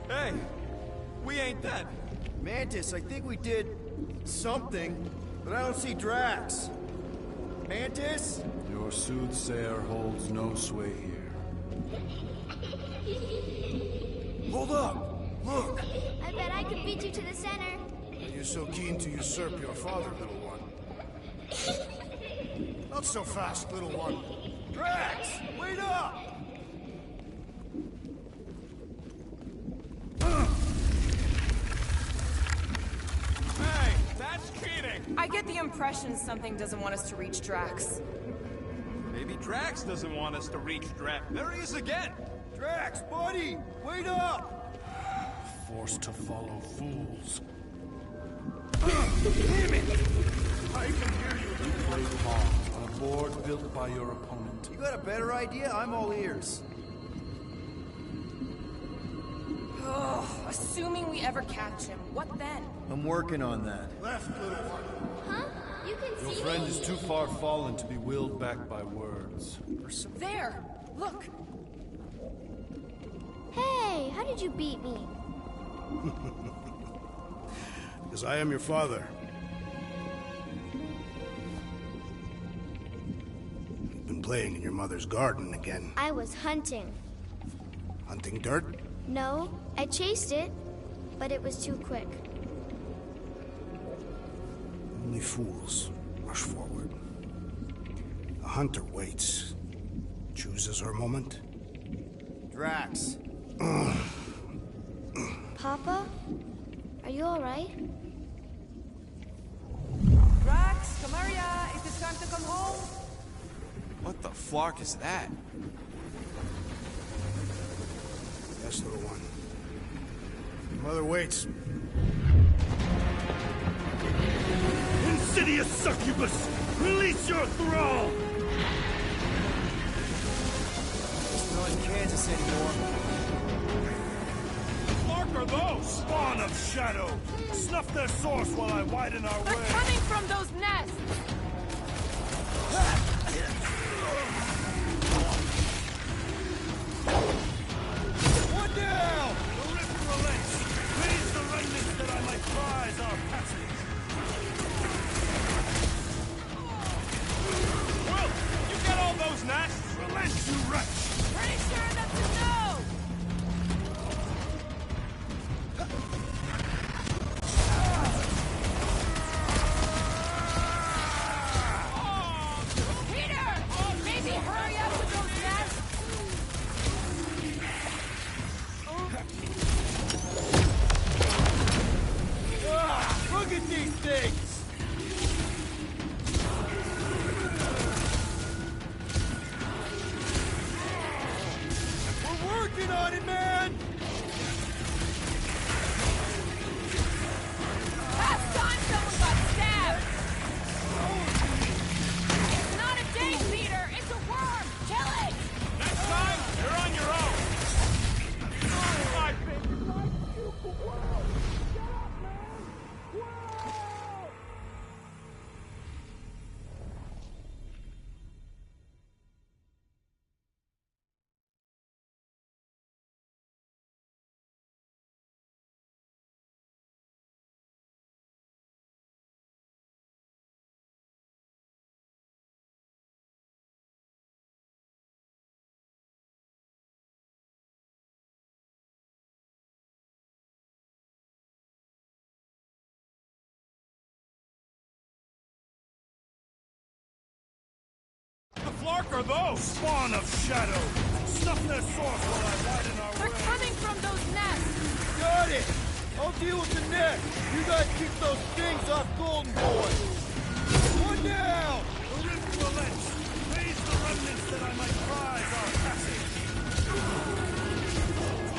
Hey, we ain't dead. Mantis, I think we did something, but I don't see Drax. Mantis? Your soothsayer holds no sway here. Hold up! Look! I bet I could beat you to the center. Are you so keen to usurp your father, little one? Not so fast, little one. Drax! Wait up! Hey, that's cheating! I get the impression something doesn't want us to reach Drax. Maybe Drax doesn't want us to reach Drax. There he is again! Drax, buddy! Wait up! Forced to follow fools. Damn it! I can hear you. You play pawn on a board built by your opponent. You got a better idea? I'm all ears. Ugh, assuming we ever catch him, what then? I'm working on that. Left, little one. Huh? You can Your see friend me? is too far fallen to be willed back by words. There! Look! Hey, how did you beat me? Because I am your father. You've been playing in your mother's garden again. I was hunting. Hunting dirt? No, I chased it, but it was too quick. Only fools rush forward. A hunter waits. Chooses her moment. Drax. Papa? Are you alright? Drax, come here, ya. It is time to come home. What the flark is that? Yes, little one. Your mother waits. Insidious succubus! Release your thrall! It's not in Kansas anymore. What are those? Spawn of shadow! Snuff their source while I widen our They're way! coming from those nests! flark are those? Spawn of shadow! Stuff their source while I widen our way! They're coming from those nests! Got it! I'll deal with the nest! You guys keep those things off Golden Boy! One down! The rift relents! Raise the remnants that I might prize our passage!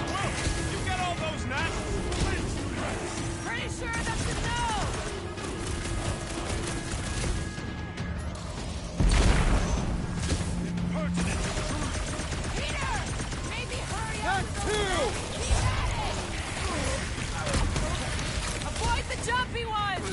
Well, you get all those nests? Pretty sure that's a no! Impertinent! Peter! Maybe hurry up! That's two! Keep at it! Avoid the jumpy ones!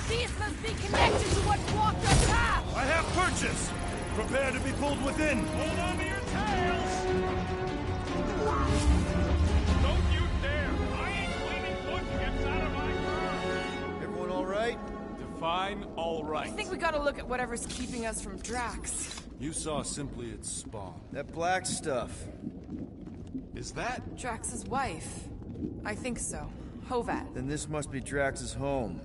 These must be connected to what blocked our path! I have purchase! Prepare to be pulled within! Hold on to your tails! Don't you dare! I ain't cleaning footsteps out of my car! Everyone all right? Define all right. I think we gotta look at whatever's keeping us from Drax. You saw simply its spawn. That black stuff. Is that? Drax's wife. I think so. Hovat. Then this must be Drax's home.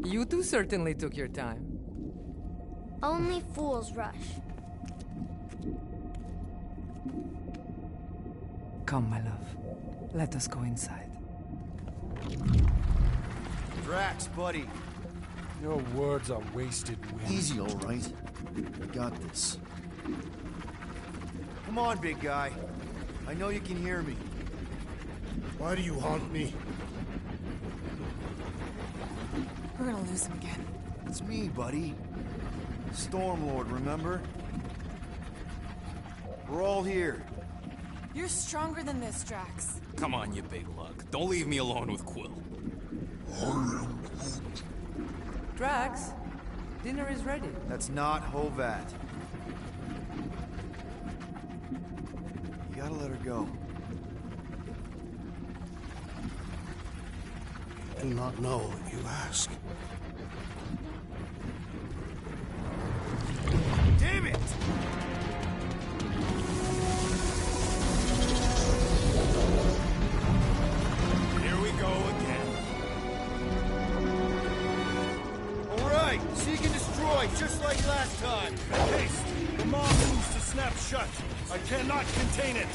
You two certainly took your time. Only fools rush. Come, my love. Let us go inside. Drax, buddy. Your words are wasted wind. Easy, all right. I got this. Come on, big guy. I know you can hear me. Why do you haunt me? We're gonna lose him again. It's me, buddy. Stormlord, remember? We're all here. You're stronger than this, Drax. Come on, you big lug. Don't leave me alone with Quill. Drax, dinner is ready. That's not Hovat. You gotta let her go. I do not know if you ask. Damn it! Here we go again. All right, seek and destroy, just like last time. Haste! The maw moves to snap shut. I cannot contain it.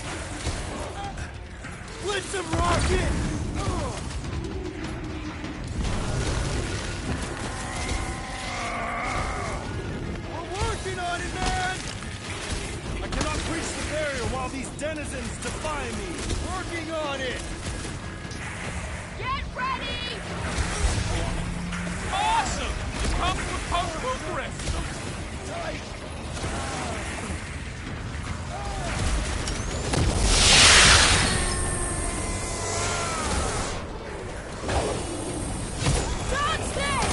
Blitz him, Rocket! On it, man! I cannot breach the barrier while these denizens defy me. Working on it! Get ready! Awesome! It comes with post-move grips. Dodge this!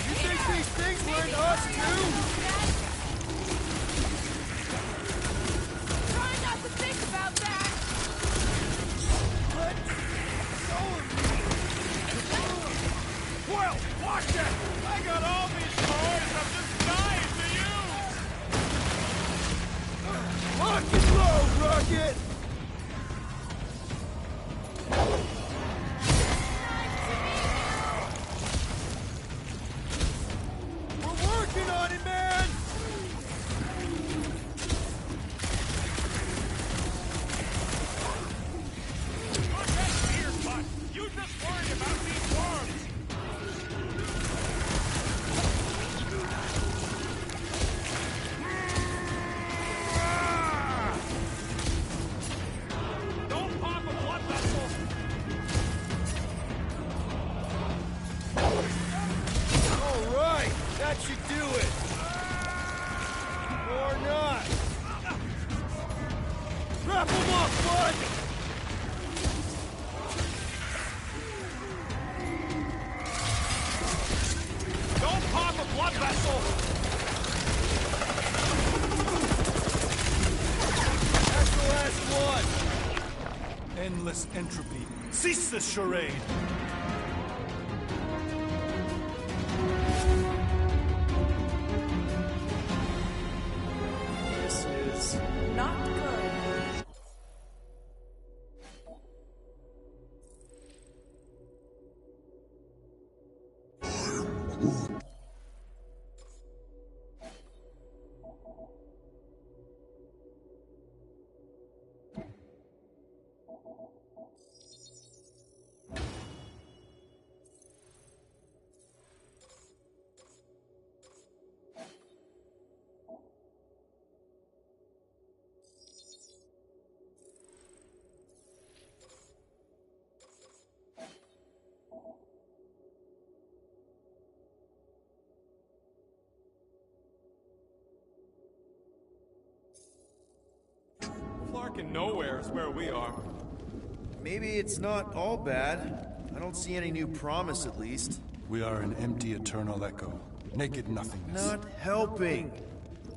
You think these things were in us, too? Try not to think about that! Let go of me! Well, watch it! I got all these toys I'm just dying to use! Lock and load, Rocket! We're working on it, man! Your head's here, bud. You just worry about these worms. Don't pop a blood vessel. All right, that should do it. Or not. Wrap him up, bud! Don't pop a blood vessel. That's the last one. Endless entropy. Cease this charade. fucking nowhere is where we are. Maybe it's not all bad. I don't see any new promise, at least. We are an empty eternal echo. Naked nothingness. Not helping.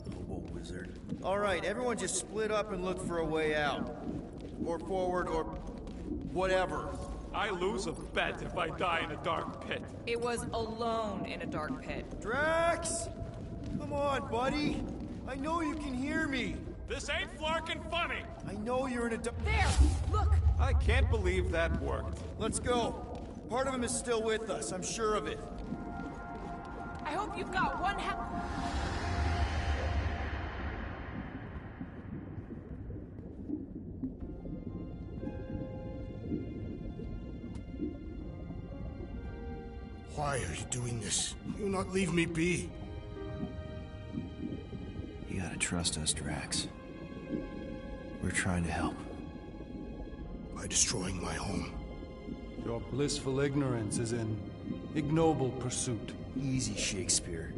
Hobo wizard. Alright, everyone just split up and look for a way out. Or forward, or whatever. I lose a bet if I die in a dark pit. It was alone in a dark pit. Drax! Come on, buddy! I know you can hear me! This ain't flarkin' funny! I know you're in a There! Look! I can't believe that worked. Let's go. Part of him is still with us, I'm sure of it. I hope you've got one Why are you doing this? Do not leave me be. You gotta trust us, Drax. We're trying to help. By destroying my home. Your blissful ignorance is an ignoble pursuit. Easy, Shakespeare.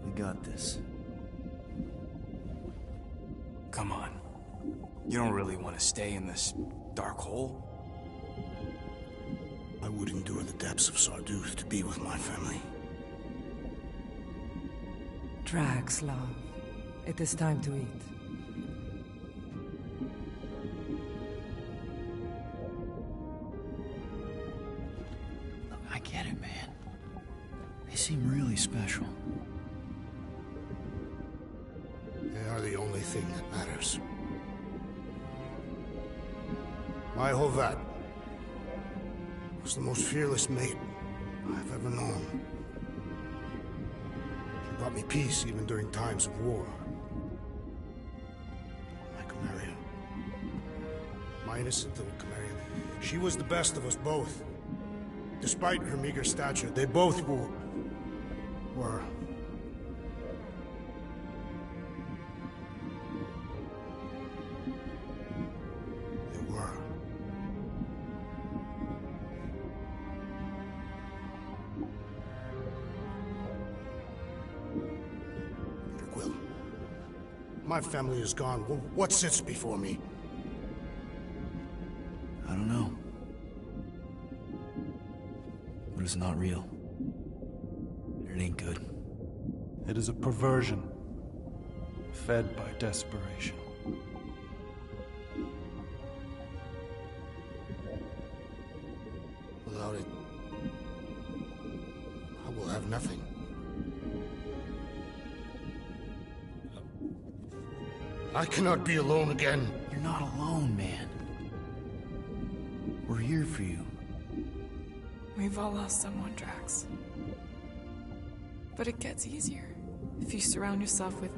We got this. Come on. You don't really want to stay in this dark hole? I would endure the depths of Sarduth to be with my family. Drax, love. It is time to eat. Look, I get it, man. They seem really special. They are the only thing that matters. My Hovat was the most fearless mate I've ever known. She brought me peace even during times of war. My Chimera. My innocent little Chimera. She was the best of us both. Despite her meager stature, they both were. My family is gone. What sits before me? I don't know. But it's not real. It ain't good. It is a perversion, fed by desperation. Without it, I will have nothing. I cannot be alone again. You're not alone, man. We're here for you. We've all lost someone, Drax. But it gets easier if you surround yourself with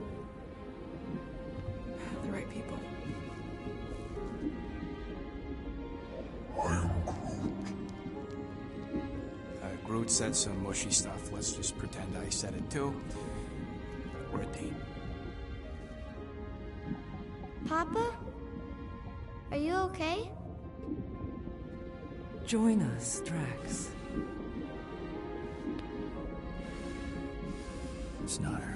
the right people. I am Groot. Groot said some mushy stuff. Let's just pretend I said it too. We're a team. Papa? Are you okay? Join us, Drax. It's not her.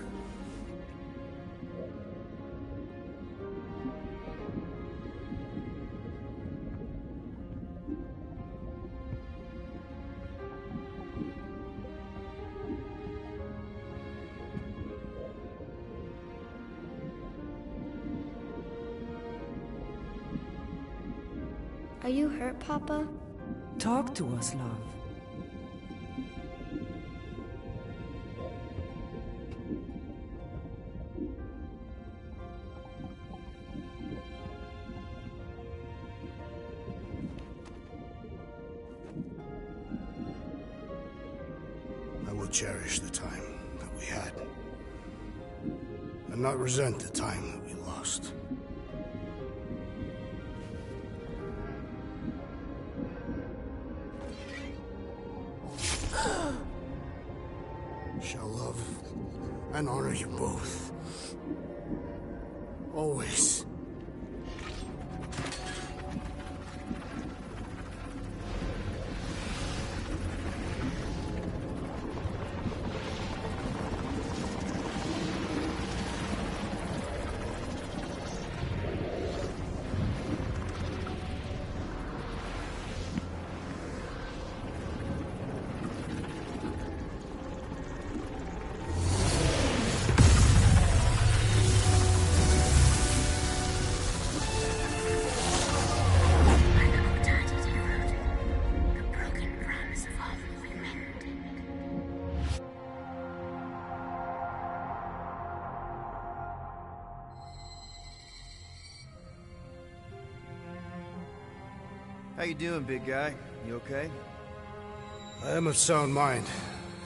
Are you hurt, Papa? Talk to us, love. I will cherish the time that we had, and not resent the time that we lost. Shall love and honor you both. Always. How you doing, big guy? You okay? I am of sound mind,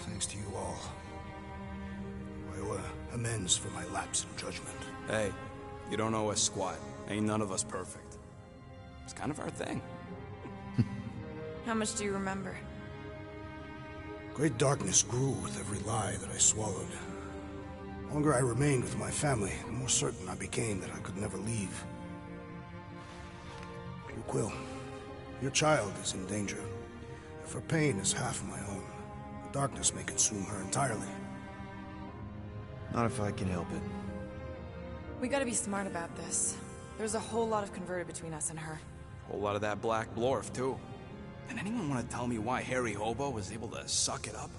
thanks to you all. I owe amends for my lapse in judgment. Hey, you don't owe us squat. Ain't none of us perfect. It's kind of our thing. How much do you remember? Great darkness grew with every lie that I swallowed. The longer I remained with my family, the more certain I became that I could never leave. Quill, your child is in danger. If her pain is half my own, the darkness may consume her entirely. Not if I can help it. We gotta be smart about this. There's a whole lot of converted between us and her. Whole lot of that black blorf, too. And anyone want to tell me why Harry Hobo was able to suck it up?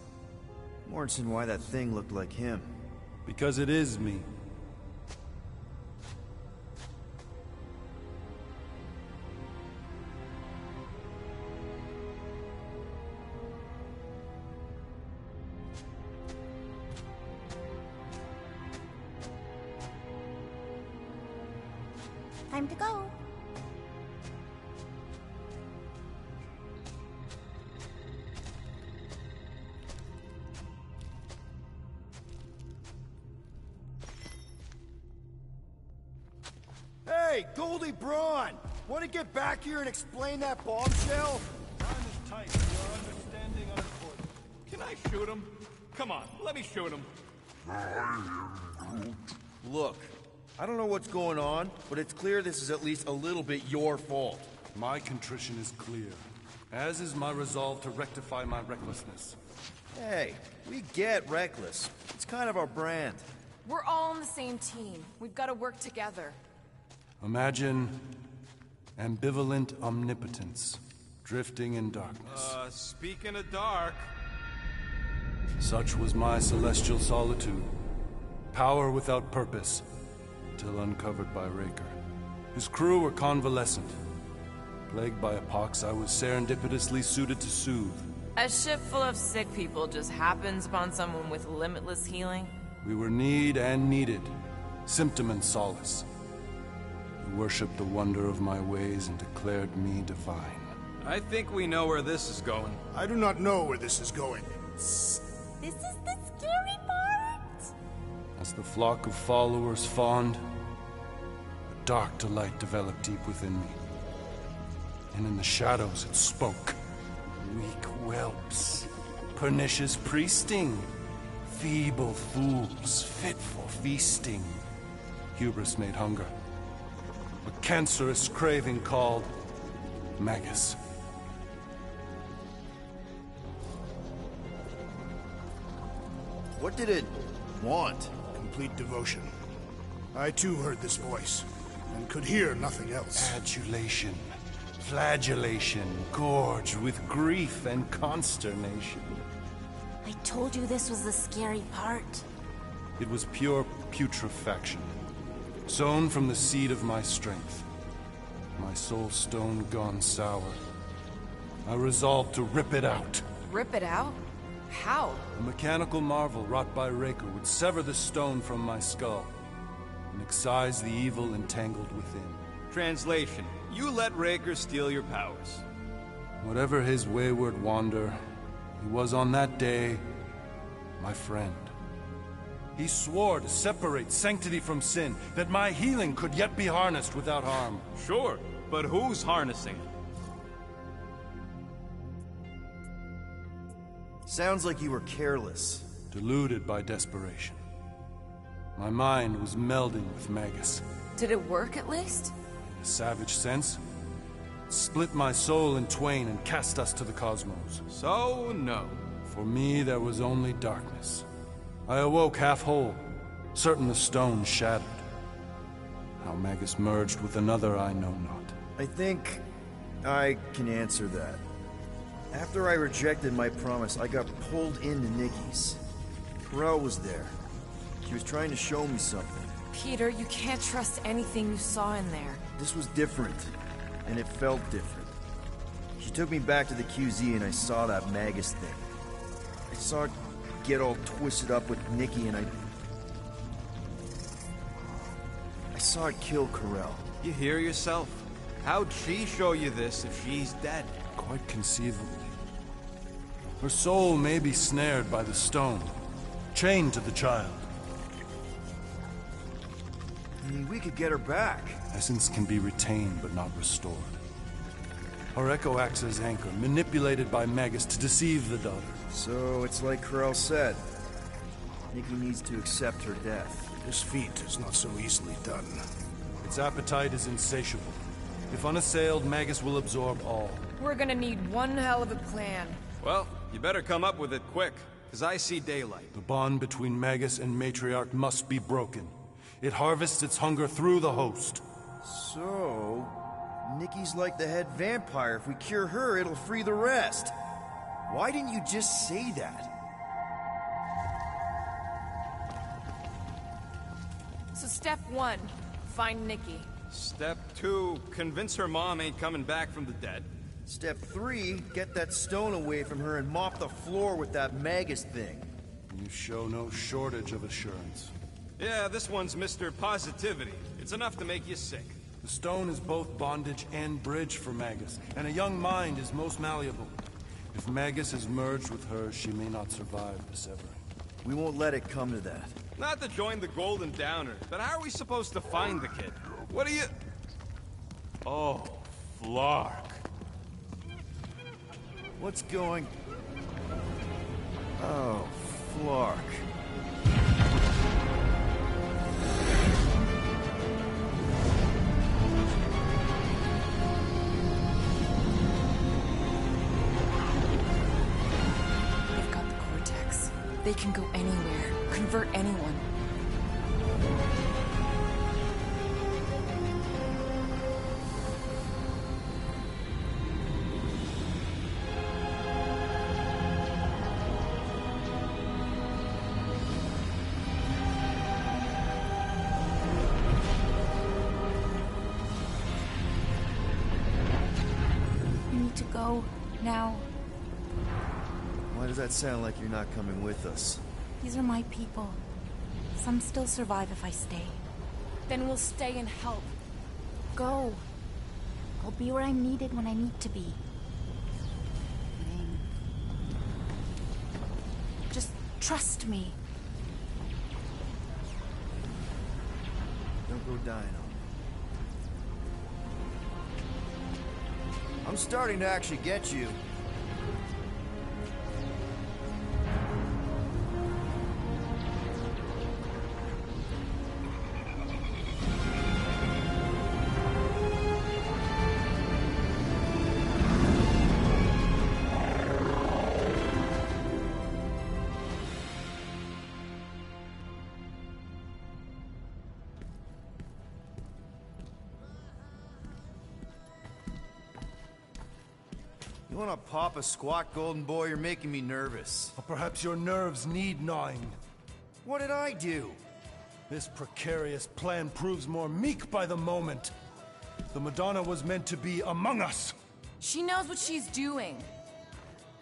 Morrison, why that thing looked like him. Because it is me. Time to go. Hey, Goldie Braun! Want to get back here and explain that bombshell? Time is tight. Your understanding unimportant. Can I shoot him? Come on, let me shoot him. Look, I don't know what's going on, but it's clear this is at least a little bit your fault. My contrition is clear, as is my resolve to rectify my recklessness. Hey, we get reckless. It's kind of our brand. We're all on the same team. We've got to work together. Imagine ambivalent omnipotence, drifting in darkness. Speaking of dark... Such was my celestial solitude. Power without purpose, till uncovered by Raker. His crew were convalescent. Plagued by a pox, I was serendipitously suited to soothe. A ship full of sick people just happens upon someone with limitless healing? We were need and needed, symptom and solace. He worshipped the wonder of my ways and declared me divine. I think we know where this is going. I do not know where this is going. This is the scary part. As the flock of followers fawned, a dark delight developed deep within me. And in the shadows it spoke. Weak whelps, pernicious priesting, feeble fools, fit for feasting. Hubris made hunger. A cancerous craving called Magus. What did it want? Complete devotion. I too heard this voice, and could hear nothing else. Adulation, flagellation, gorged with grief and consternation. I told you this was the scary part. It was pure putrefaction, sown from the seed of my strength. My soul stone gone sour. I resolved to rip it out. Rip it out? How? A mechanical marvel wrought by Raker would sever the stone from my skull and excise the evil entangled within. Translation: you let Raker steal your powers. Whatever his wayward wander, he was on that day my friend. He swore to separate sanctity from sin, that my healing could yet be harnessed without harm. Sure, but who's harnessing it? Sounds like you were careless. Deluded by desperation. My mind was melding with Magus. Did it work at least? In a savage sense, it split my soul in twain and cast us to the cosmos. So, no. For me, there was only darkness. I awoke half whole, certain the stone shattered. How Magus merged with another, I know not. I think I can answer that. After I rejected my promise, I got pulled into Nikki's. Corel was there. She was trying to show me something. Peter, you can't trust anything you saw in there. This was different, and it felt different. She took me back to the QZ and I saw that Magus thing. I saw it get all twisted up with Nikki and I saw it kill Corel. You hear yourself? How'd she show you this if she's dead? Quite conceivably. Her soul may be snared by the stone, chained to the child. We could get her back. Essence can be retained but not restored. Her echo acts as anchor, manipulated by Magus to deceive the daughter. So it's like Corell said. Nikki needs to accept her death. This feat is not so easily done. Its appetite is insatiable. If unassailed, Magus will absorb all. We're gonna need one hell of a plan. Well, you better come up with it quick, because I see daylight. The bond between Magus and Matriarch must be broken. It harvests its hunger through the host. So, Nikki's like the head vampire. If we cure her, it'll free the rest. Why didn't you just say that? So step 1, find Nikki. Step 2, convince her mom ain't coming back from the dead. Step 3, get that stone away from her and mop the floor with that Magus thing. You show no shortage of assurance. Yeah, this one's Mr. Positivity. It's enough to make you sick. The stone is both bondage and bridge for Magus, and a young mind is most malleable. If Magus is merged with her, she may not survive the severing. We won't let it come to that. Not to join the Golden Downer, but how are we supposed to find the kid? What are you... Oh, Flark. What's going... Oh, Flark. They've got the Cortex. They can go anywhere, convert anyone. To go now. Why does that sound like you're not coming with us? These are my people. Some still survive if I stay. Then we'll stay and help. Go. I'll be where I'm needed when I need to be. Just trust me. Don't go dying on me. I'm starting to actually get you. You wanna pop a squat, golden boy? You're making me nervous. Or perhaps your nerves need gnawing. What did I do? This precarious plan proves more meek by the moment. The Madonna was meant to be among us. She knows what she's doing.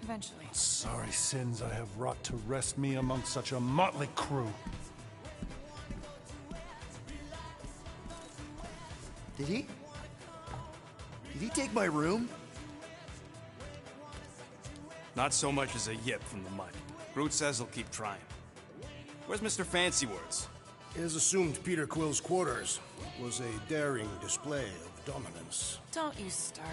Eventually. Sorry sins I have wrought to wrest me among such a motley crew. Did he? Did he take my room? Not so much as a yip from the mud. Groot says he'll keep trying. Where's Mr. Fancy Words? It is assumed Peter Quill's quarters was a daring display of dominance. Don't you start.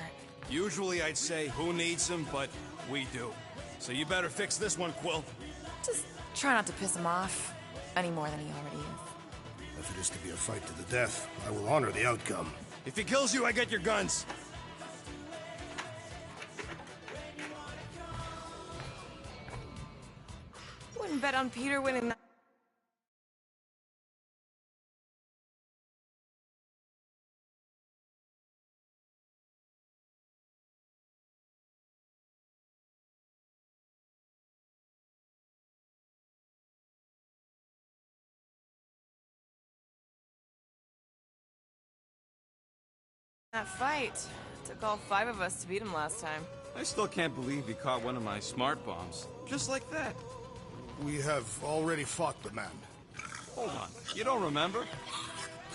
Usually I'd say, who needs him, but we do. So you better fix this one, Quill. Just try not to piss him off any more than he already is. If it is to be a fight to the death, I will honor the outcome. If he kills you, I get your guns. Wouldn't bet on Peter winning that. That fight. Took all 5 of us to beat him last time. I still can't believe he caught one of my smart bombs. Just like that. We have already fought the man. Hold on. You don't remember?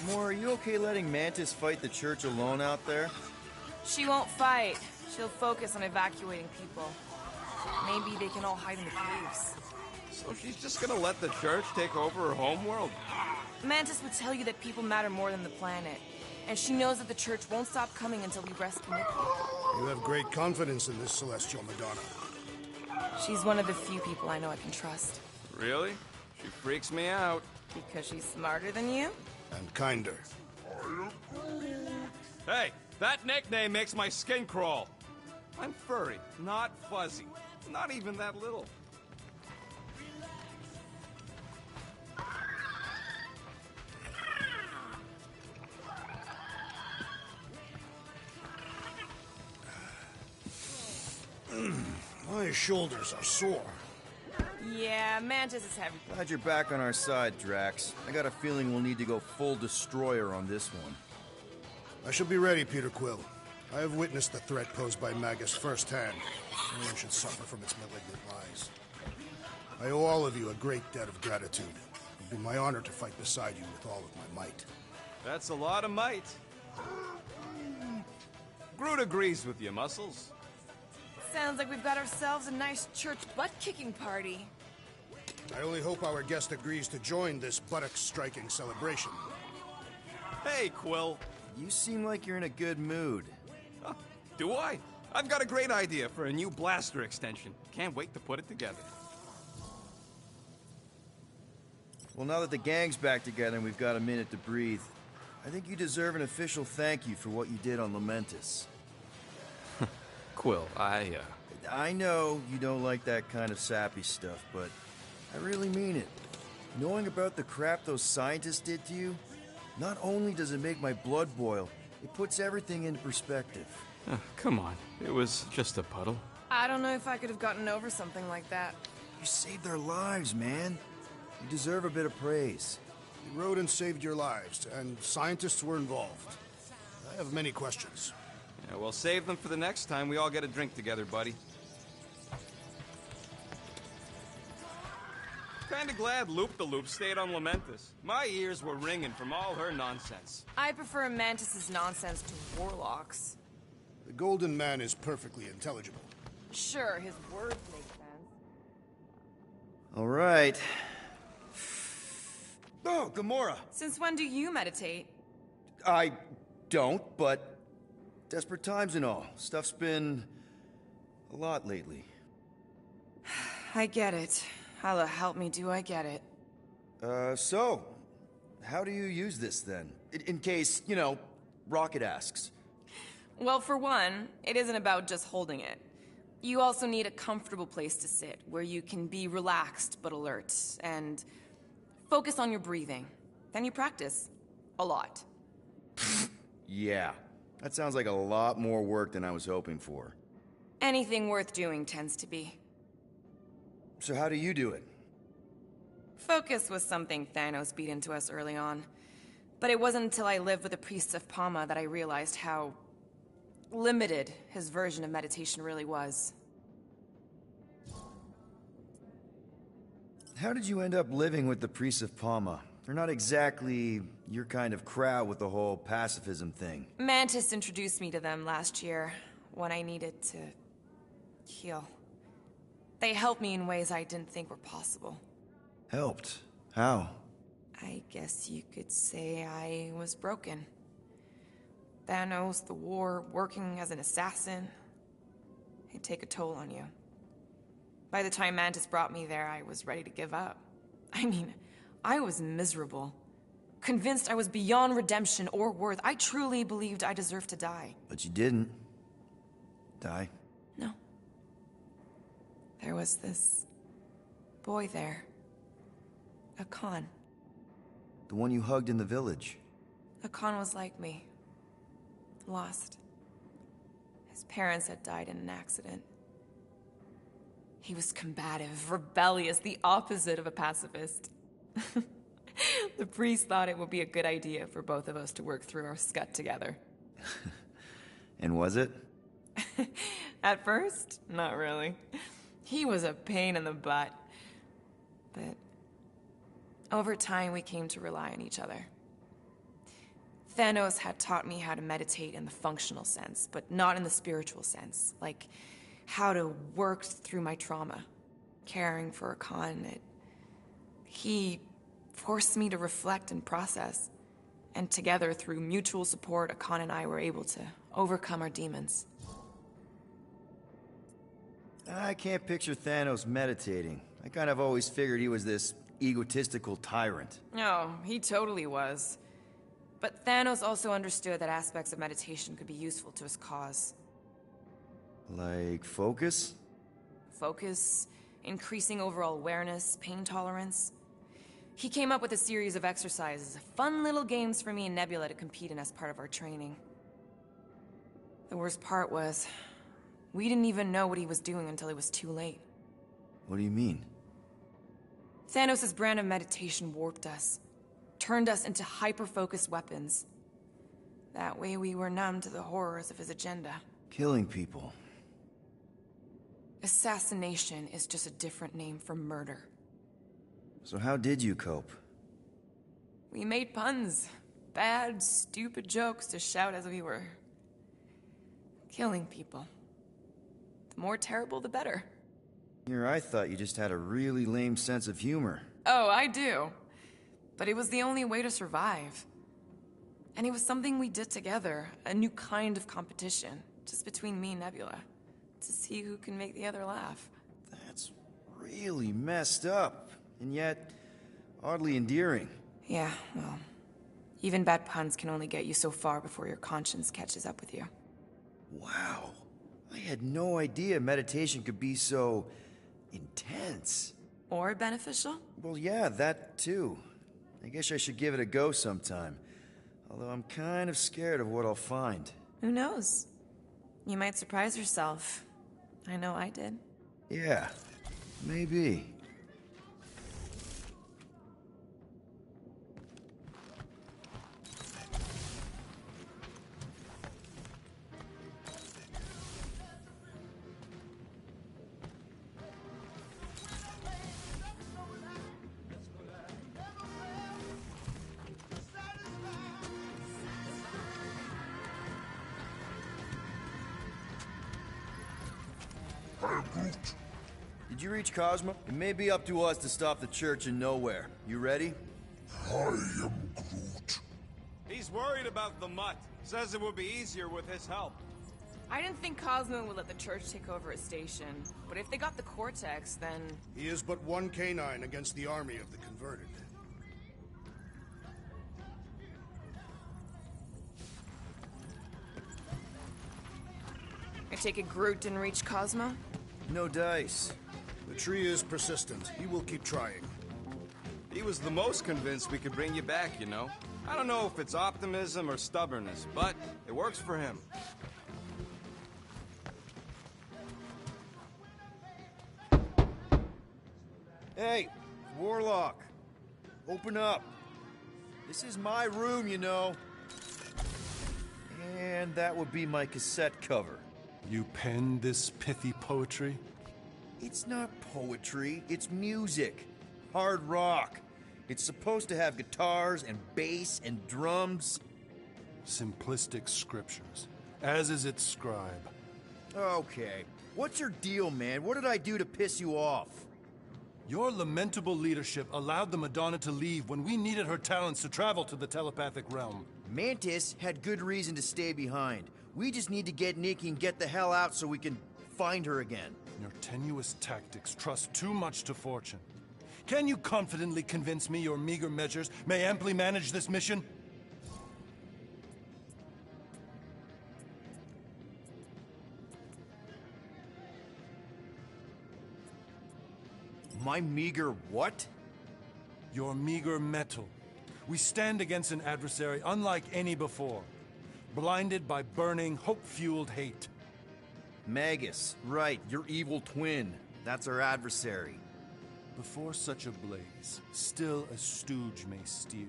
Moore, are you okay letting Mantis fight the church alone out there? She won't fight. She'll focus on evacuating people. Maybe they can all hide in the caves. So she's just gonna let the church take over her homeworld? Mantis would tell you that people matter more than the planet. And she knows that the church won't stop coming until we rescue Nikki. You have great confidence in this celestial Madonna. She's one of the few people I know I can trust. Really? She freaks me out. Because she's smarter than you? And kinder. Hey, that nickname makes my skin crawl. I'm furry, not fuzzy. Not even that little. My shoulders are sore. Yeah, Mantis is heavy. Glad you're back on our side, Drax. I got a feeling we'll need to go full destroyer on this one. I shall be ready, Peter Quill. I have witnessed the threat posed by Magus firsthand. No one should suffer from its malignant lies. I owe all of you a great debt of gratitude. It will be my honor to fight beside you with all of my might. That's a lot of might. Groot agrees with you, Muscles. Sounds like we've got ourselves a nice church butt-kicking party. I only hope our guest agrees to join this buttock-striking celebration. Hey, Quill. You seem like you're in a good mood. Huh, do I? I've got a great idea for a new blaster extension. Can't wait to put it together. Well, now that the gang's back together and we've got a minute to breathe, I think you deserve an official thank you for what you did on Lamentus. Quill, I know you don't like that kind of sappy stuff, but I really mean it. Knowing about the crap those scientists did to you, not only does it make my blood boil, it puts everything into perspective. Come on. It was just a puddle. I don't know if I could have gotten over something like that. You saved their lives, man. You deserve a bit of praise. You rode and saved your lives, and scientists were involved. I have many questions. Yeah, we'll save them for the next time we all get a drink together, buddy. Kinda glad Loop-the-Loop stayed on Lamentus. My ears were ringing from all her nonsense. I prefer Mantis's nonsense to Warlock's. The Golden Man is perfectly intelligible. Sure, his words make sense. All right. Oh, Gamora! Since when do you meditate? I don't, but desperate times and all. Stuff's been a lot lately. I get it. Allah help me, do I get it. So, how do you use this then? In case, you know, Rocket asks. Well, for one, it isn't about just holding it. You also need a comfortable place to sit, where you can be relaxed but alert, and focus on your breathing. Then you practice. A lot. Yeah. That sounds like a lot more work than I was hoping for. Anything worth doing tends to be. So how do you do it? Focus was something Thanos beat into us early on. But it wasn't until I lived with the priests of Palma that I realized how limited his version of meditation really was. How did you end up living with the priests of Palma? They're not exactly your kind of crowd with the whole pacifism thing. Mantis introduced me to them last year, when I needed to heal. They helped me in ways I didn't think were possible. Helped? How? I guess you could say I was broken. Thanos, the war, working as an assassin. It'd take a toll on you. By the time Mantis brought me there, I was ready to give up. I mean, I was miserable. Convinced I was beyond redemption or worth. I truly believed I deserved to die. But you didn't. Die? No. There was this boy there. A Khan. The one you hugged in the village. A Khan was like me. Lost. His parents had died in an accident. He was combative, rebellious, the opposite of a pacifist. The priest thought it would be a good idea for both of us to work through our scut together. And was it? At first, not really. He was a pain in the butt. But over time, we came to rely on each other. Thanos had taught me how to meditate in the functional sense, but not in the spiritual sense. Like, how to work through my trauma. Caring for Khan, he forced me to reflect and process. And together, through mutual support, Khan and I were able to overcome our demons. I can't picture Thanos meditating. I kind of always figured he was this egotistical tyrant. Oh, he totally was. But Thanos also understood that aspects of meditation could be useful to his cause. Like focus? Focus, increasing overall awareness, pain tolerance. He came up with a series of exercises, fun little games for me and Nebula to compete in as part of our training. The worst part was, we didn't even know what he was doing until it was too late. What do you mean? Thanos' brand of meditation warped us, turned us into hyper-focused weapons. That way we were numb to the horrors of his agenda. Killing people. Assassination is just a different name for murder. So how did you cope? We made puns. Bad, stupid jokes to shout as we were killing people. The more terrible, the better. Here, I thought you just had a really lame sense of humor. Oh, I do. But it was the only way to survive. And it was something we did together, a new kind of competition, just between me and Nebula, to see who can make the other laugh. That's really messed up, and yet oddly endearing. Yeah, well, even bad puns can only get you so far before your conscience catches up with you. Wow. I had no idea meditation could be so intense. Or beneficial? Well, yeah, that too. I guess I should give it a go sometime. Although I'm kind of scared of what I'll find. Who knows? You might surprise yourself. I know I did. Yeah, maybe. Did you reach Cosmo? It may be up to us to stop the Church in Nowhere. You ready? I am Groot. He's worried about the mutt. Says it would be easier with his help. I didn't think Cosmo would let the Church take over a station, but if they got the Cortex, then... He is but one canine against the army of the converted. I take it Groot didn't reach Cosmo? No dice. The tree is persistent. He will keep trying. He was the most convinced we could bring you back, you know? I don't know if it's optimism or stubbornness, but it works for him. Hey, Warlock. Open up. This is my room, you know. And that would be my cassette cover. You penned this pithy poetry? It's not poetry, it's music. Hard rock. It's supposed to have guitars and bass and drums. Simplistic scriptures, as is its scribe. Okay. What's your deal, man? What did I do to piss you off? Your lamentable leadership allowed the Madonna to leave when we needed her talents to travel to the telepathic realm. Mantis had good reason to stay behind. We just need to get Nikki and get the hell out so we can find her again. Your tenuous tactics trust too much to fortune. Can you confidently convince me your meager measures may amply manage this mission? My meager what? Your meager metal. We stand against an adversary unlike any before, blinded by burning, hope-fueled hate. Magus, right, your evil twin. That's our adversary. Before such a blaze, still a stooge may steer,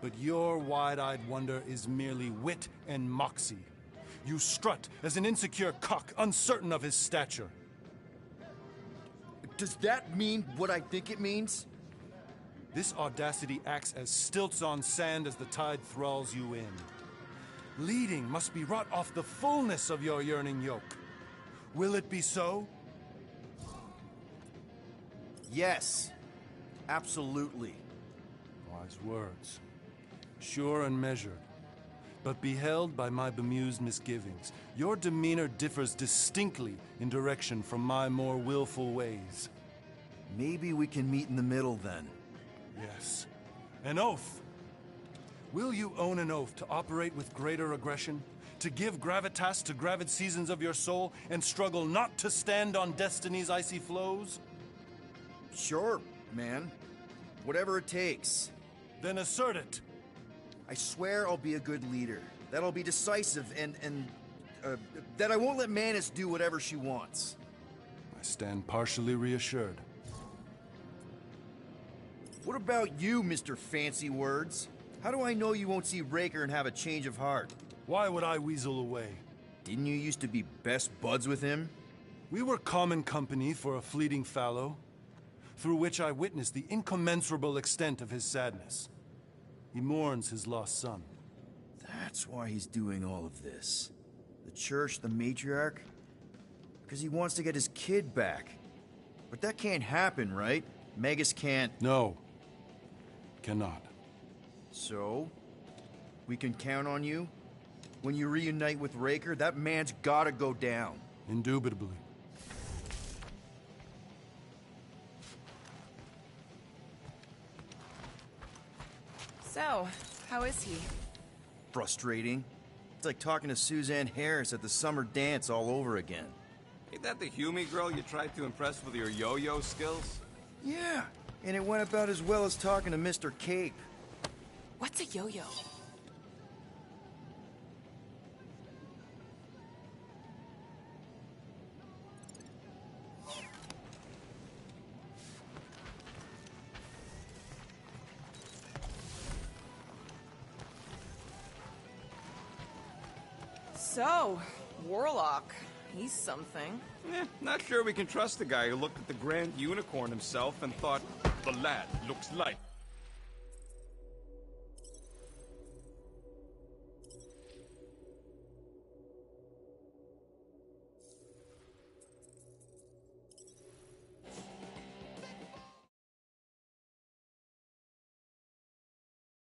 but your wide-eyed wonder is merely wit and moxie. You strut as an insecure cock, uncertain of his stature. Does that mean what I think it means? This audacity acts as stilts on sand as the tide thralls you in. Leading must be wrought off the fullness of your yearning yoke. Will it be so? Yes. Absolutely. Wise words. Sure and measured. But beheld by my bemused misgivings, your demeanor differs distinctly in direction from my more willful ways. Maybe we can meet in the middle then. Yes. An oath. Will you own an oath to operate with greater aggression? To give gravitas to gravid seasons of your soul and struggle not to stand on destiny's icy flows? Sure, man. Whatever it takes. Then assert it. I swear I'll be a good leader. That I'll be decisive and that I won't let Manus do whatever she wants. I stand partially reassured. What about you, Mr. Fancy Words? How do I know you won't see Raker and have a change of heart? Why would I weasel away? Didn't you used to be best buds with him? We were common company for a fleeting fallow, through which I witnessed the incommensurable extent of his sadness. He mourns his lost son. That's why he's doing all of this. The church, the matriarch? Because he wants to get his kid back. But that can't happen, right? Magus can't... No. Cannot. So? We can count on you? When you reunite with Raker, that man's gotta go down. Indubitably. So, how is he? Frustrating. It's like talking to Suzanne Harris at the summer dance all over again. Ain't that the Hume girl you tried to impress with your yo-yo skills? Yeah, and it went about as well as talking to Mr. Cape. What's a yo-yo? So, Warlock, he's something. Not sure we can trust the guy who looked at the Grand Unicorn himself and thought, the lad looks like